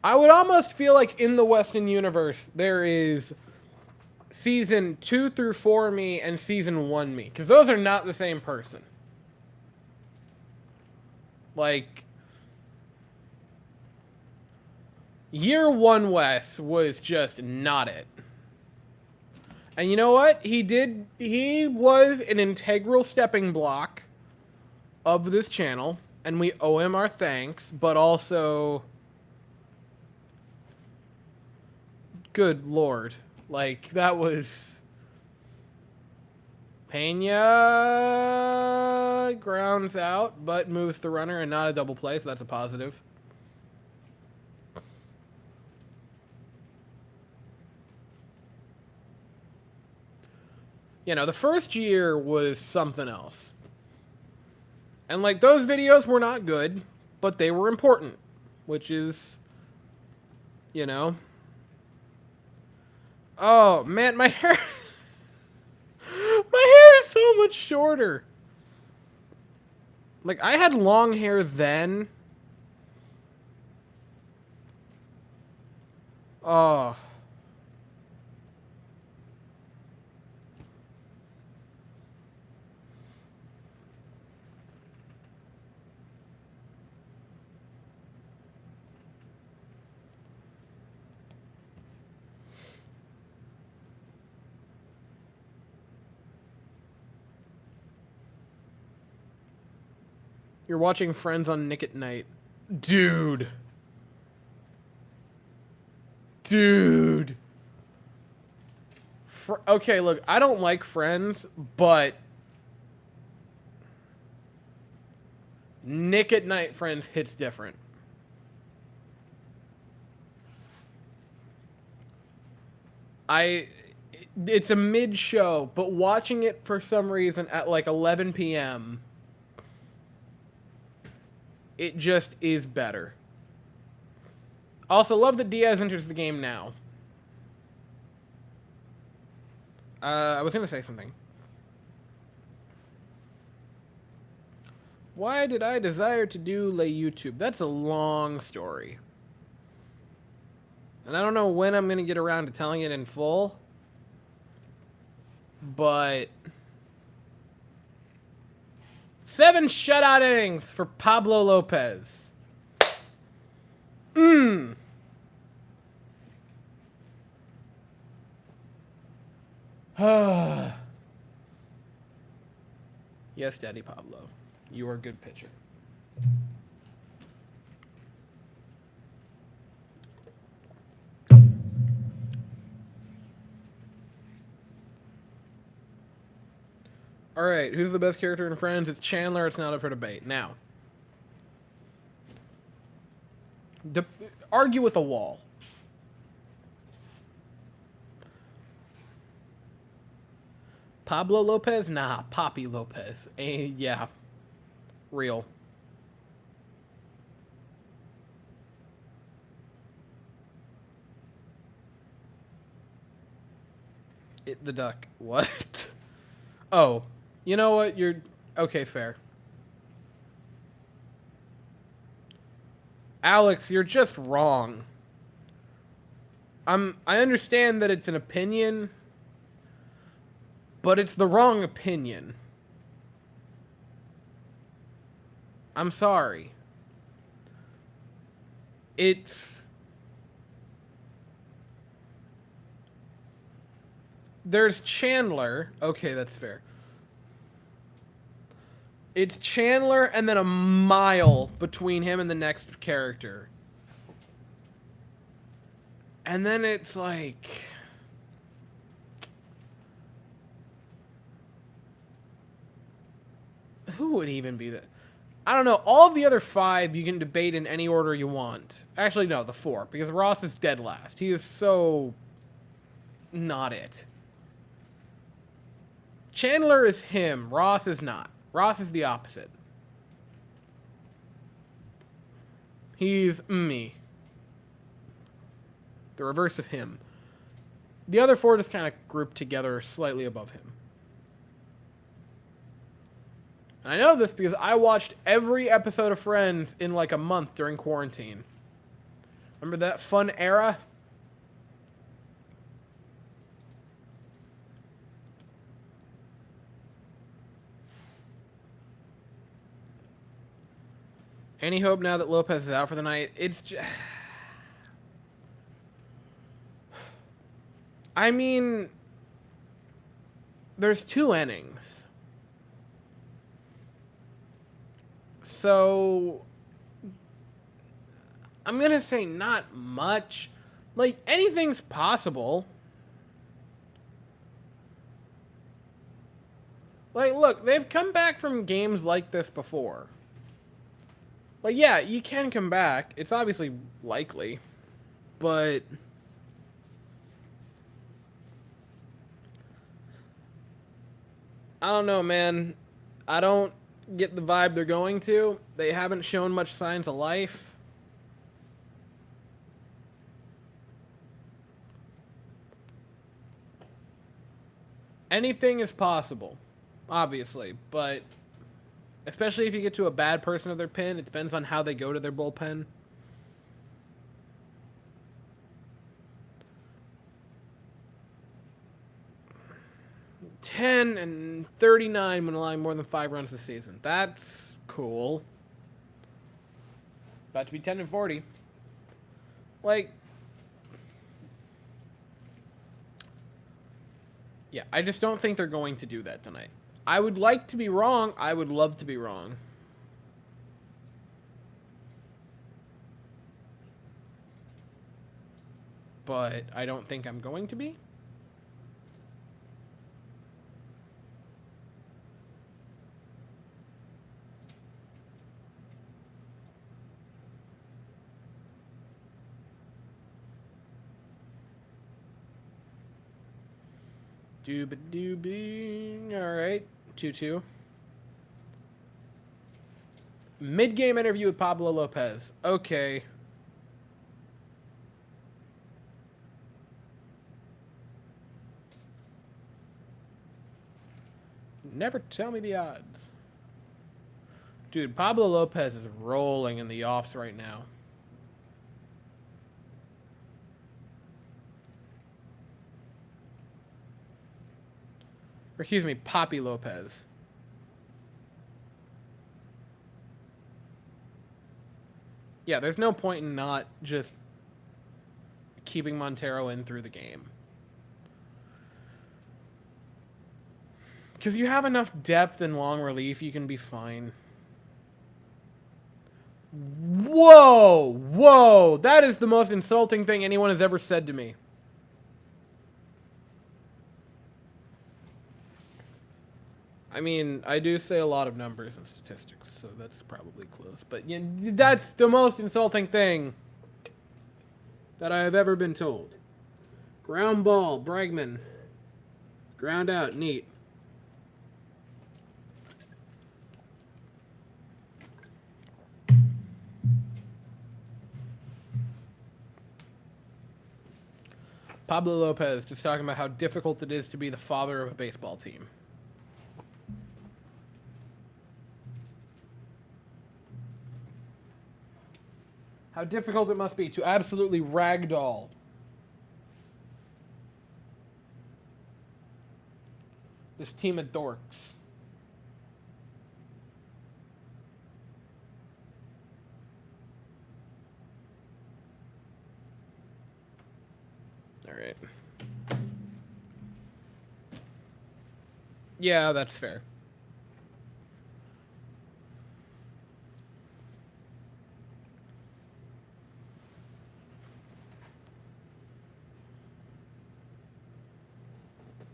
I would almost feel like in the Weston universe there is season 2 through 4 me and season 1 me, because those are not the same person. Like, year 1 Wes was just not it. And you know what? He was an integral stepping block of this channel, and we owe him our thanks, but also, good Lord. Like, that was... Pena grounds out, but moves the runner and not a double play, so that's a positive. You know, the first year was something else. And, like, those videos were not good, but they were important, which is, you know... Oh, man, my hair... my hair is so much shorter. Like, I had long hair then. Oh. You're watching Friends on Nick at Night. Dude. Dude. Okay, look, I don't like Friends, but Nick at Night Friends hits different. It's a mid-show, but watching it for some reason at like 11 p.m., it just is better. Also, love that Diaz enters the game now. I was going to say something. Why did I desire to do Le YouTube? That's a long story. And I don't know when I'm going to get around to telling it in full. But... 7 shutout innings for Pablo Lopez. Yes, Daddy Pablo. You are a good pitcher. All right, who's the best character in Friends? It's Chandler. It's not up for debate. Now, argue with the wall. Pablo Lopez? Nah, Poppy Lopez. Yeah, real. The duck. What? Oh. You know what? You're... Okay, fair. Alex, you're just wrong. I understand that it's an opinion, but it's the wrong opinion. I'm sorry. There's Chandler. Okay, that's fair. It's Chandler and then a mile between him and the next character. And then it's like... Who would even be that? I don't know. All of the other 5 you can debate in any order you want. Actually, no, the 4. Because Ross is dead last. He is so... not it. Chandler is him. Ross is not. Ross is the opposite. He's me. The reverse of him. The other 4 just kind of grouped together slightly above him. And I know this because I watched every episode of Friends in like a month during quarantine. Remember that fun era? Any hope now that Lopez is out for the night? It's just... I mean... There's 2 innings. So... I'm gonna say not much. Like, anything's possible. Like, look, they've come back from games like this before. Like, yeah, you can come back. It's obviously likely. But... I don't know, man. I don't get the vibe they're going to. They haven't shown much signs of life. Anything is possible, obviously, but... Especially if you get to a bad person of their pen, it depends on how they go to their bullpen. $10-39 when allowing more than 5 runs this season. That's cool. About to be 10-40. Like, yeah, I just don't think they're going to do that tonight. I would like to be wrong. I would love to be wrong. But I don't think I'm going to be. Dooba-dooby. Alright. 2-2. Mid-game interview with Pablo Lopez. Okay. Never tell me the odds. Dude, Pablo Lopez is rolling in the offs right now. Or excuse me, Poppy Lopez. Yeah, there's no point in not just keeping Montero in through the game. Because you have enough depth and long relief, you can be fine. Whoa! Whoa! That is the most insulting thing anyone has ever said to me. I mean, I do say a lot of numbers and statistics, so that's probably close. But yeah, that's the most insulting thing that I have ever been told. Ground ball, Bregman. Ground out, neat. Pablo Lopez just talking about how difficult it is to be the father of a baseball team. How difficult it must be to absolutely ragdoll this team of dorks. All right. Yeah, that's fair.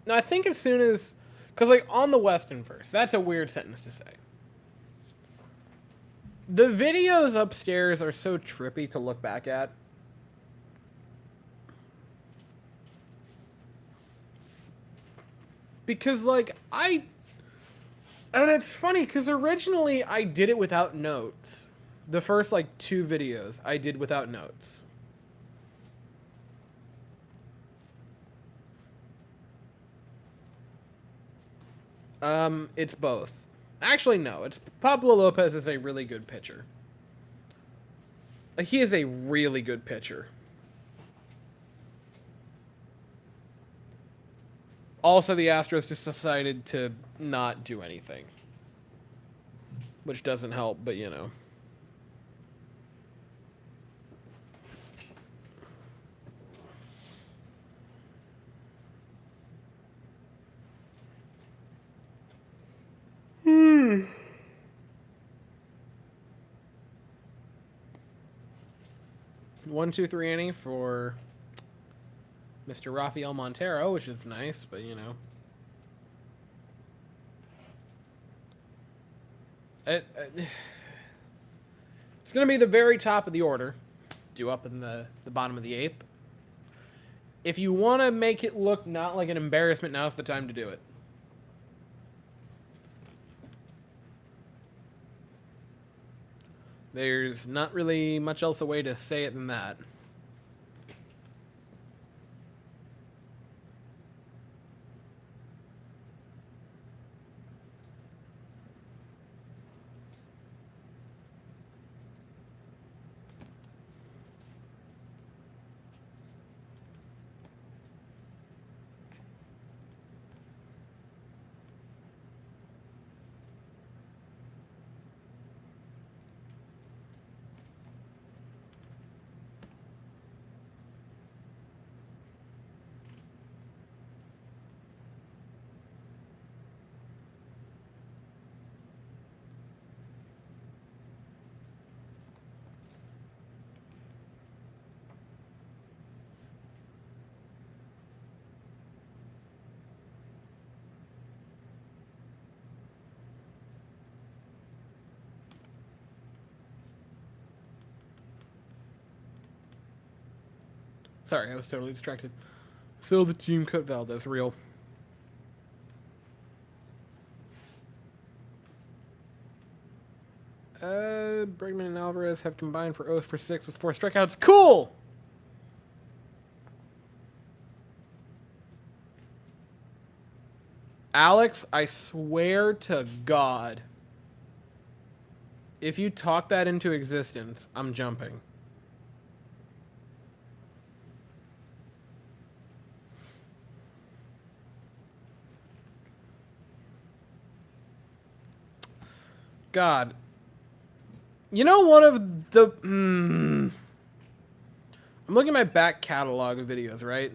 No, I think as soon as... Because, like, on the Weston first, that's a weird sentence to say. The videos upstairs are so trippy to look back at. Because, like, And it's funny, because originally I did it without notes. The first, like, 2 videos I did without notes. It's both. Actually, no. It's Pablo Lopez is a really good pitcher. He is a really good pitcher. Also, the Astros just decided to not do anything. Which doesn't help, but you know. One, two, three inning for Mr. Rafael Montero, which is nice, but you know. It's going to be the very top of the order, due up in the bottom of the 8th. If you want to make it look not like an embarrassment, now's the time to do it. There's not really much else a way to say it than that. Sorry, I was totally distracted. Still, the team cut Valdez real. Bregman and Alvarez have combined for 0 for 6 with 4 strikeouts. Cool! Alex, I swear to God, if you talk that into existence, I'm jumping. God. You know, one of the... I'm looking at my back catalog of videos, right?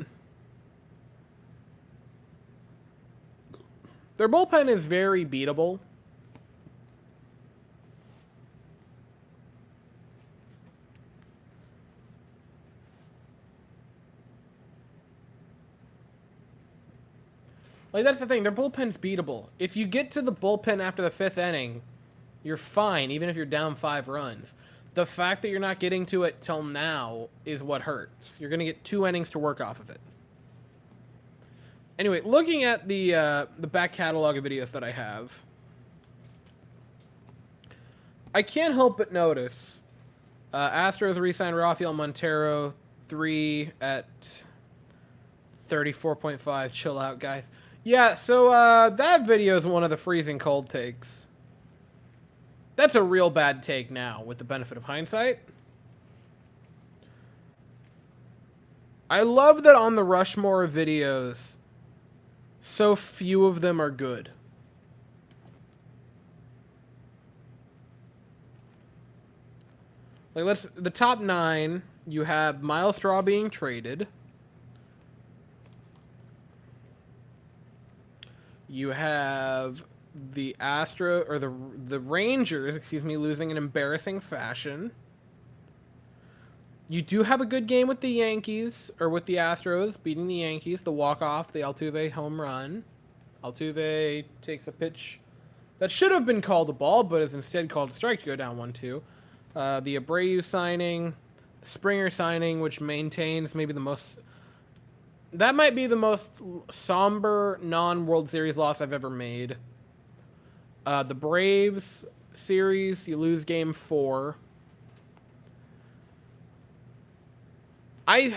Their bullpen is very beatable. Like, that's the thing. Their bullpen's beatable. If you get to the bullpen after the 5th inning, you're fine, even if you're down 5 runs. The fact that you're not getting to it till now is what hurts. You're going to get 2 innings to work off of it. Anyway, looking at the back catalog of videos that I have, I can't help but notice Astros re-signed Rafael Montero 3 at 34.5. Chill out, guys. Yeah, so that video is one of the freezing cold takes. That's a real bad take now, with the benefit of hindsight. I love that on the Rushmore videos, so few of them are good. Like, the top 9, you have Miles Straw being traded. You have the the Rangers, excuse me, losing in embarrassing fashion. You do have a good game with the Yankees, or with the Astros, beating the Yankees, the walk-off, the Altuve home run. Altuve takes a pitch that should have been called a ball, but is instead called a strike to go down 1-2. The Abreu signing, Springer signing, which maintains maybe the most... That might be the most somber non-World Series loss I've ever made. The Braves series, you lose game 4. I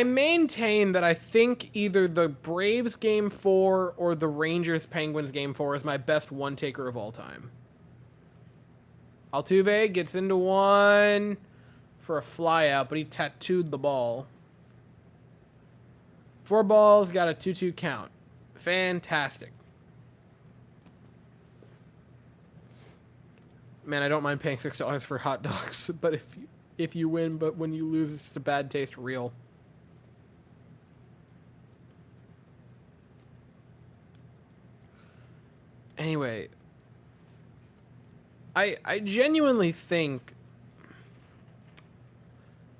maintain that I think either the Braves game 4 or the Rangers Penguins game 4 is my best one-taker of all time. Altuve gets into one for a flyout, but he tattooed the ball. 4 balls, got a 2-2 count. Fantastic. Man, I don't mind paying $6 for hot dogs, but if you win, but when you lose, it's a bad taste real. Anyway, I genuinely think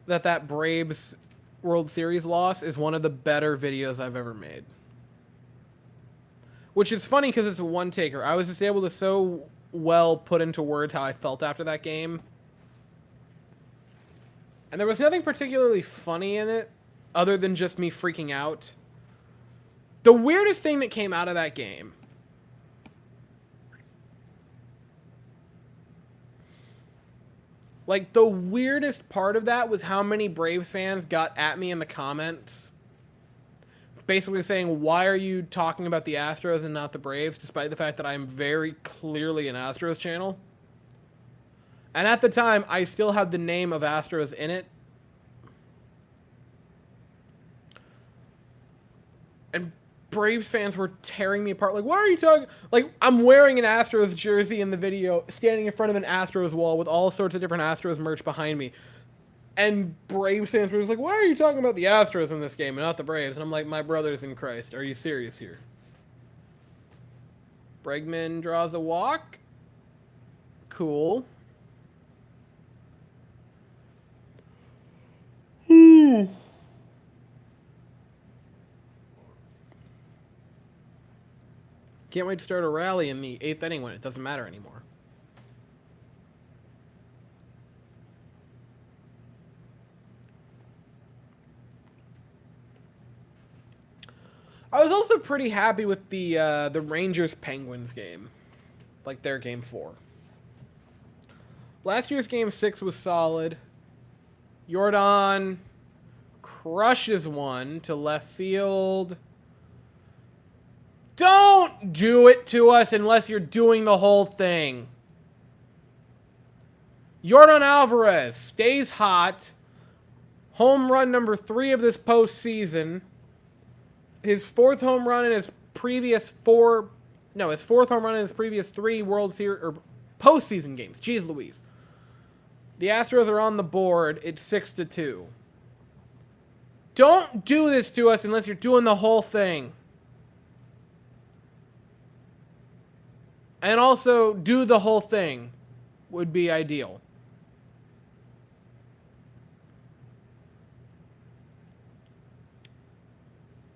that Braves World Series loss is one of the better videos I've ever made. Which is funny because it's a one-taker. I was just able to so well put into words how I felt after that game. And there was nothing particularly funny in it, other than just me freaking out. The weirdest thing that came out of that game... Like, the weirdest part of that was how many Braves fans got at me in the comments, basically saying, why are you talking about the Astros and not the Braves, despite the fact that I'm very clearly an Astros channel. And at the time, I still had the name of Astros in it. And Braves fans were tearing me apart. Like, why are you talking? Like, I'm wearing an Astros jersey in the video, standing in front of an Astros wall with all sorts of different Astros merch behind me. And Braves fans were just like, why are you talking about the Astros in this game and not the Braves? And I'm like, my brothers in Christ, are you serious here? Bregman draws a walk. Cool. Can't wait to start a rally in the 8th inning when it doesn't matter anymore. I was also pretty happy with the Rangers-Penguins game. Like their game 4. Last year's game 6 was solid. Jordan crushes one to left field. Don't do it to us unless you're doing the whole thing. Yordan Alvarez stays hot. Home run number 3 of this postseason. His 4th home run in his previous 4... No, his 4th home run in his previous 3 World Series... or postseason games. Jeez Louise. The Astros are on the board. It's 6-2. Don't do this to us unless you're doing the whole thing. And also, do the whole thing would be ideal.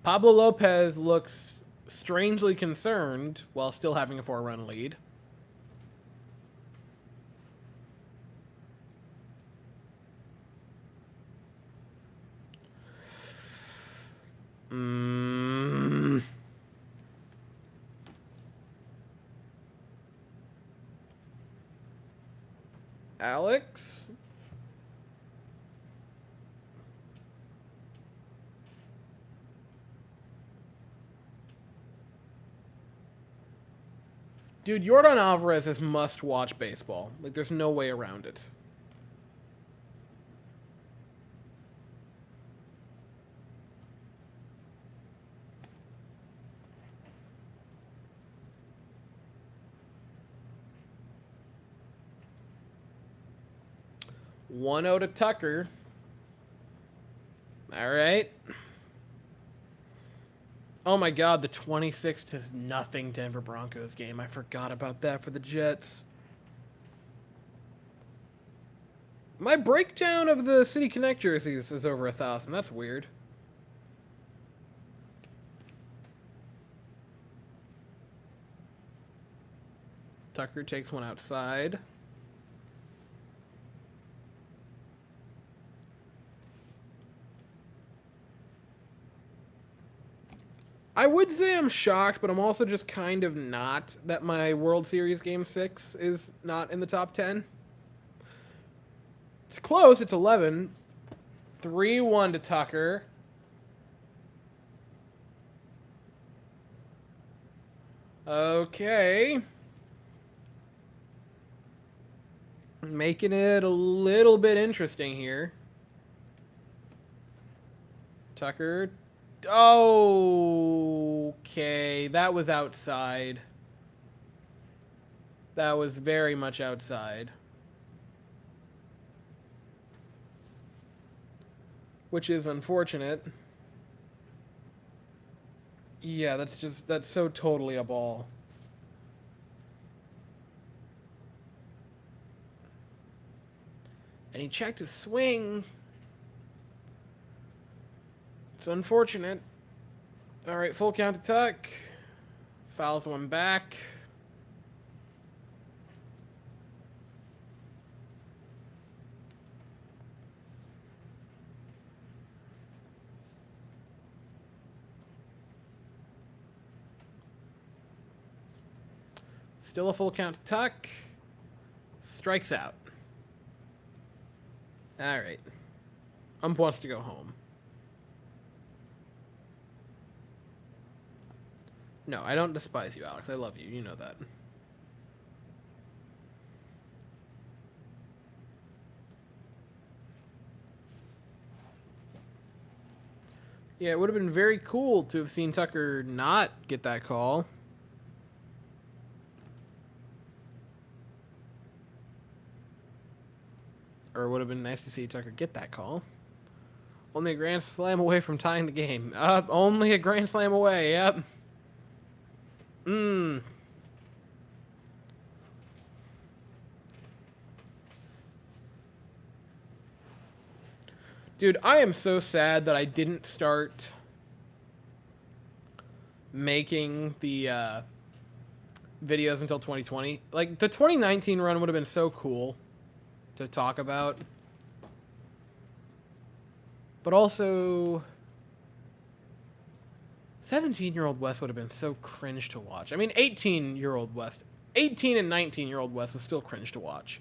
Pablo Lopez looks strangely concerned while still having a 4-run lead. Alex? Dude, Yordan Alvarez is must-watch baseball. Like, there's no way around it. One out of Tucker. All right. Oh my God, the 26-0 Denver Broncos game. I forgot about that for the Jets. My breakdown of the City Connect jerseys is over 1,000. That's weird. Tucker takes one outside. I would say I'm shocked, but I'm also just kind of not that my World Series Game 6 is not in the top 10. It's close. It's 11. 3-1 to Tucker. Okay. Making it a little bit interesting here. Tucker. Okay, that was outside. That was very much outside. Which is unfortunate. Yeah, that's so totally a ball. And he checked his swing. It's unfortunate. All right, full count to Tuck. Fouls one back. Still a full count to Tuck. Strikes out. All right. Ump wants to go home. No, I don't despise you, Alex. I love you. You know that. Yeah, it would have been very cool to have seen Tucker not get that call. Or it would have been nice to see Tucker get that call. Only a grand slam away from tying the game. Only a grand slam away, yep. Dude, I am so sad that I didn't start making the videos until 2020. Like, the 2019 run would have been so cool to talk about. But also, 17-year-old West would have been so cringe to watch. I mean, 18-year-old West, 18 and 19-year-old West was still cringe to watch.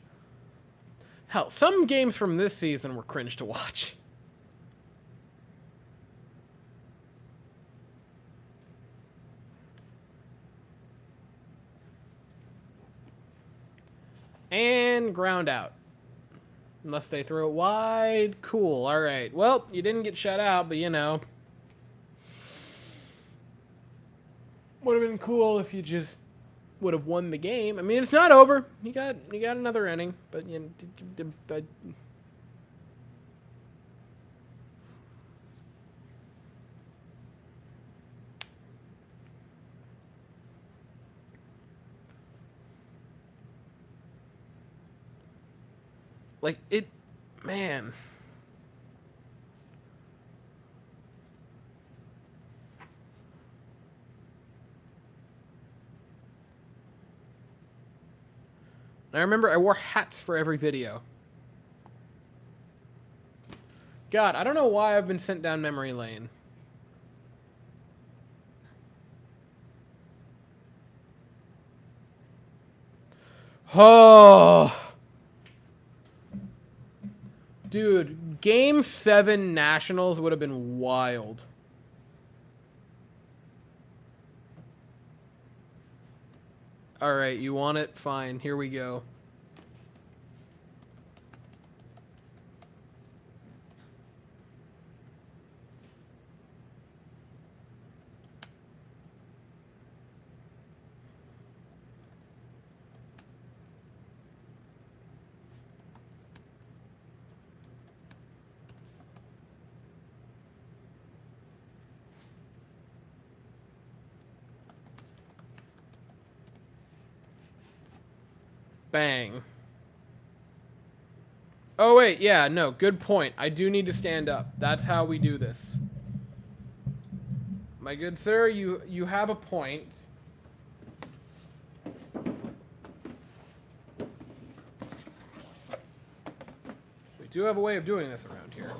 Hell, some games from this season were cringe to watch. And ground out. Unless they throw it wide. Cool. All right. Well, you didn't get shut out, but you know. Would have been cool if you just would have won the game. I mean, it's not over. You got another inning, but like it, man. I remember I wore hats for every video. God, I don't know why I've been sent down memory lane. Oh. Dude, Game 7 Nationals would have been wild. All right, you want it? Fine. Here we go. Bang. Oh, wait. Yeah, no. Good point. I do need to stand up. That's how we do this. My good sir, you have a point. We do have a way of doing this around here.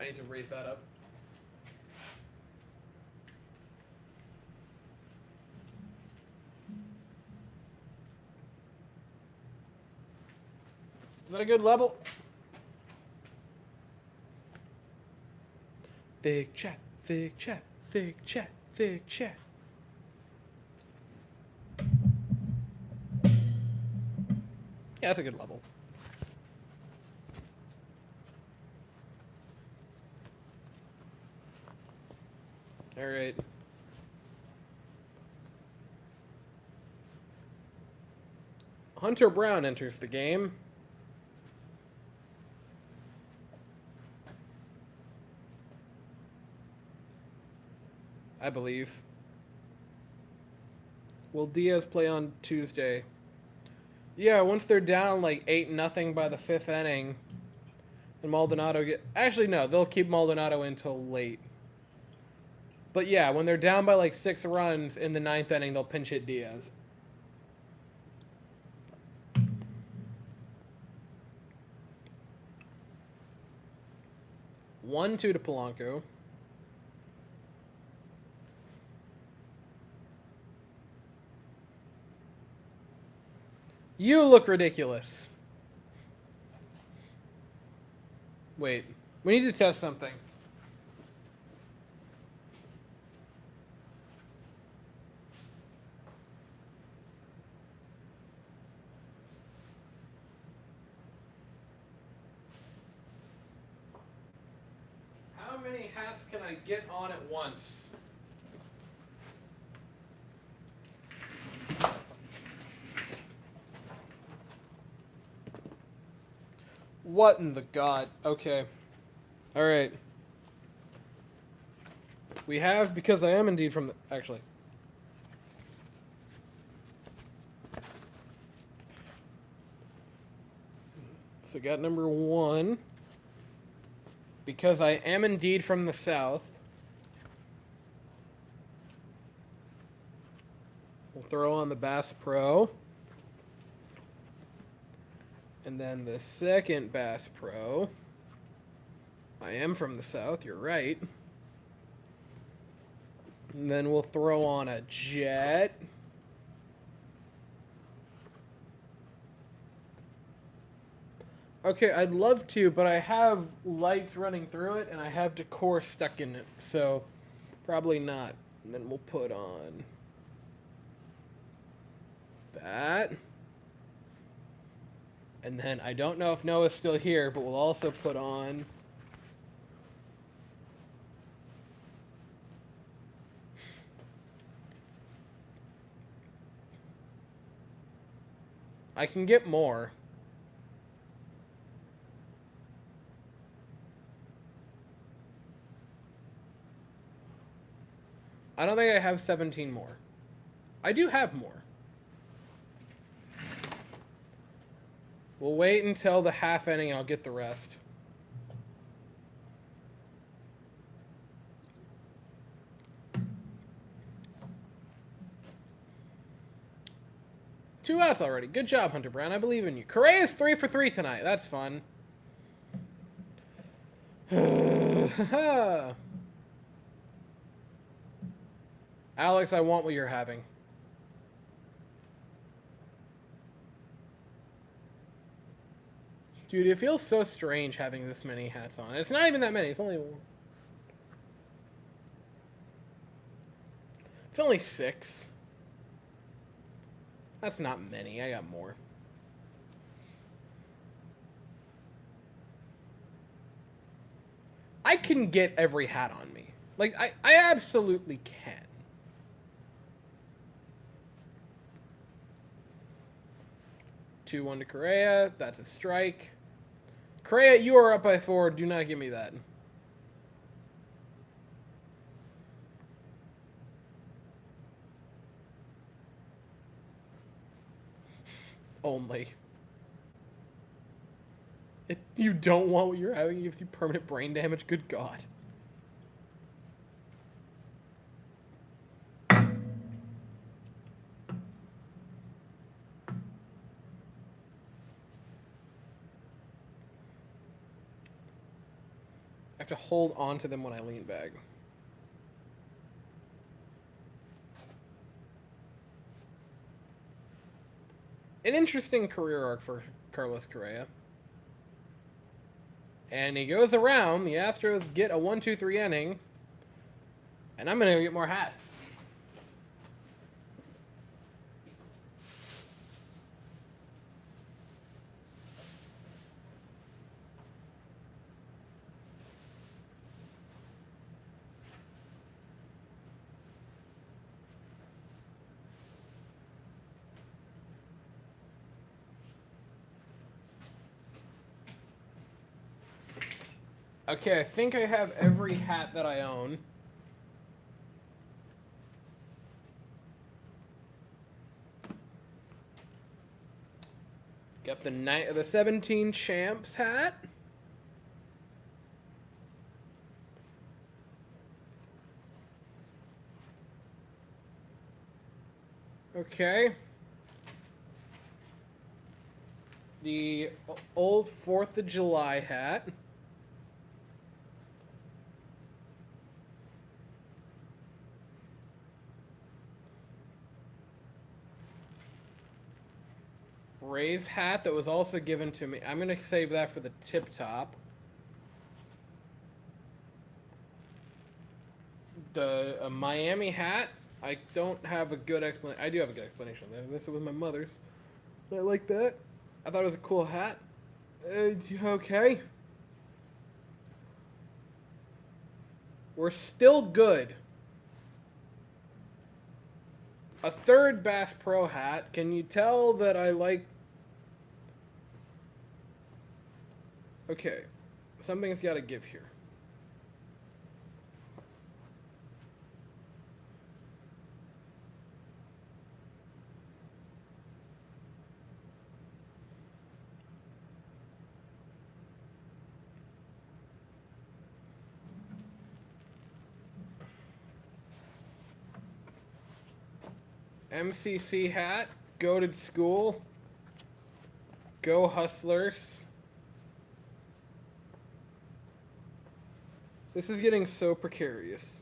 I need to raise that up. Is that a good level? Thick chat, thick chat, thick chat, thick chat. Yeah, that's a good level. All right. Hunter Brown enters the game. I believe. Will Diaz play on Tuesday? Yeah, once they're down like 8-0 by the 5th inning, and Maldonado actually no, they'll keep Maldonado until late. But yeah, when they're down by like 6 runs in the 9th inning, they'll pinch hit Diaz. One, 2 to Polanco. You look ridiculous. Wait, we need to test something. How many hats can I get on at once? What in the god? Okay. Alright. We have, because I am indeed from the... Actually. So got number 1. Because I am indeed from the South. We'll throw on the Bass Pro. And then the second Bass Pro. I am from the South, you're right. And then we'll throw on a Jet. Okay, I'd love to, but I have lights running through it, and I have decor stuck in it, so probably not. And then we'll put on that. And then I don't know if Noah's still here, but we'll also put on... I can get more. I don't think I have 17 more. I do have more. We'll wait until the half inning and I'll get the rest. 2 outs already. Good job, Hunter Brown. I believe in you. Correa's 3 for 3 tonight. That's fun. Alex, I want what you're having. Dude, it feels so strange having this many hats on. It's not even that many. It's only 6. That's not many. I got more. I can get every hat on me. Like, I absolutely can. Two, 1 to Correa. That's a strike. Correa, you are up by 4. Do not give me that. Only. You don't want what you're having. It gives you permanent brain damage. Good God. I have to hold on to them when I lean back. An interesting career arc for Carlos Correa. And he goes around. The Astros get a 1-2-3 inning. And I'm going to get more hats. Okay, I think I have every hat that I own. Got the 17 champs hat. Okay. The old 4th of July hat. Ray's hat that was also given to me. I'm going to save that for the tip top. The Miami hat. I don't have a good explanation. I do have a good explanation. This was my mother's. I like that. I thought it was a cool hat. Okay. We're still good. A 3rd Bass Pro hat. Can you tell that I like... Okay. Something's got to give here. MCC hat. Goated school. Go Hustlers. This is getting so precarious.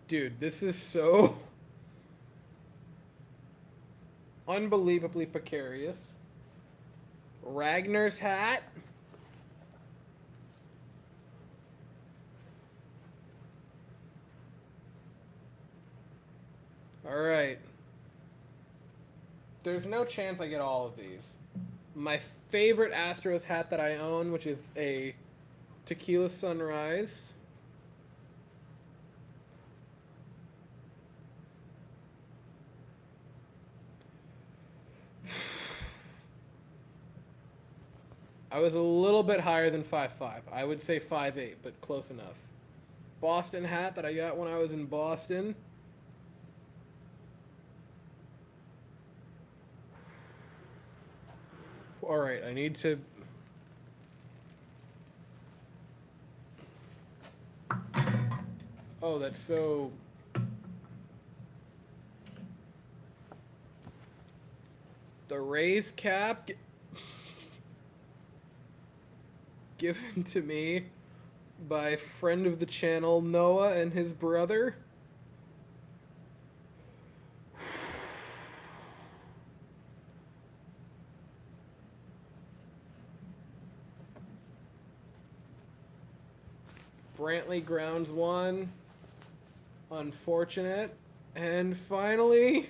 Dude, this is so unbelievably precarious. Ragnar's hat. All right. There's no chance I get all of these. My favorite Astros hat that I own, which is a Tequila Sunrise. I was a little bit higher than 5'5". I would say 5'8", but close enough. Boston hat that I got when I was in Boston. All right, I need to... Oh, that's so... The Rays cap given to me by friend of the channel Noah and his brother. Brantley grounds one. Unfortunate. And finally...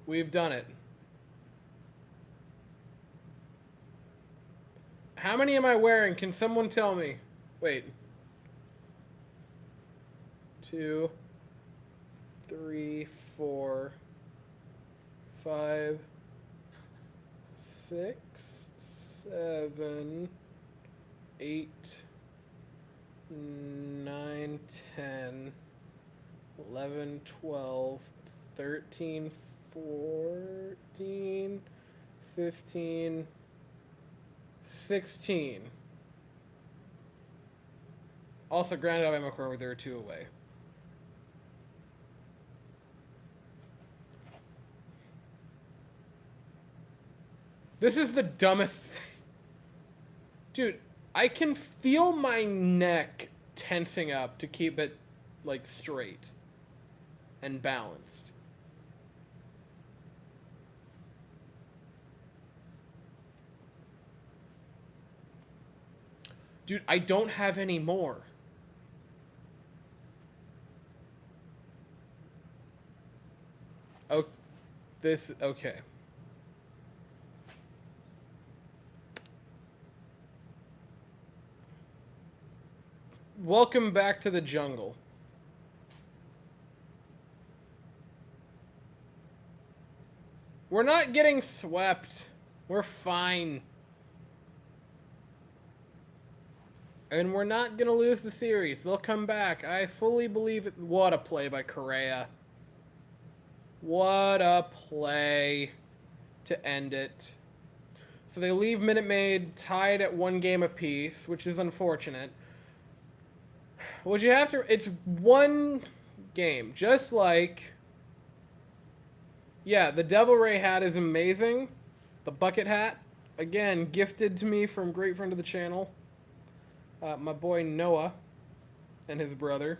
We've done it. How many am I wearing? Can someone tell me? Wait. 2, 3, 4, 5, 6, 7, 8, 9, 10, 11, 12, 13, 14, 15, 16. Also, grounded out by McCormick, there are 2 away. This is the dumbest thing. Dude, I can feel my neck tensing up to keep it, like, straight and balanced. Dude, I don't have any more. Oh, this, okay. Welcome back to the jungle. We're not getting swept. We're fine. And we're not going to lose the series. They'll come back. I fully believe it. What a play by Correa. What a play to end it. So they leave Minute Maid tied at 1 game apiece, which is unfortunate. Would you have to... It's 1 game. Just like... Yeah, the Devil Ray hat is amazing. The bucket hat. Again, gifted to me from a great friend of the channel. My boy Noah and his brother.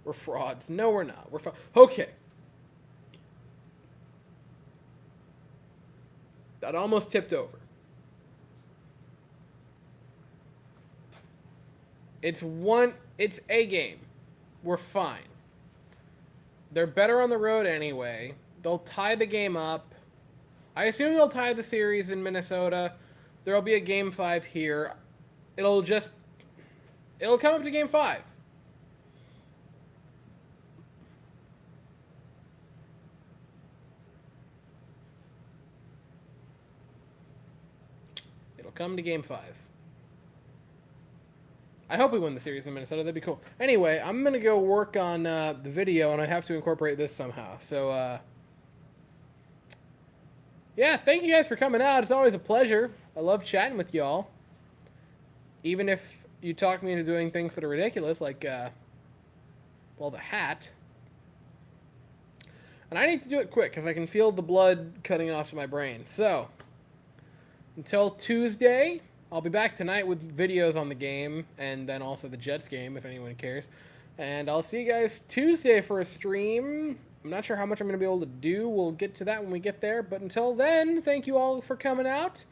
We're frauds. No, we're not. We're okay. That almost tipped over. It's a game. We're fine. They're better on the road anyway. They'll tie the game up. I assume they'll tie the series in Minnesota. There'll be a game 5 here. It'll come up to game 5. It'll come to game 5. I hope we win the series in Minnesota. That'd be cool. Anyway, I'm going to go work on the video, and I have to incorporate this somehow. So, yeah, thank you guys for coming out. It's always a pleasure. I love chatting with y'all. Even if you talk me into doing things that are ridiculous, like, well, the hat. And I need to do it quick, because I can feel the blood cutting off to my brain. So, until Tuesday... I'll be back tonight with videos on the game, and then also the Jets game, if anyone cares. And I'll see you guys Tuesday for a stream. I'm not sure how much I'm going to be able to do. We'll get to that when we get there. But until then, thank you all for coming out.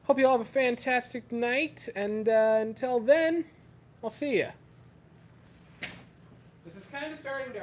Hope you all have a fantastic night. And until then, I'll see ya. This is kind of starting to